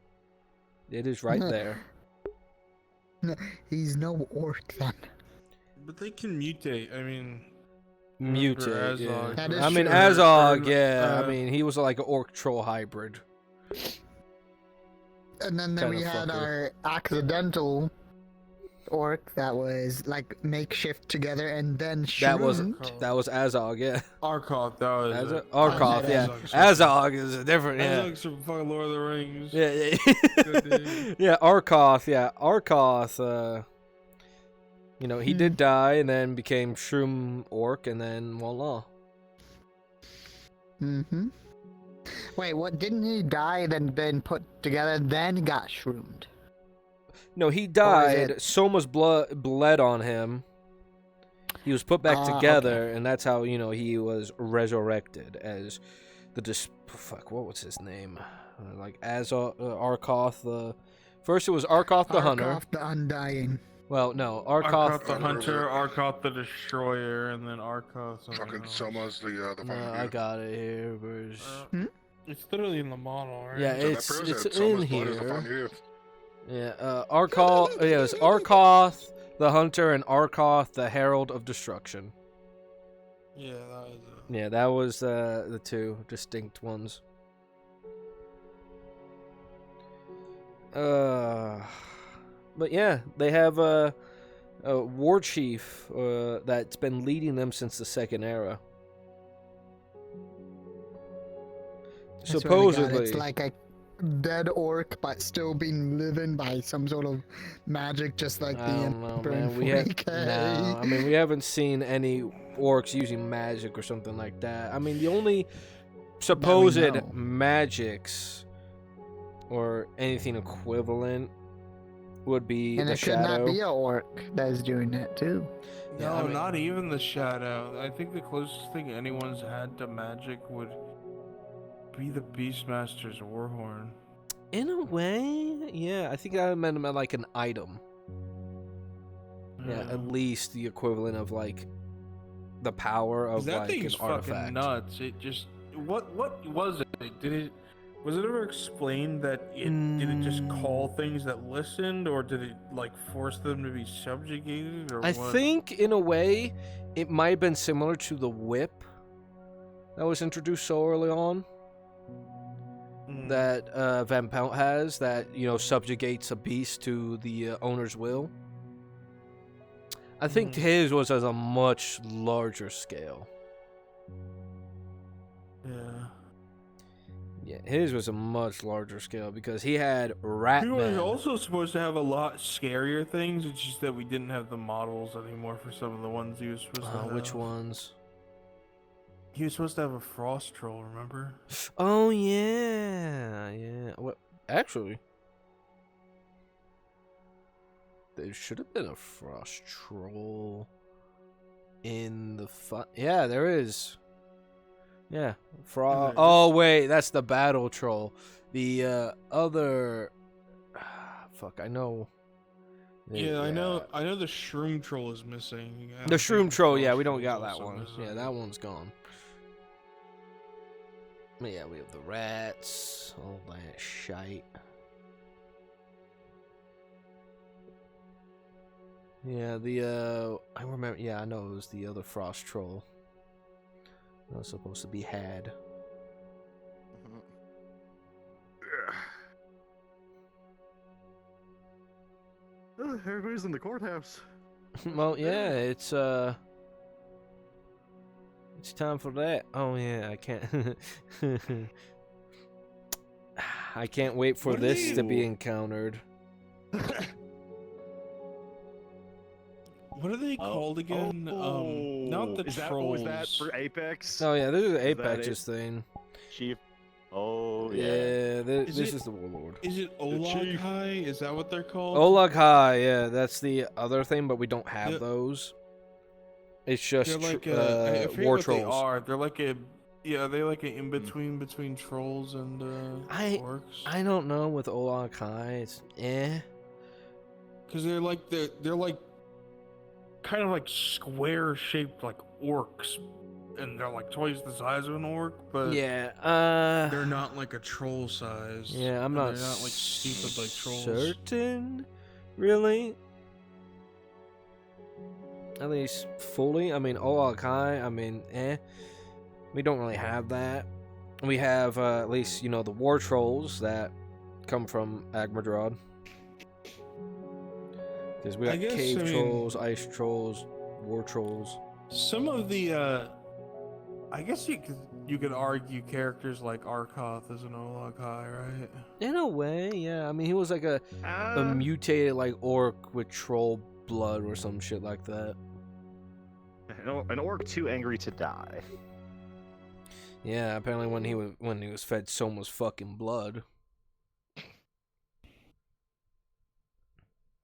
It is right there.
He's no orc then.
But they can mutate. I mean,
Mutate.
Azog,
Yeah.
That is
I mean,
true.
Azog. Yeah, I mean, he was like an orc troll hybrid.
And then we
Kinda
had
fucker.
our accidental orc that was like makeshift together and then
That was
shroomed.
Azog. Yeah.
Arkoth, that was
Azog.
it.
Arkoth. Yeah. Azog is a different. Yeah.
Azog's from fucking Lord of the Rings.
Yeah.
Good name.
Yeah. Arkoth. Yeah. Arkoth. He did die and then became shroom orc and then voila.
Mm-hmm. Wait, what? Didn't he die then been put together then he got shroomed?
No, he
Or is
died.
it-
Soma's blood bled on him. He was put back
Ah,
together, and that's how he was resurrected as the what was his name? Arkoth. First it was Arkoth the Hunter.
Arkoth the Undying.
Well, no,
Arkoth the Hunter, Arkoth the Destroyer, and then Arkoth.
Fucking Selma's the
No, I got it here.
It's literally in the model, right?
Yeah, it's
Selma's
in
blood is the final
here.
youth.
Yeah, Arkoth. Yeah, it was Arkoth the Hunter and Arkoth the Herald of Destruction.
Yeah, that was it.
Yeah, that was the two distinct ones. But yeah, they have a war chief that's been leading them since the second era.
I swear to God,
Supposedly,
it's like dead orc, but still being living by some sort of magic, just like
I
the
don't know,
Emperor
man.
in
We have
40K.
no. I mean, we haven't seen any orcs using magic or something like that. I mean, the only supposed
know.
magics or anything equivalent would be
And
the
it could not
shadow.
be a orc that's doing it too.
No,
I mean-
not even the shadow. I think the closest thing anyone's had to magic would be the Beastmaster's Warhorn.
In a way, yeah. I think I meant like an item. Yeah, at least the equivalent of like the power of
That
like
thing's
an
fucking
artifact.
nuts. It just what was it? Was it ever explained that did it just call things that listened, or did it like force them to be subjugated, or
I
what?
think in a way it might have been similar to the whip that was introduced so early on. That Van Pelt has, that subjugates a beast to the owner's will. I think his was at a much larger scale.
Yeah.
Yeah, his was a much larger scale because he had
He was
Ratman.
also supposed to have a lot scarier things. It's just that we didn't have the models anymore for some of the ones he was supposed to have.
Which ones?
He was supposed to have a frost troll, remember?
Oh yeah. What? Actually, there should have been a frost troll in the Yeah, there is. Yeah, frost. Oh wait, that's the battle troll. The other. Fuck, I know.
Yeah, I know the shroom troll is missing. I
The
don't
shroom
think
troll,
frost
yeah, we don't
troll's
got that
also
one.
missing.
Yeah, that one's gone. But yeah, we have the rats, all that shite. Yeah, I remember. Yeah, I know it was the other frost troll. That was supposed to be had.
Everybody's in the courthouse.
Well, yeah, it's time for that. Oh yeah, I can't. I can't wait for
What are
this to
they-
be encountered.
What are they called again? Not the
Is that,
trolls.
was that for Apex?
Oh yeah, this is
that
Apex's thing.
Chief. Oh
Yeah, this
it-
is the warlord.
Is it Olag High? Is that what they're called?
Olag High, yeah, that's the other thing, but we don't have
Yeah.
those. It's just
They're like I forget
war
what they
trolls.
are. They're like a they're like an in between trolls and orcs.
I don't know with Olag High. It's
Because they're like kind of like square shaped like orcs, and they're like twice the size of an orc, but
yeah,
they're not like a troll size.
Yeah, I'm
and
not,
They're not like stupid like trolls.
certain, really. At least fully. I mean, Olag High. I mean, we don't really have that. We have at least the war trolls that come from Agmadrod. Because we
I
got
guess,
cave
I mean-
trolls, ice trolls, war trolls.
Some of the I guess you could argue characters like Arkoth is an Olag High, right?
In a way, yeah. I mean, he was like a mutated like orc with troll blood or some shit like that.
An orc too angry to die.
Yeah, apparently when he was fed so much fucking blood.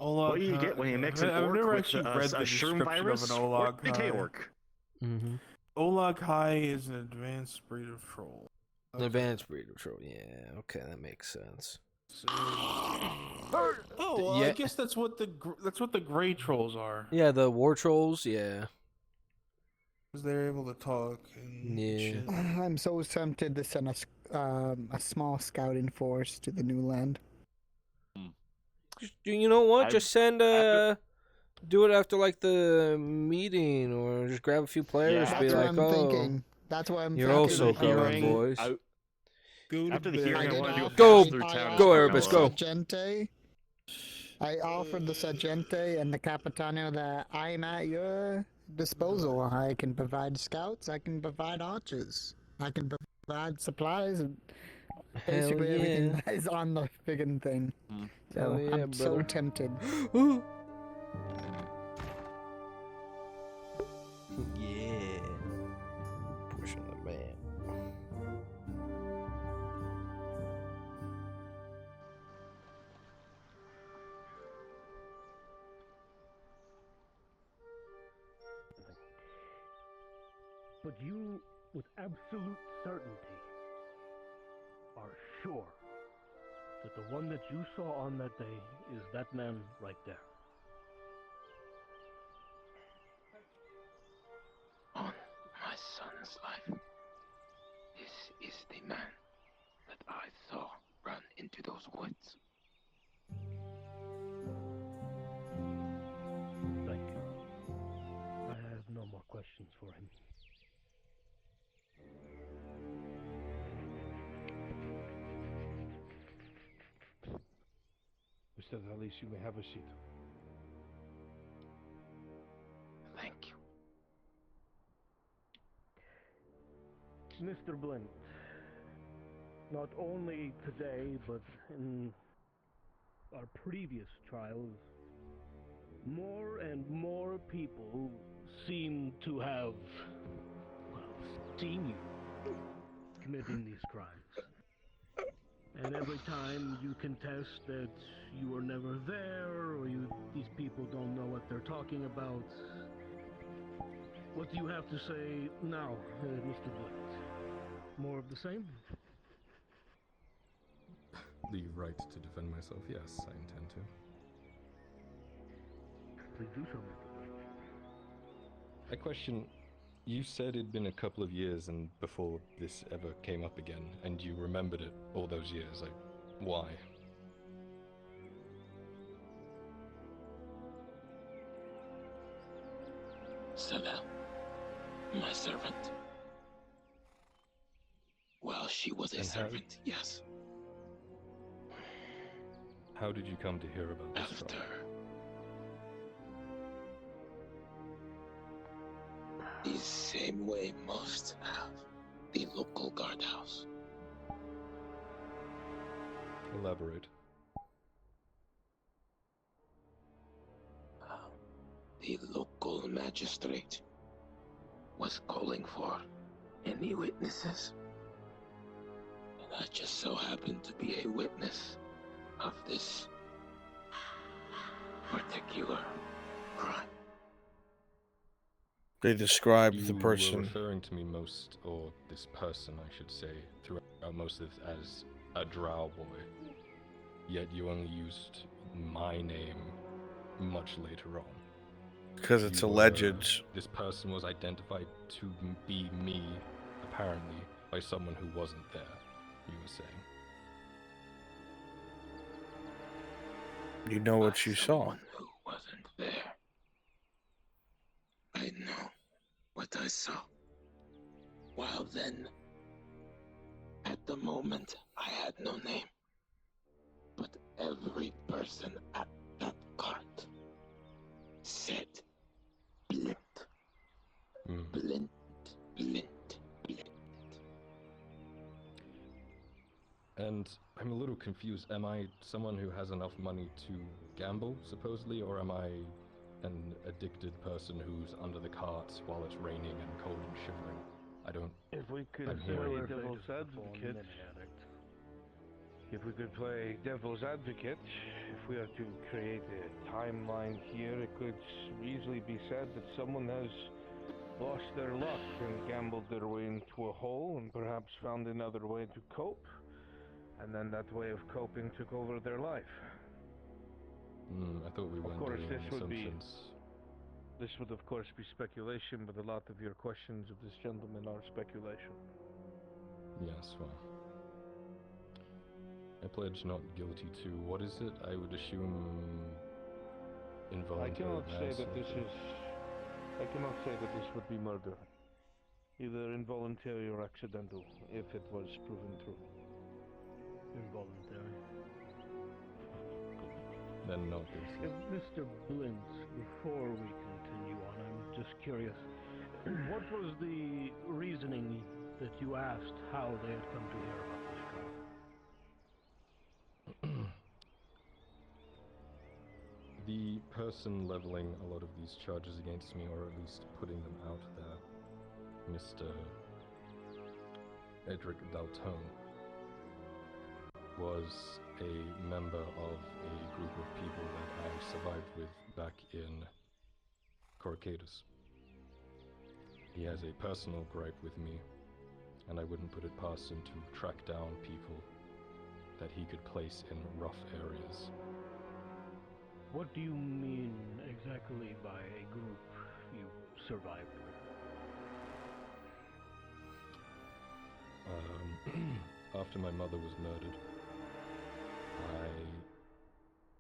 Olag
What do you
High-
get when you mix an
I've
orc
never
with
actually
a
read the
shroom
description
virus
of an
or
Olag
decay
High.
orc?
Mm-hmm.
Olag High is an advanced breed of troll.
An advanced breed of troll. Yeah, okay, that makes sense.
Oh, well,
Yeah.
I guess that's what the gray trolls are.
Yeah, the war trolls. Yeah.
Because they're able to talk and
Yeah.
shit.
I'm so tempted to send a small scouting force to the new land.
You know what?
I've-
Just send do it after like the meeting, or just grab a few players.
That's
Be
what
like,
I'm
oh,
thinking. That's what I'm
you're
thinking.
also coming,
hearing-
boys.
After the hearing, I want to do a
Go.
pass through town.
Go,
and
Erebus, go.
Sargente. I offered the Sargente and the Capitano that I'm at your disposal. I can provide scouts. I can provide archers. I can provide supplies. basically
yeah.
everything that is on the friggin' thing. So
Hell yeah,
I'm so
brother.
tempted.
Yeah. Pushing the man.
But you, with absolute certainty, are sure that the one that you saw on that day is that man right there.
On my son's life, this is the man that I saw run into those woods.
Thank you. I have no more questions for him.
Mr. Dalis, you may have a seat.
Thank you.
Mr. Blint, not only today, but in our previous trials, more and more people seem to have, well, seen you committing these crimes. And every time you contest that you were never there, or these people don't know what they're talking about. What do you have to say now, Mr. Blint? More of the same?
The right to defend myself, yes, I intend to.
Please do so, Mr. Blint.
I question, you said it'd been a couple of years and before this ever came up again, and you remembered it all those years. Why?
Seville, my servant. Well, she was a
And
servant, yes.
How did you come to hear about this trial?
The same way most have. The local guardhouse.
Elaborate.
The local magistrate was calling for any witnesses. And I just so happened to be a witness of this particular crime.
They described the
You
person.
were referring to me most, or this person, I should say, throughout most of this as a drow boy. Yet you only used my name much later on.
Because it's alleged.
This person was identified to be me, apparently, by someone who wasn't there, you were saying.
You know what you saw.
Who wasn't there. I know what I saw. While then, at the moment, I had no name. But every person at that cart said Blint. Blint, Blint, Blint.
And I'm a little confused. Am I someone who has enough money to gamble, supposedly, or am I an addicted person who's under the cart while it's raining and cold and shivering? I don't...
If we could
I'm
play
hearing...
devil's advocate, if we could play devil's advocate, if we are to create a timeline here, it could easily be said that someone has lost their luck and gambled their way into a hole and perhaps found another way to cope, and then that way of coping took over their life.
I thought we weren't doing assumptions.
This would of course be speculation, but a lot of your questions of this gentleman are speculation.
Yes, well... I pledge not guilty to... What is it? I would assume... involuntary
I cannot say that this
manslaughter.
is... I cannot say that this would be murder. Either involuntary or accidental, if it was proven true.
Involuntary.
Then not guilty.
Mr. Blint, before we continue on, I'm just curious. What was the reasoning that you asked how they had come to hear about this trial?
The person leveling a lot of these charges against me, or at least putting them out there, Mr. Edric Daltone, was a member of a group of people that I survived with back in Corcadus. He has a personal gripe with me, and I wouldn't put it past him to track down people that he could place in rough areas.
What do you mean exactly by a group you survived with?
After my mother was murdered, I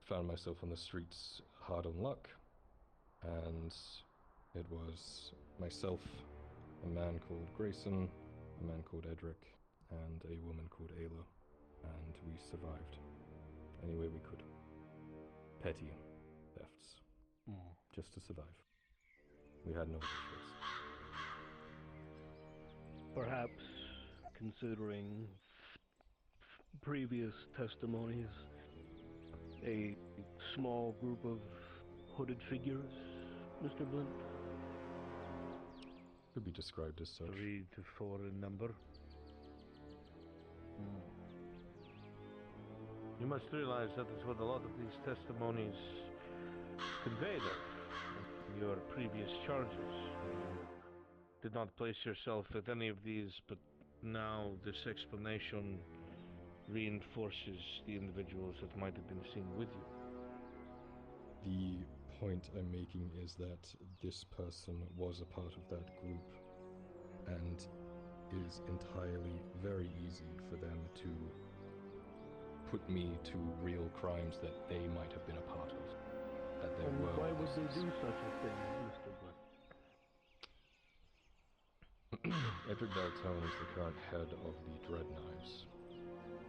found myself on the streets hard on luck, and it was myself, a man called Grayson, a man called Edric, and a woman called Ayla, and we survived any way we could. Petty thefts, just to survive. We had no other choice.
Perhaps, considering previous testimonies, a small group of hooded figures, Mr. Blint?
Could be described as such.
3 to 4 in number. You must realize that is what a lot of these testimonies convey, though. Your previous charges. You did not place yourself at any of these, but now this explanation reinforces the individuals that might have been seen with you.
The point I'm making is that this person was a part of that group, and it is entirely very easy for them to put me to real crimes that they might have been a part of. That there were.
Why would they do such a thing, Mr. Blint?
Edric Daltone is the current head of the Dread Knives.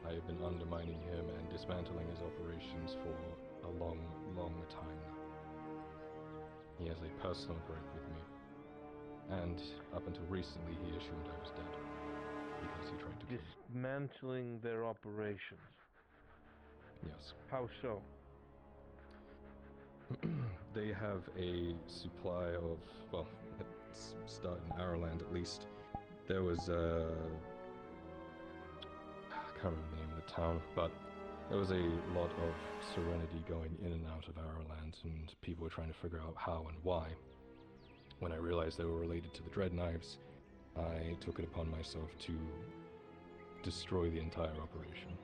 I have been undermining him and dismantling his operations for a long, long time now. He has a personal gripe with me, and up until recently he assumed I was dead, because he tried to kill me.
Dismantling their operations.
Yes.
How so?
They have a supply of, well, let's start in Araland at least. There was I can't remember the name of the town, but there was a lot of serenity going in and out of Araland, and people were trying to figure out how and why. When I realized they were related to the Dread Knives, I took it upon myself to destroy the entire operation.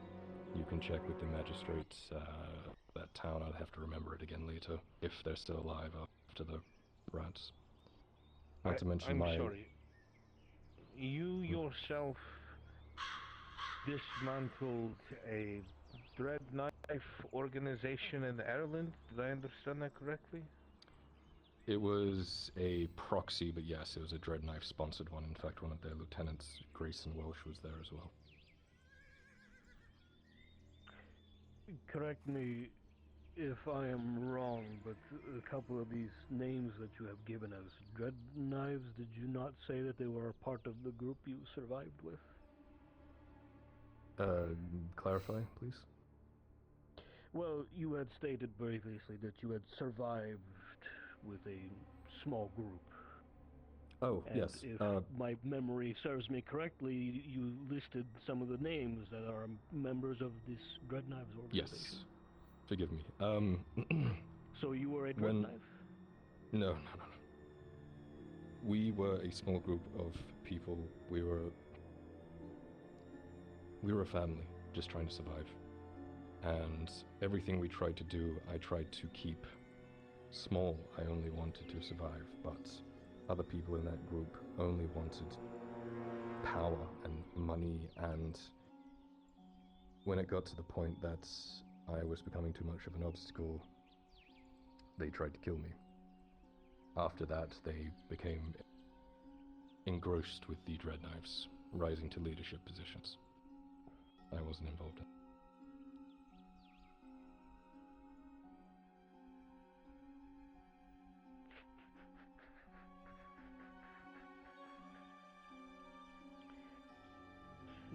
You can check with the magistrates, that town. I'd have to remember it again later, if they're still alive after the rats. Not to mention
I'm sorry. You yourself dismantled a Dread Knife organization in Ireland? Did I understand that correctly?
It was a proxy, but yes, it was a Dread Knife sponsored one. In fact, one of their lieutenants, Grayson Welsh, was there as well.
Correct me if I am wrong, but a couple of these names that you have given us, Dread Knives, did you not say that they were a part of the group you survived with?
Clarify, please?
Well, you had stated previously that you had survived with a small group.
Oh,
and
yes.
If my memory serves me correctly, you listed some of the names that are members of this Dread Knives organization.
Yes. Forgive me.
So you were a Dread Knife?
No. We were a small group of people. We were a family, just trying to survive. And everything we tried to do, I tried to keep small. I only wanted to survive, but other people in that group only wanted power and money, and when it got to the point that I was becoming too much of an obstacle, they tried to kill me. After that, they became engrossed with the Dread Knives, rising to leadership positions. I wasn't involved in.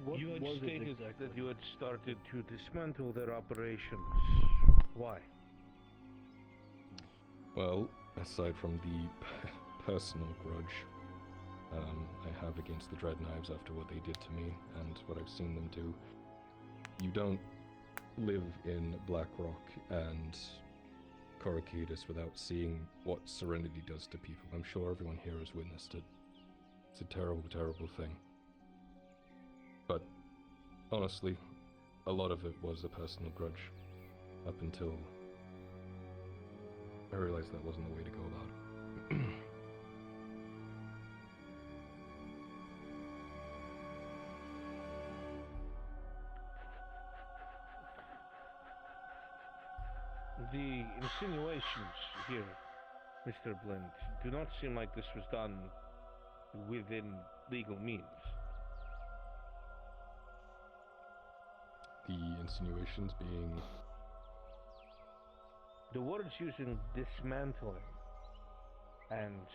What
you had
was it
stated
exactly?
that you had started to dismantle their operations. Why?
Well, aside from the personal grudge I have against the Dread Knives after what they did to me and what I've seen them do, you don't live in Blackrock and Coracudus without seeing what Serenity does to people. I'm sure everyone here has witnessed it. It's a terrible, terrible thing. But honestly, a lot of it was a personal grudge up until I realized that wasn't the way to go about it.
The insinuations here, Mr. Blind, do not seem like this was done within legal means.
The insinuations being...
The words using dismantling and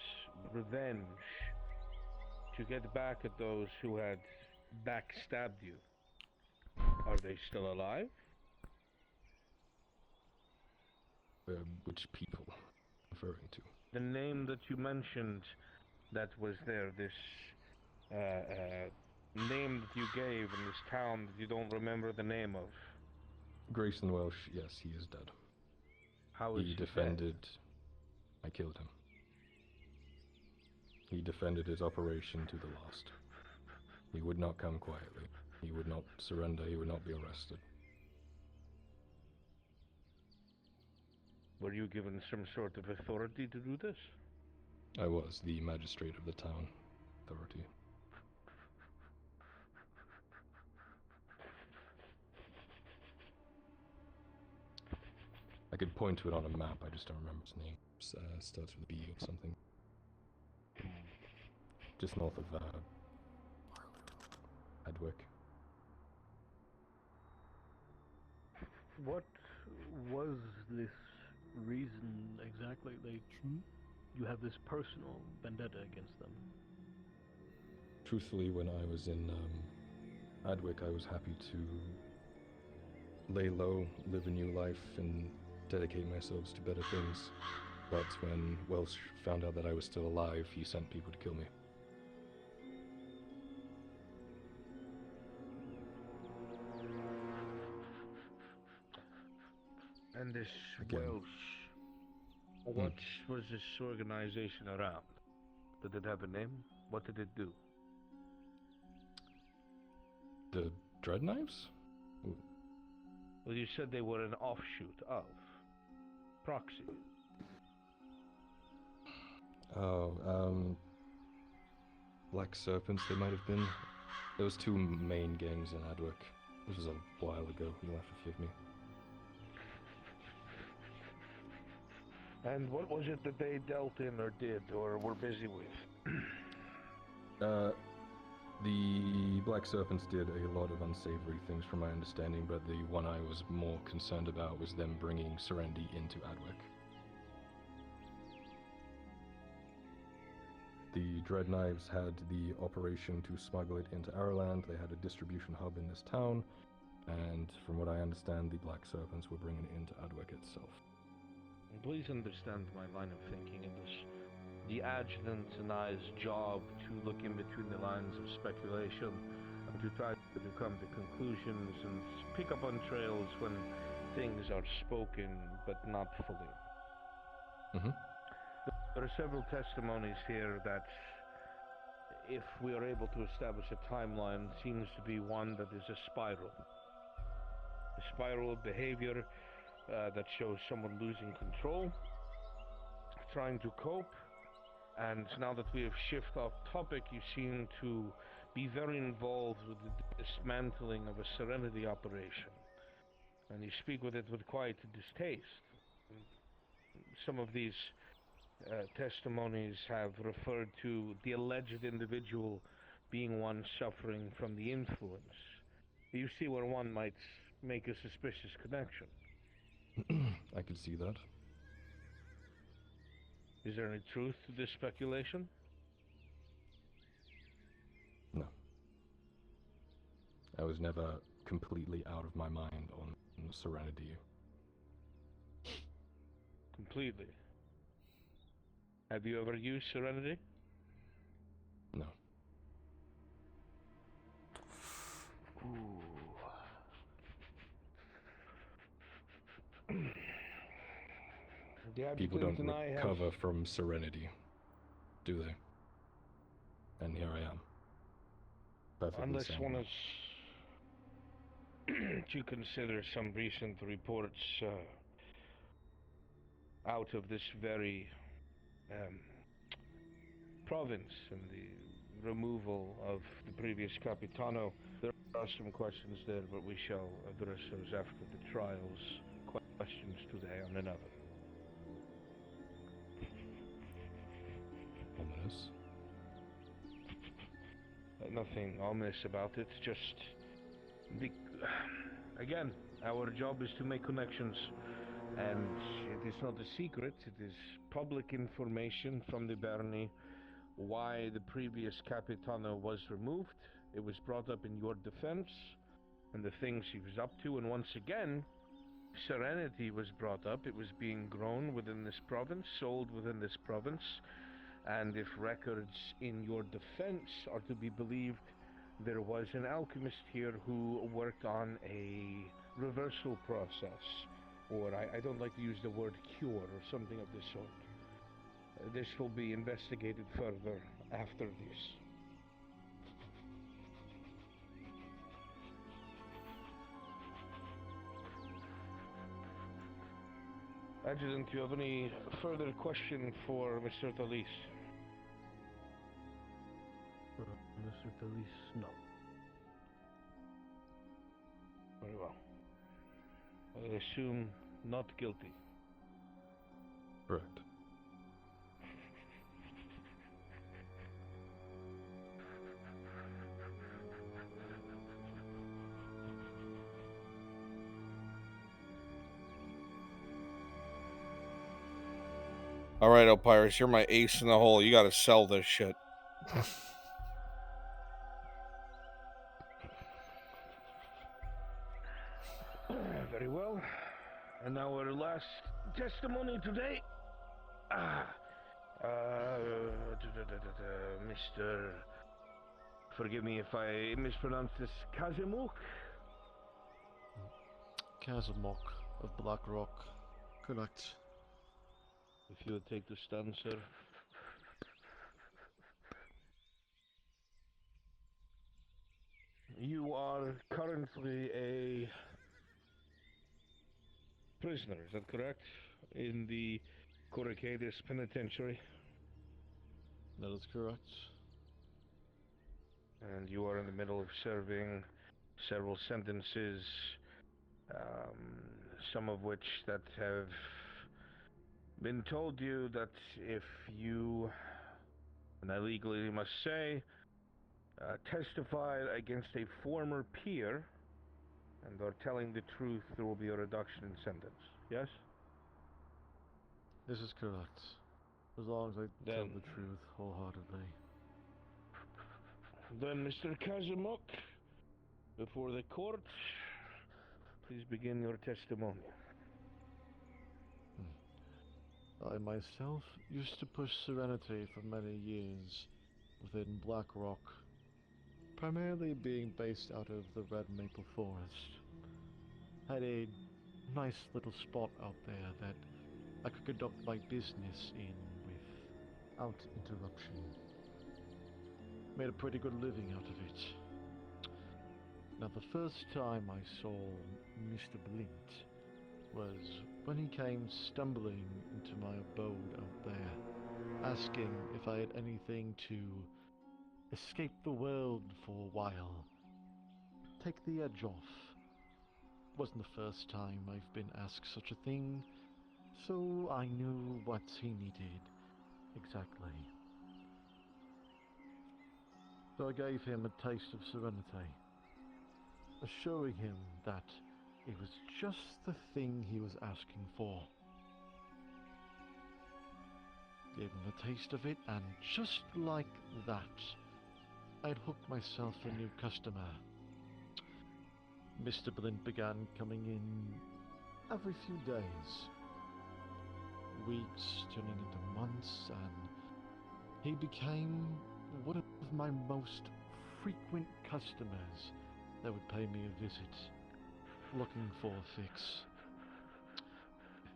revenge to get back at those who had backstabbed you. Are they still alive?
Which people referring to?
The name that you mentioned that was there, this name that you gave in this town that you don't remember the name of.
Grayson Welsh, yes, he is dead.
How is
he
he
defended... I killed him. He defended his operation to the last. He would not come quietly. He would not surrender, he would not be arrested.
Were you given some sort of authority to do this?
I was the magistrate of the town authority. I could point to it on a map, I just don't remember his name. Starts with a B or something. Just north of Adwick.
What was this reason exactly? You have this personal vendetta against them.
Truthfully, when I was in Adwick, I was happy to lay low, live a new life, and dedicate myself to better things. But when Welsh found out that I was still alive, he sent people to kill me.
And this
Again.
Welsh, what was this organization around? Did it have a name? What did it do?
The Dread Knives? Ooh.
Well, you said they were an offshoot of Proxy.
Oh, Black Serpents, they might have been. There was two main gangs in Adwick. This was a while ago, you'll have to forgive me.
And what was it that they dealt in or did or were busy with?
The Black Serpents did a lot of unsavory things from my understanding, but the one I was more concerned about was them bringing Serenity into Adwick. The Dread Knives had the operation to smuggle it into Ireland. They had a distribution hub in this town, and from what I understand, the Black Serpents were bringing it into Adwick itself.
Please understand my line of thinking. It was the adjutant and I's job to look in between the lines of speculation and to try to come to conclusions and pick up on trails when things are spoken but not fully. There are several testimonies here that, if we are able to establish a timeline, seems to be one that is a spiral. A spiral of behavior that shows someone losing control, trying to cope, and now that we have shifted off topic, you seem to be very involved with the dismantling of a Serenity operation. And you speak with it with quite distaste. Some of these testimonies have referred to the alleged individual being one suffering from the influence. You see where one might make a suspicious connection.
I could see that.
Is there any truth to this speculation?
No. I was never completely out of my mind on Serenity.
Completely. Have you ever used Serenity?
No.
The
People don't
applicant and I have...
recover from Serenity, do they? And here I am. Perfectly
Unless
sane.
one is to consider some recent reports out of this very province and the removal of the previous Capitano. There are some questions there, but we shall address those after the trials. Questions today on another.
Ominous.
Nothing ominous about it, just... Again, our job is to make connections, and it is not a secret, it is public information from the Berni why the previous Capitano was removed. It was brought up in your defense, and the things he was up to, and once again, Serenity was brought up. It was being grown within this province, sold within this province, and if records in your defense are to be believed, there was an alchemist here who worked on a reversal process, or I don't like to use the word cure, or something of this sort. This will be investigated further after this. Adjutant, do you have any further question for Mr. Talis?
Mr. Talis, no.
Very well. I assume not guilty.
Correct.
All right, Opirus, you're my ace in the hole. You got to sell this shit.
Very well. And now our last testimony today. Mr. Forgive me if I mispronounce this. Kazimuk?
Kazimok of Black Rock. Correct.
If you would take the stand, sir. You are currently a prisoner, is that correct? In the Coracadis Penitentiary.
That is correct.
And you are in the middle of serving several sentences, some of which that have been told you that if you, and I legally must say, testified against a former peer and are telling the truth, there will be a reduction in sentence. Yes?
This is correct. As long as I tell the truth wholeheartedly.
Then, Mr. Kazimok, before the court, please begin your testimony.
I myself used to push Serenity for many years within Black Rock, primarily being based out of the Red Maple Forest. Had a nice little spot out there that I could conduct my business in without interruption. Made a pretty good living out of it. Now, the first time I saw Mr. Blint was when he came stumbling into my abode out there, asking if I had anything to escape the world for a while, take the edge off. Wasn't the first time I've been asked such a thing, so I knew what he needed exactly. So I gave him a taste of Serenity, assuring him that it was just the thing he was asking for. Gave him a taste of it, and just like that, I'd hooked myself a new customer. Mr. Blint began coming in every few days. weeks turning into months, and he became one of my most frequent customers that would pay me a visit, looking for a fix.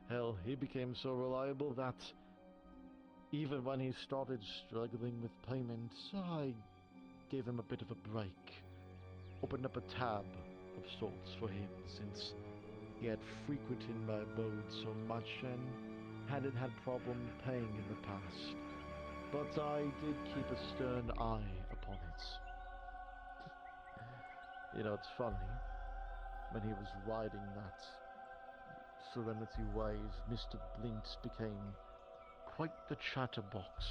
Hell, he became so reliable that even when he started struggling with payments, I gave him a bit of a break. Opened up a tab of sorts for him, since he had frequented my abode so much and hadn't had problem paying in the past. But I did keep a stern eye upon it. You know, it's funny, when he was riding that Serenity wave, Mr. Blint became quite the chatterbox,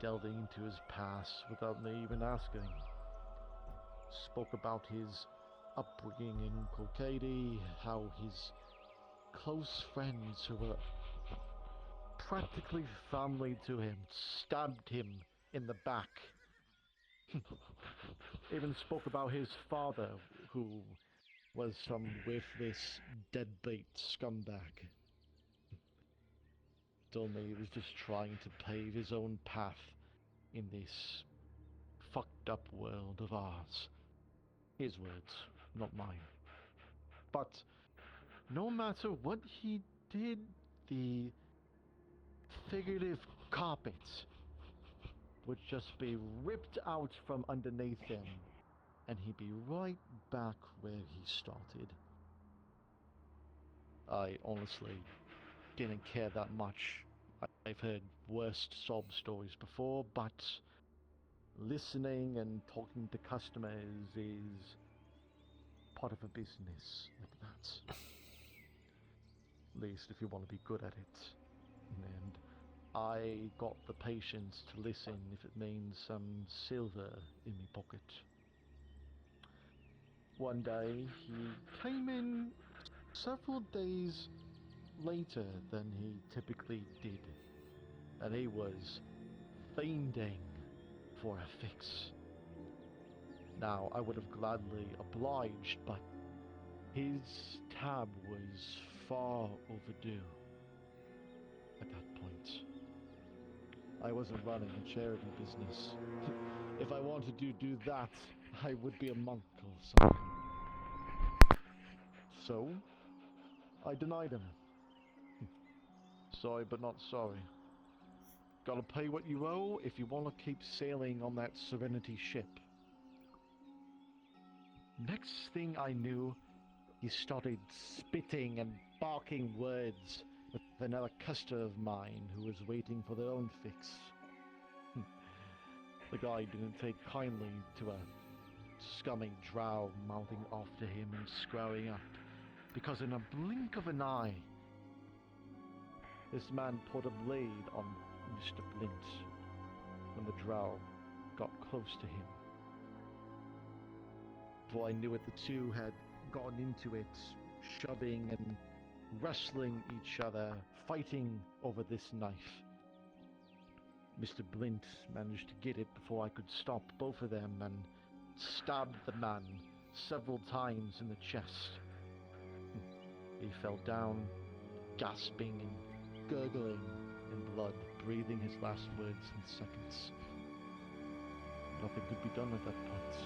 delving into his past without me even asking. Spoke about his upbringing in Kokadi, how his close friends who were practically family to him stabbed him in the back. Even spoke about his father, who was some worthless deadbeat scumbag. Told me he was just trying to pave his own path in this fucked up world of ours. His words, not mine. But no matter what he did, the figurative carpet would just be ripped out from underneath him, and he'd be right back where he started. I honestly didn't care that much. I've heard worse sob stories before, but listening and talking to customers is part of a business like that. At least if you want to be good at it. And I got the patience to listen if it means some silver in my pocket. One day he came in several days later than he typically did, and he was fiending for a fix. Now, I would have gladly obliged, but his tab was far overdue at that point. I wasn't running a charity business. If I wanted to do that, I would be a monk or something. So, I denied him. Sorry, but not sorry. Gotta pay what you owe if you want to keep sailing on that Serenity ship. Next thing I knew, he started spitting and barking words with another customer of mine who was waiting for their own fix. The guy didn't take kindly to a scummy drow mounting after him and screwing up, because in a blink of an eye, this man put a blade on Mr. Blint when the drow got close to him. Before I knew it, the two had gotten into it, shoving and wrestling each other, fighting over this knife. Mr. Blint managed to get it before I could stop both of them and stabbed the man several times in the chest. He fell down, gasping and gurgling in blood, breathing his last words in seconds. Nothing could be done at that point.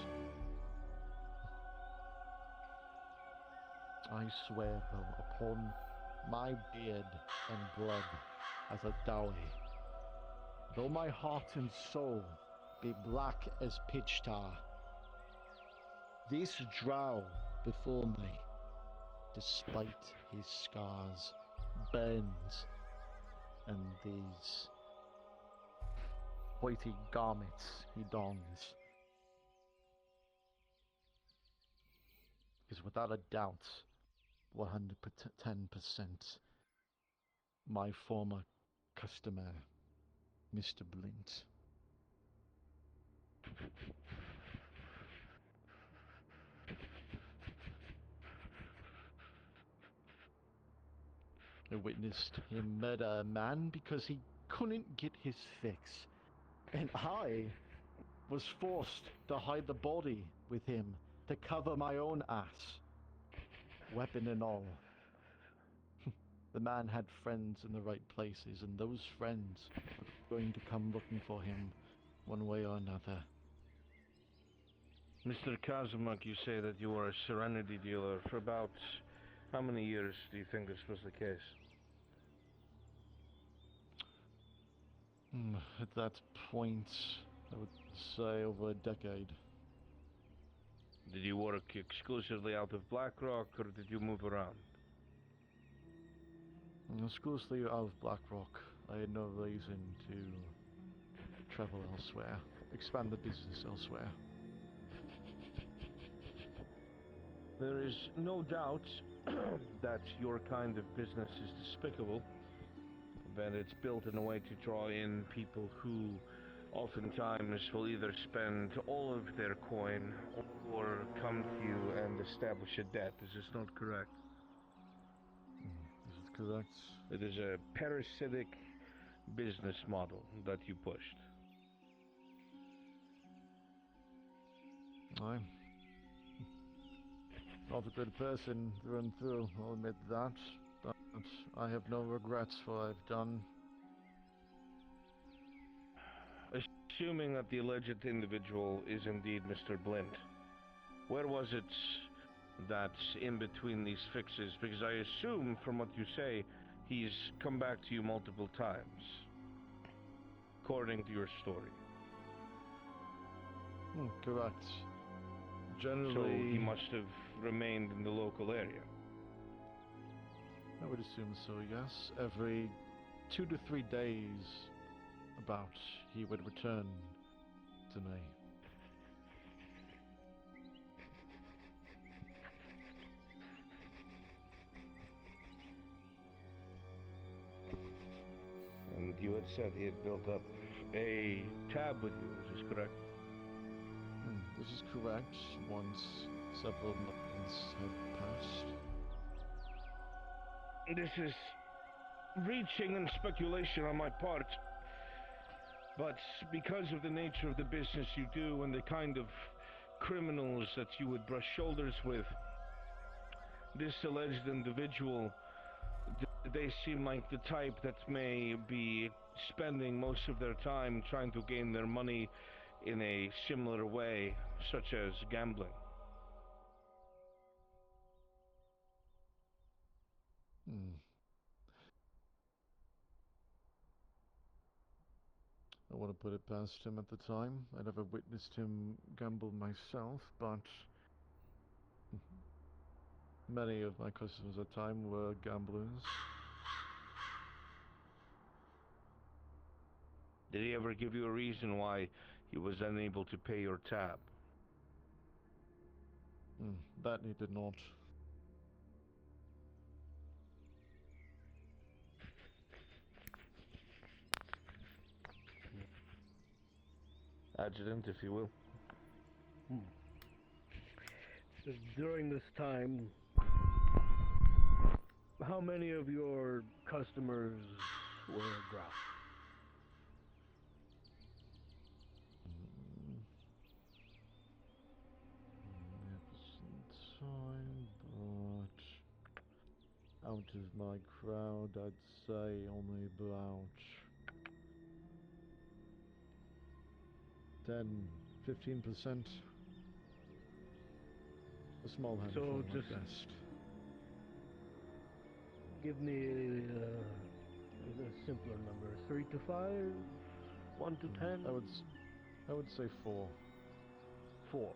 I swear, though, upon my beard and blood as a dowry, though my heart and soul be black as pitch tar, this drow before me, despite his scars, burns, and these whitey garments he dons, is without a doubt 110% my former customer, Mr. Blint. I witnessed him murder a man because he couldn't get his fix, and I was forced to hide the body with him to cover my own ass, weapon and all. The man had friends in the right places, and those friends are going to come looking for him one way or another.
Mr. Kazumuk, you say that you were a Serenity dealer for about how many years do you think this was the case?
At that point, I would say over a decade.
Did you work exclusively out of Blackrock, or did you move around?
Exclusively out of Blackrock. I had no reason to travel elsewhere, expand the business elsewhere.
There is no doubt that your kind of business is despicable, that it's built in a way to draw in people who oftentimes will either spend all of their coin or come to you and establish a debt. Is this not correct?
This is correct.
It is a parasitic business model that you pushed.
I'm not a good person through and through, I'll admit that, but I have no regrets for what I've done.
Assuming that the alleged individual is indeed Mr. Blint, where was it that in between these fixes, because I assume from what you say, he's come back to you multiple times, according to your story.
Correct. Generally...
So he must have remained in the local area.
I would assume so, yes. Every 2 to 3 days, about, he would return to me.
And you had said he had built up a tab with you, is this correct?
This is correct, once several months had passed.
This is reaching in speculation on my part, but because of the nature of the business you do and the kind of criminals that you would brush shoulders with, this alleged individual, they seem like the type that may be spending most of their time trying to gain their money in a similar way, such as gambling.
I want to put it past him at the time. I never witnessed him gamble myself, but many of my customers at the time were gamblers.
Did he ever give you a reason why he was unable to pay your tab?
That he did not.
Adjutant, if you will.
During this time, how many of your customers were drow?
Time, but out of my crowd, I'd say only about 10-15%. A small handful
So
at best.
Give me a simpler number. 3 to 5? 1 to 10?
I would say 4.
4.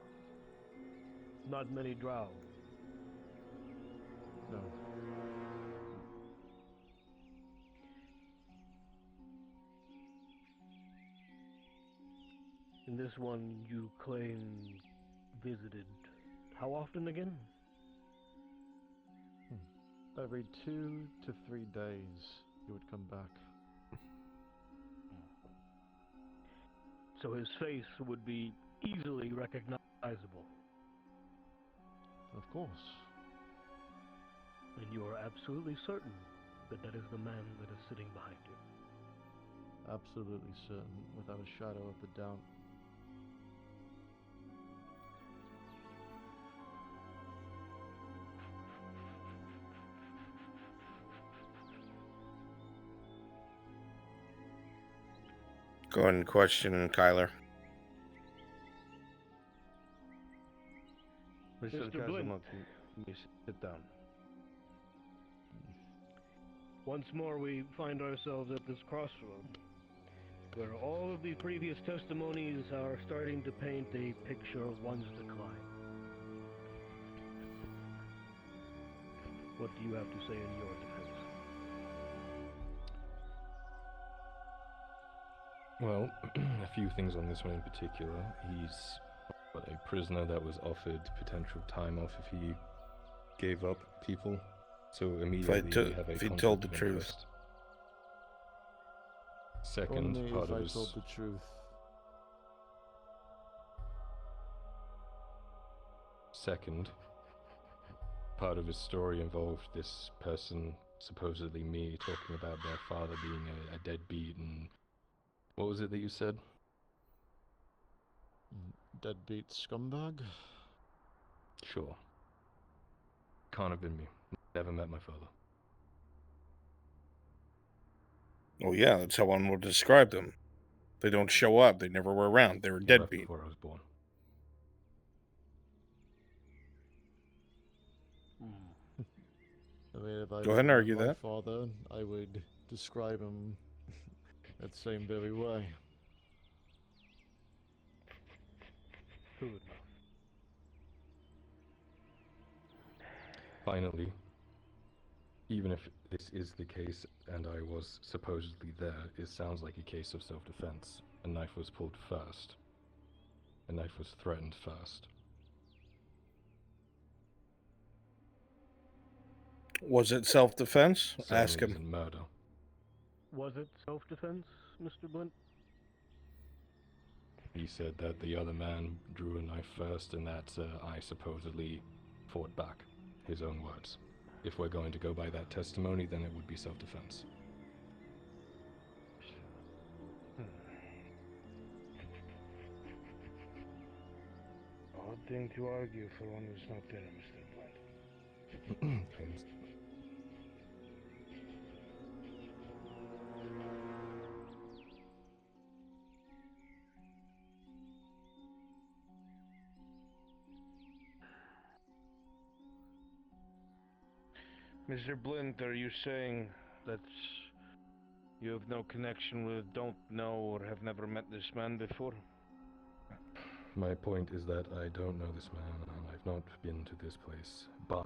Not many drow.
No.
In this one, you claim visited how often again?
Every 2 to 3 days, he would come back.
So his face would be easily recognizable.
Of course.
And you are absolutely certain that that is the man that is sitting behind you?
Absolutely certain, without a shadow of a doubt.
Go ahead and question Kyler.
Mr. Kazuma, can you sit down? Once more, we find ourselves at this crossroad, where all of the previous testimonies are starting to paint a picture of one's decline. What do you have to say in your defense?
Well, a few things on this one in particular. He's a prisoner that was offered potential time off if he gave up people. So immediately we have a
if he
conflict
told the
of
truth.
interest. Second,
Only
part
if
of
I
his
told the truth.
Second, part of his story involved this person, supposedly me, talking about their father being a deadbeat and... What was it that you said?
Deadbeat scumbag?
Sure. Can't have been me. Never met my father.
Oh yeah, that's how one would describe them. They don't show up. They never were around. They were
He left
deadbeat.
before I was born.
I mean, if I
Go ahead and
met
argue
my
that.
father, I would describe him that same very way.
Good.
Finally, even if this is the case and I was supposedly there, it sounds like a case of self-defense. A knife was pulled first. A knife was threatened first.
Was it self-defense? Ask
Certainly
him.
isn't murder.
Was it self-defense, Mr. Blint?
He said that the other man drew a knife first and that I supposedly fought back. His own words. If we're going to go by that testimony, then it would be self-defense.
Odd thing to argue for one who's not there, Mr. Blunt. Mr. Blint, are you saying that you have no connection with, don't know, or have never met this man before?
My point is that I don't know this man and I've not been to this place, but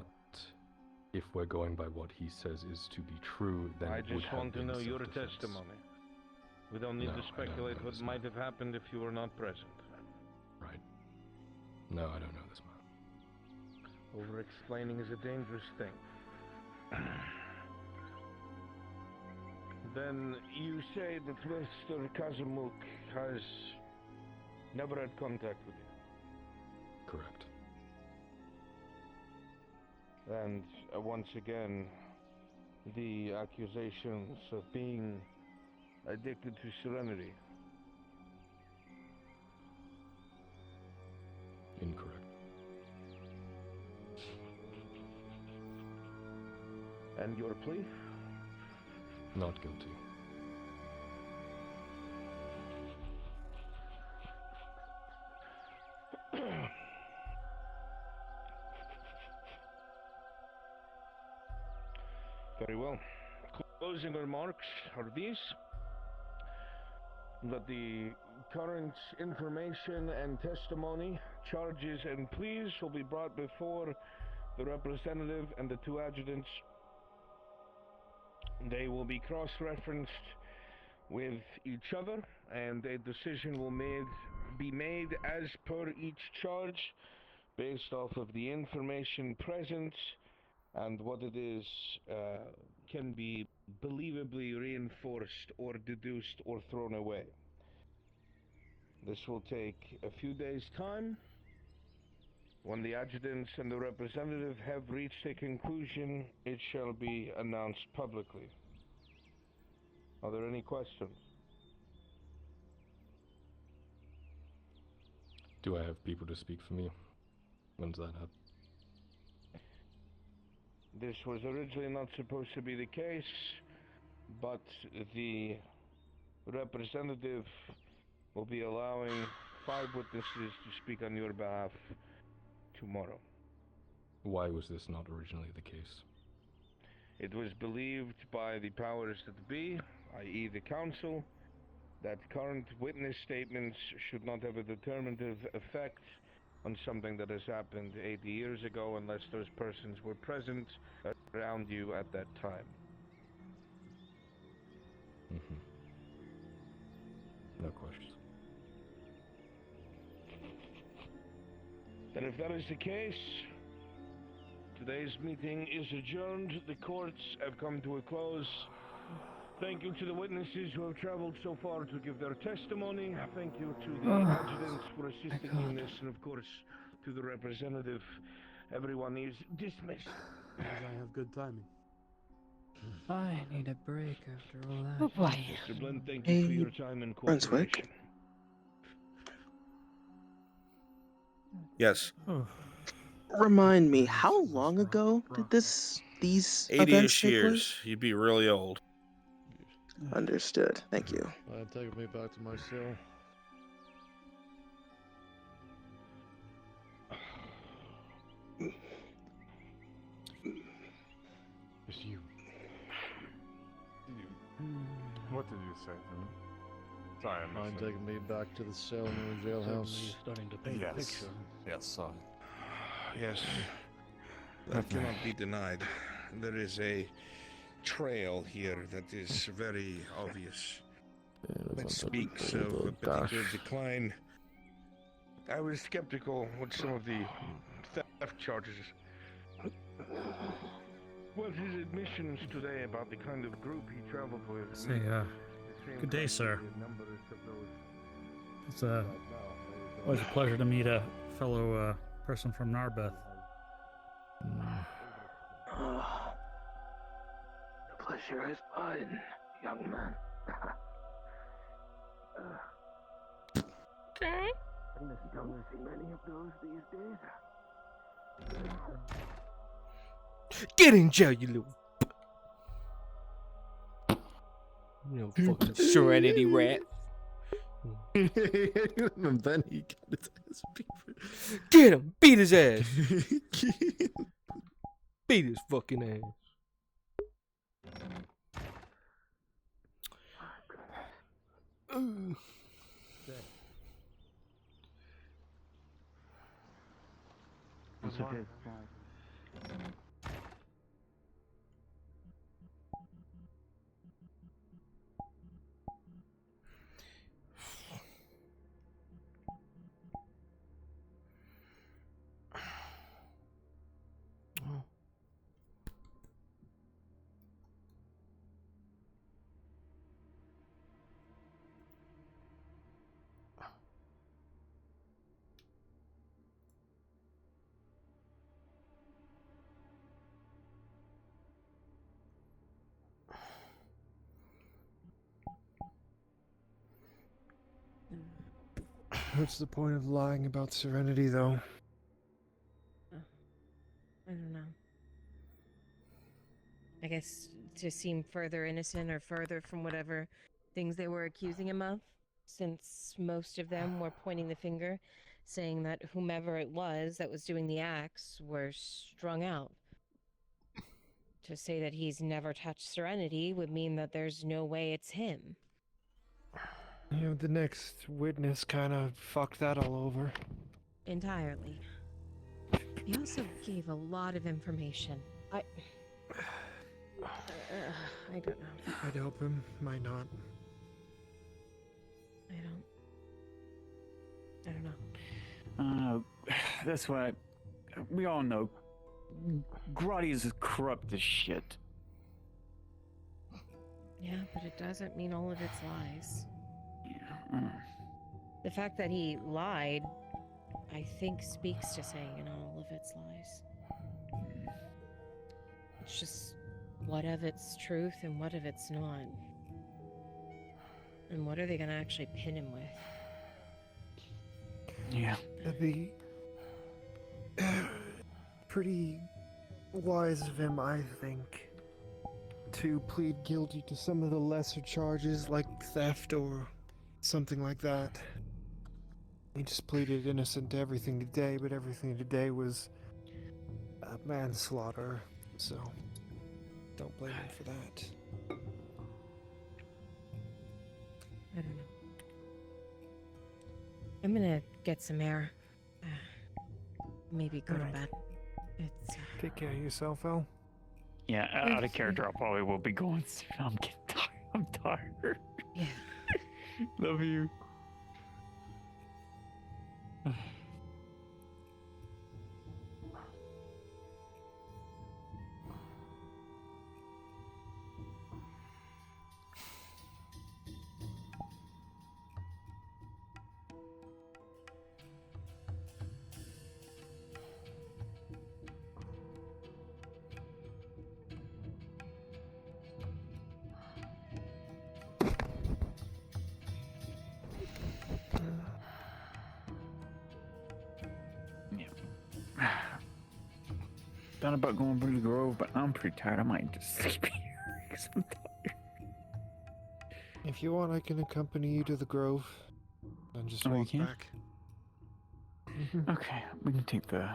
if we're going by what he says is to be true, then
I
it would
just
have
want to
been
know your
self-defense.
testimony. We don't need
No,
to
I don't
speculate
know
what
this
might have happened if you were not present.
Right. No, I don't know this man.
Over-explaining is a dangerous thing. Then you say that Mr. Kazumuk has never had contact with you?
Correct.
And once again, the accusations of being addicted to serenity.
Incorrect.
And your plea?
Not guilty.
Very well. Closing remarks are these: that the current information and testimony, charges and pleas will be brought before the representative and the two adjutants. They will be cross-referenced with each other, and a decision will be made as per each charge, based off of the information present and what it is can be believably reinforced or deduced or thrown away. This will take a few days' time. When the adjutants and the representative have reached a conclusion, it shall be announced publicly. Are there any questions?
Do I have people to speak for me? When's that happen?
This was originally not supposed to be the case, but the representative will be allowing 5 witnesses to speak on your behalf tomorrow.
Why was this not originally the case?
It was believed by the powers that be, i.e. the council, that current witness statements should not have a determinative effect on something that has happened 80 years ago unless those persons were present around you at that time.
No questions.
Then if that is the case, today's meeting is adjourned. The courts have come to a close. Thank you to the witnesses who have traveled so far to give their testimony. Thank you to the adjutant for assisting me in this, and of course, to the representative. Everyone is dismissed.
I have good timing.
I need a break after all that.
Oh boy.
Mr. Blend, thank you for your time and cooperation.
Yes.
Remind me, how long ago did these events
80-ish
take
years.
place?
You'd be really old.
Understood. Thank you.
Take me back to my cell.
It's you. What did you say to me? Sorry, I missed it.
Taking me back to the cell in the jailhouse.
Starting to paint a picture.
Yes,
Yes. That cannot be denied. There is a trail here that is very obvious. That speaks of a particular decline. I was skeptical with some of the theft charges. Well, his admissions today about the kind of group he traveled with.
Say, good day, sir. It's always a pleasure to meet a fellow person from Narbeth.
The pleasure is mine, young man.
Okay.
I don't see many of those these days.
Get in jail, you little. You know, fucking Serenity rat.
And then he got his ass beat.
Get him! Beat his ass! Beat his fucking ass.
It's okay.
What's the point of lying about Serenity, though?
I don't know. I guess to seem further innocent or further from whatever things they were accusing him of, since most of them were pointing the finger, saying that whomever it was that was doing the acts were strung out. To say that he's never touched Serenity would mean that there's no way it's him.
You know, the next witness kind of fucked that all over.
Entirely. He also gave a lot of information. I don't know.
I'd help him, might not.
I don't know.
That's what we all know. Gradia is corrupt as shit.
Yeah, but it doesn't mean all of it's lies.
Yeah.
The fact that he lied, I think, speaks to saying all of it's lies. It's just what of it's truth and what of it's not. And what are they gonna actually pin him with?
Yeah.
That'd be pretty wise of him, I think. to plead guilty to some of the lesser charges, like theft or something like that. He just pleaded innocent to everything today, but everything today was manslaughter, so don't blame him for that.
I don't know. I'm gonna get some air. Maybe go to bed. It's
Take care of yourself, El.
Yeah, out of character, I probably will be going soon. I'm getting tired. I'm tired.
Yeah.
Love you. Thought about going to the Grove, but I'm pretty tired. I might just sleep here because I'm tired.
If you want, I can accompany you to the Grove and just
Oh, you
walk
can?
back.
Okay, we can take the...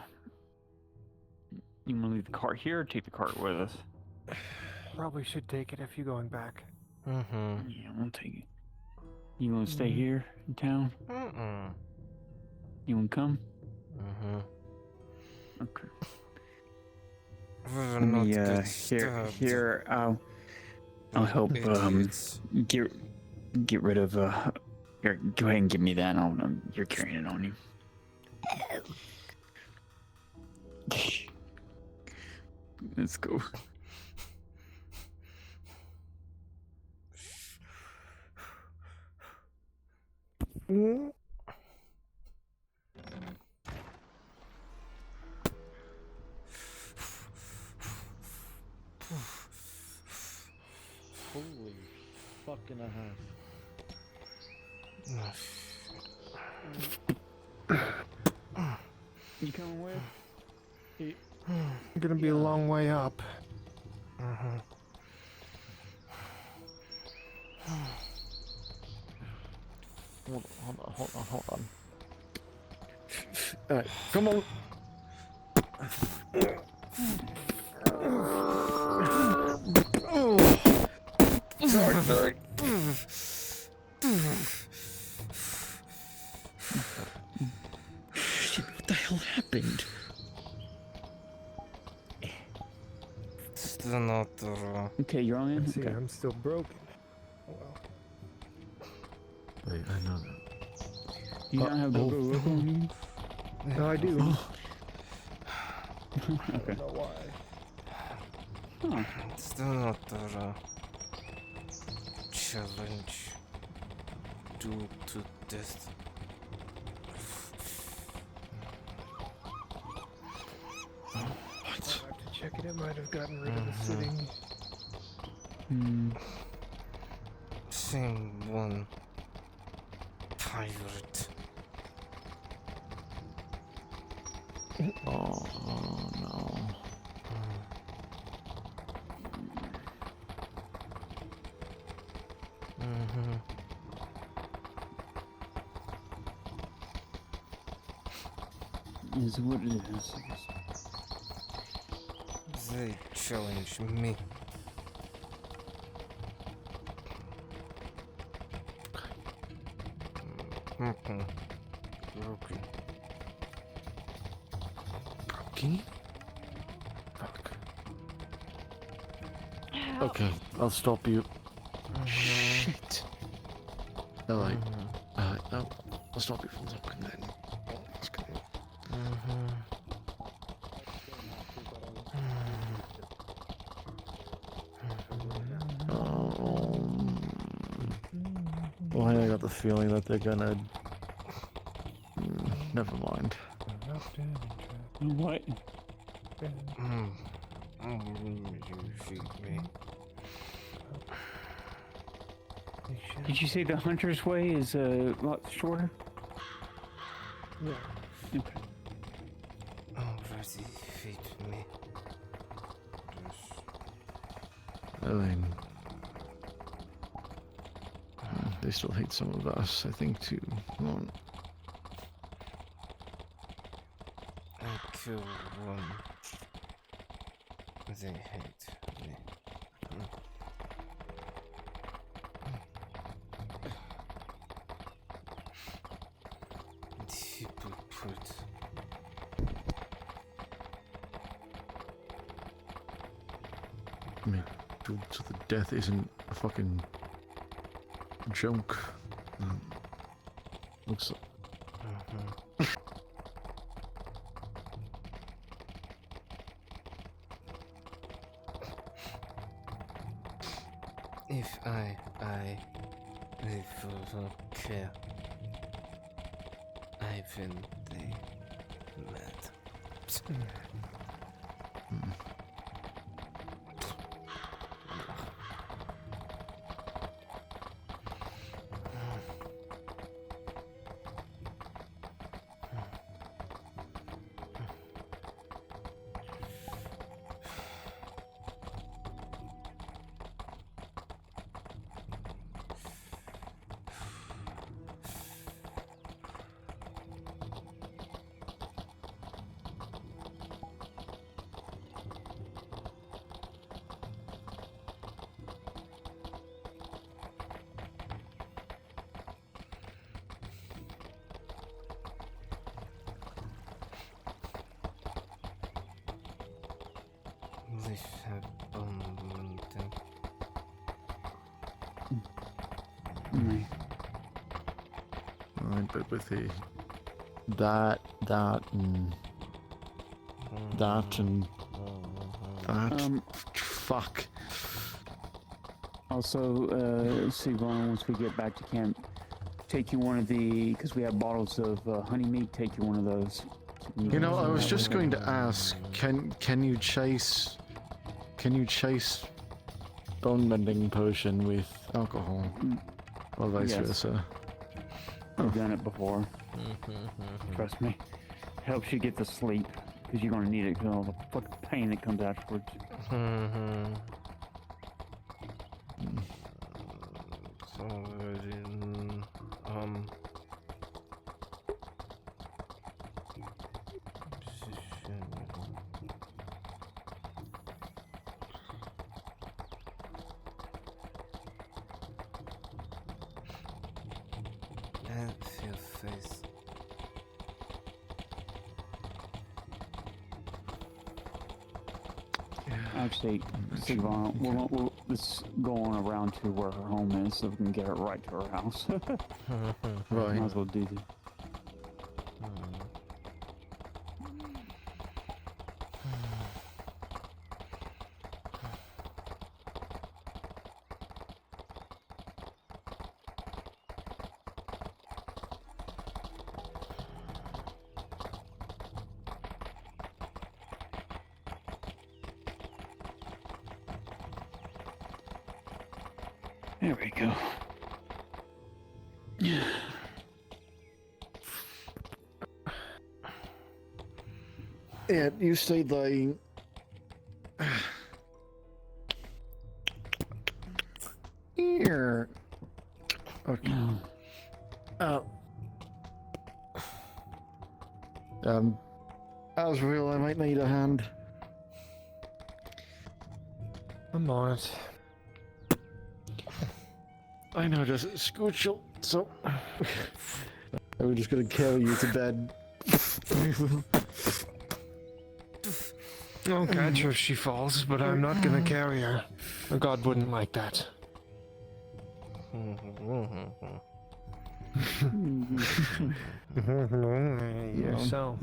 You want to leave the cart here or take the cart with us?
Probably should take it if you're going back.
Mm-hmm.
Yeah, we'll take it. You want to stay here in town? You want to come? Okay. Let me here I'll help get rid of here, go ahead and give me that. You're carrying it on you. Let's go.
Holy fucking a half.
You coming with?
Gonna be a long way up. Hold on. Alright, come on. Sorry.
Shit, what the hell happened?
Still not
Okay, you're on in?
See,
Okay.
I'm still broken.
Wait, I know that.
You don't have go on you?
No, I do.
Okay.
I don't know why.
Huh.
Still not challenge due to death.
I'll have to check it. It might have gotten rid of the sitting.
Same one. Pirate.
Oh no.
Is what it is, I guess.
They challenge me. Broken.
Broken? Fuck. Okay, I'll stop you.
Shit.
Alright. No, I'll stop you from talking then. Let's go. Why I got the feeling that they're gonna... never mind.
What? Did you say the Hunter's Way is a lot shorter?
Yeah.
Okay.
Already feed me.
then they still hate some of us, I think, too. Come on.
I kill one. They hate me. Hypocrite.
I mean, so the death isn't a fucking joke. Looks like.
If I will care, I've been the mad.
Right, but with the that and fuck.
Also, Sigvana, once we get back to camp, take you one of the, because we have bottles of honey meat, take you one of those.
You know, I was just going to ask, can you chase bone mending potion with alcohol, or vice versa?
I've done it before. Trust me, helps you get to sleep because you're gonna need it because all the fucking pain that comes afterwards.
Face.
Actually, Sigvana, we'll let's go on around to where her home is so we can get her right to her house.
Right.
Might as well do that. There we go.
Yeah, you stayed lying. Here. Okay. Asriel, I might need a hand.
I'm on it.
I know, just scooch you, so I'm just gonna carry you to bed.
I'll catch her if she falls, but I'm not gonna carry her. God wouldn't like that. Yourself.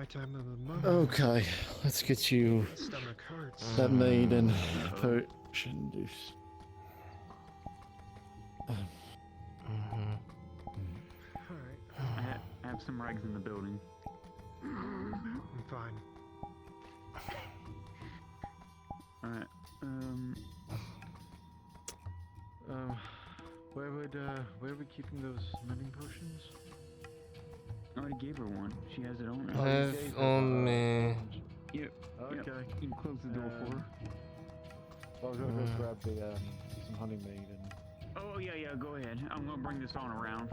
Time of the month.
Okay, let's get you
Stomach hurts.
that made and potion juice.
I have some rags in the building.
I'm fine.
Alright,
where are we keeping those mending potions?
I already gave her one. She has it on her.
Have on me.
Yep.
Okay.
Yep. You can close the door for her.
I was gonna go grab the some honeymead and.
Oh yeah, go ahead. I'm gonna bring this on around.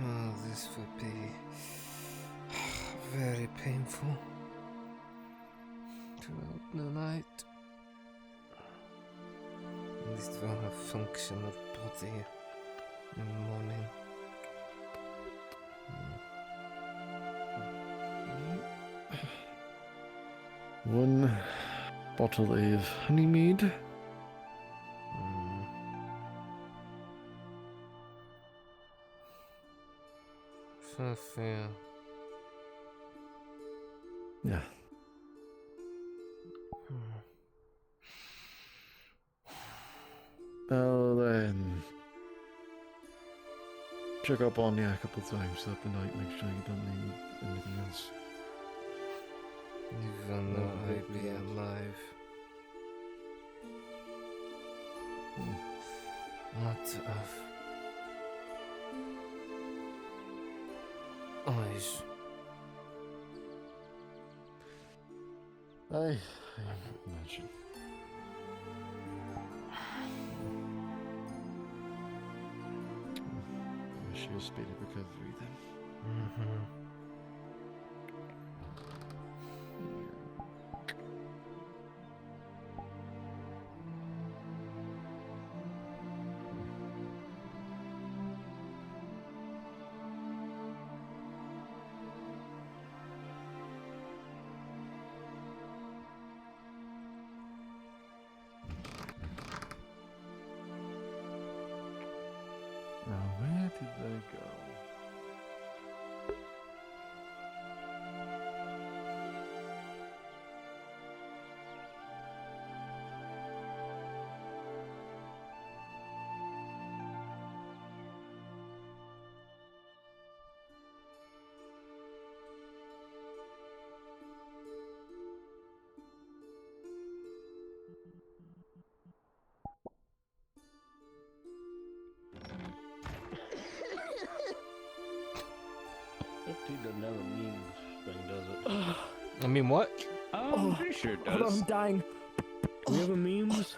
Oh, this will be very painful throughout the night. This will have function of body in the morning.
One bottle of honeymead.
Sophia.
Yeah. I'll check up on you a couple of times throughout the night, make sure you don't need anything else.
Even though I be alive. Not of eyes.
I imagine. I wish you a speedy recovery then. Now, where did they go?
I mean, what?
I'm pretty sure it
Hold on,
does.
I'm dying. Do we have a memes?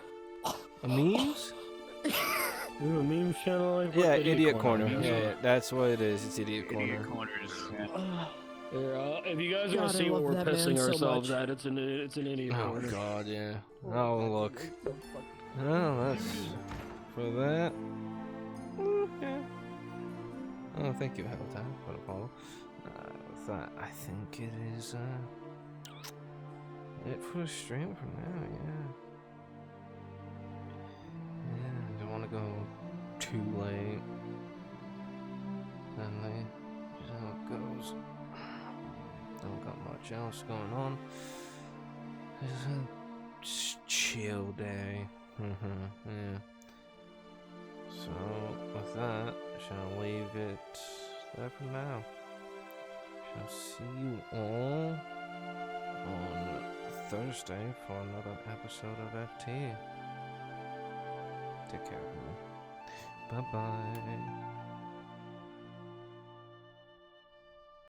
A memes?
Do we have a memes channel? Like,
Yeah,
what,
Idiot Corner.
I guess?
Yeah, that's what it is. It's Idiot Corner.
Idiot corners. Yeah.
Here, if you guys
God,
want to
I
see what
love
we're
that man
pissing
so
ourselves
much.
at, it's an idiot
Oh
corner.
god, yeah. Oh look. Oh, that's for that. Yeah. Oh, thank you, Habitat, for the follow. With that, I think it is it for the stream for now. Yeah. Yeah. Don't want to go too late. And that's how it goes. Don't got much else going on. It's a chill day. Yeah. So, with that, shall leave it there for now. Shall see you all on Thursday for another episode of FT. Take care, everyone. Bye-bye.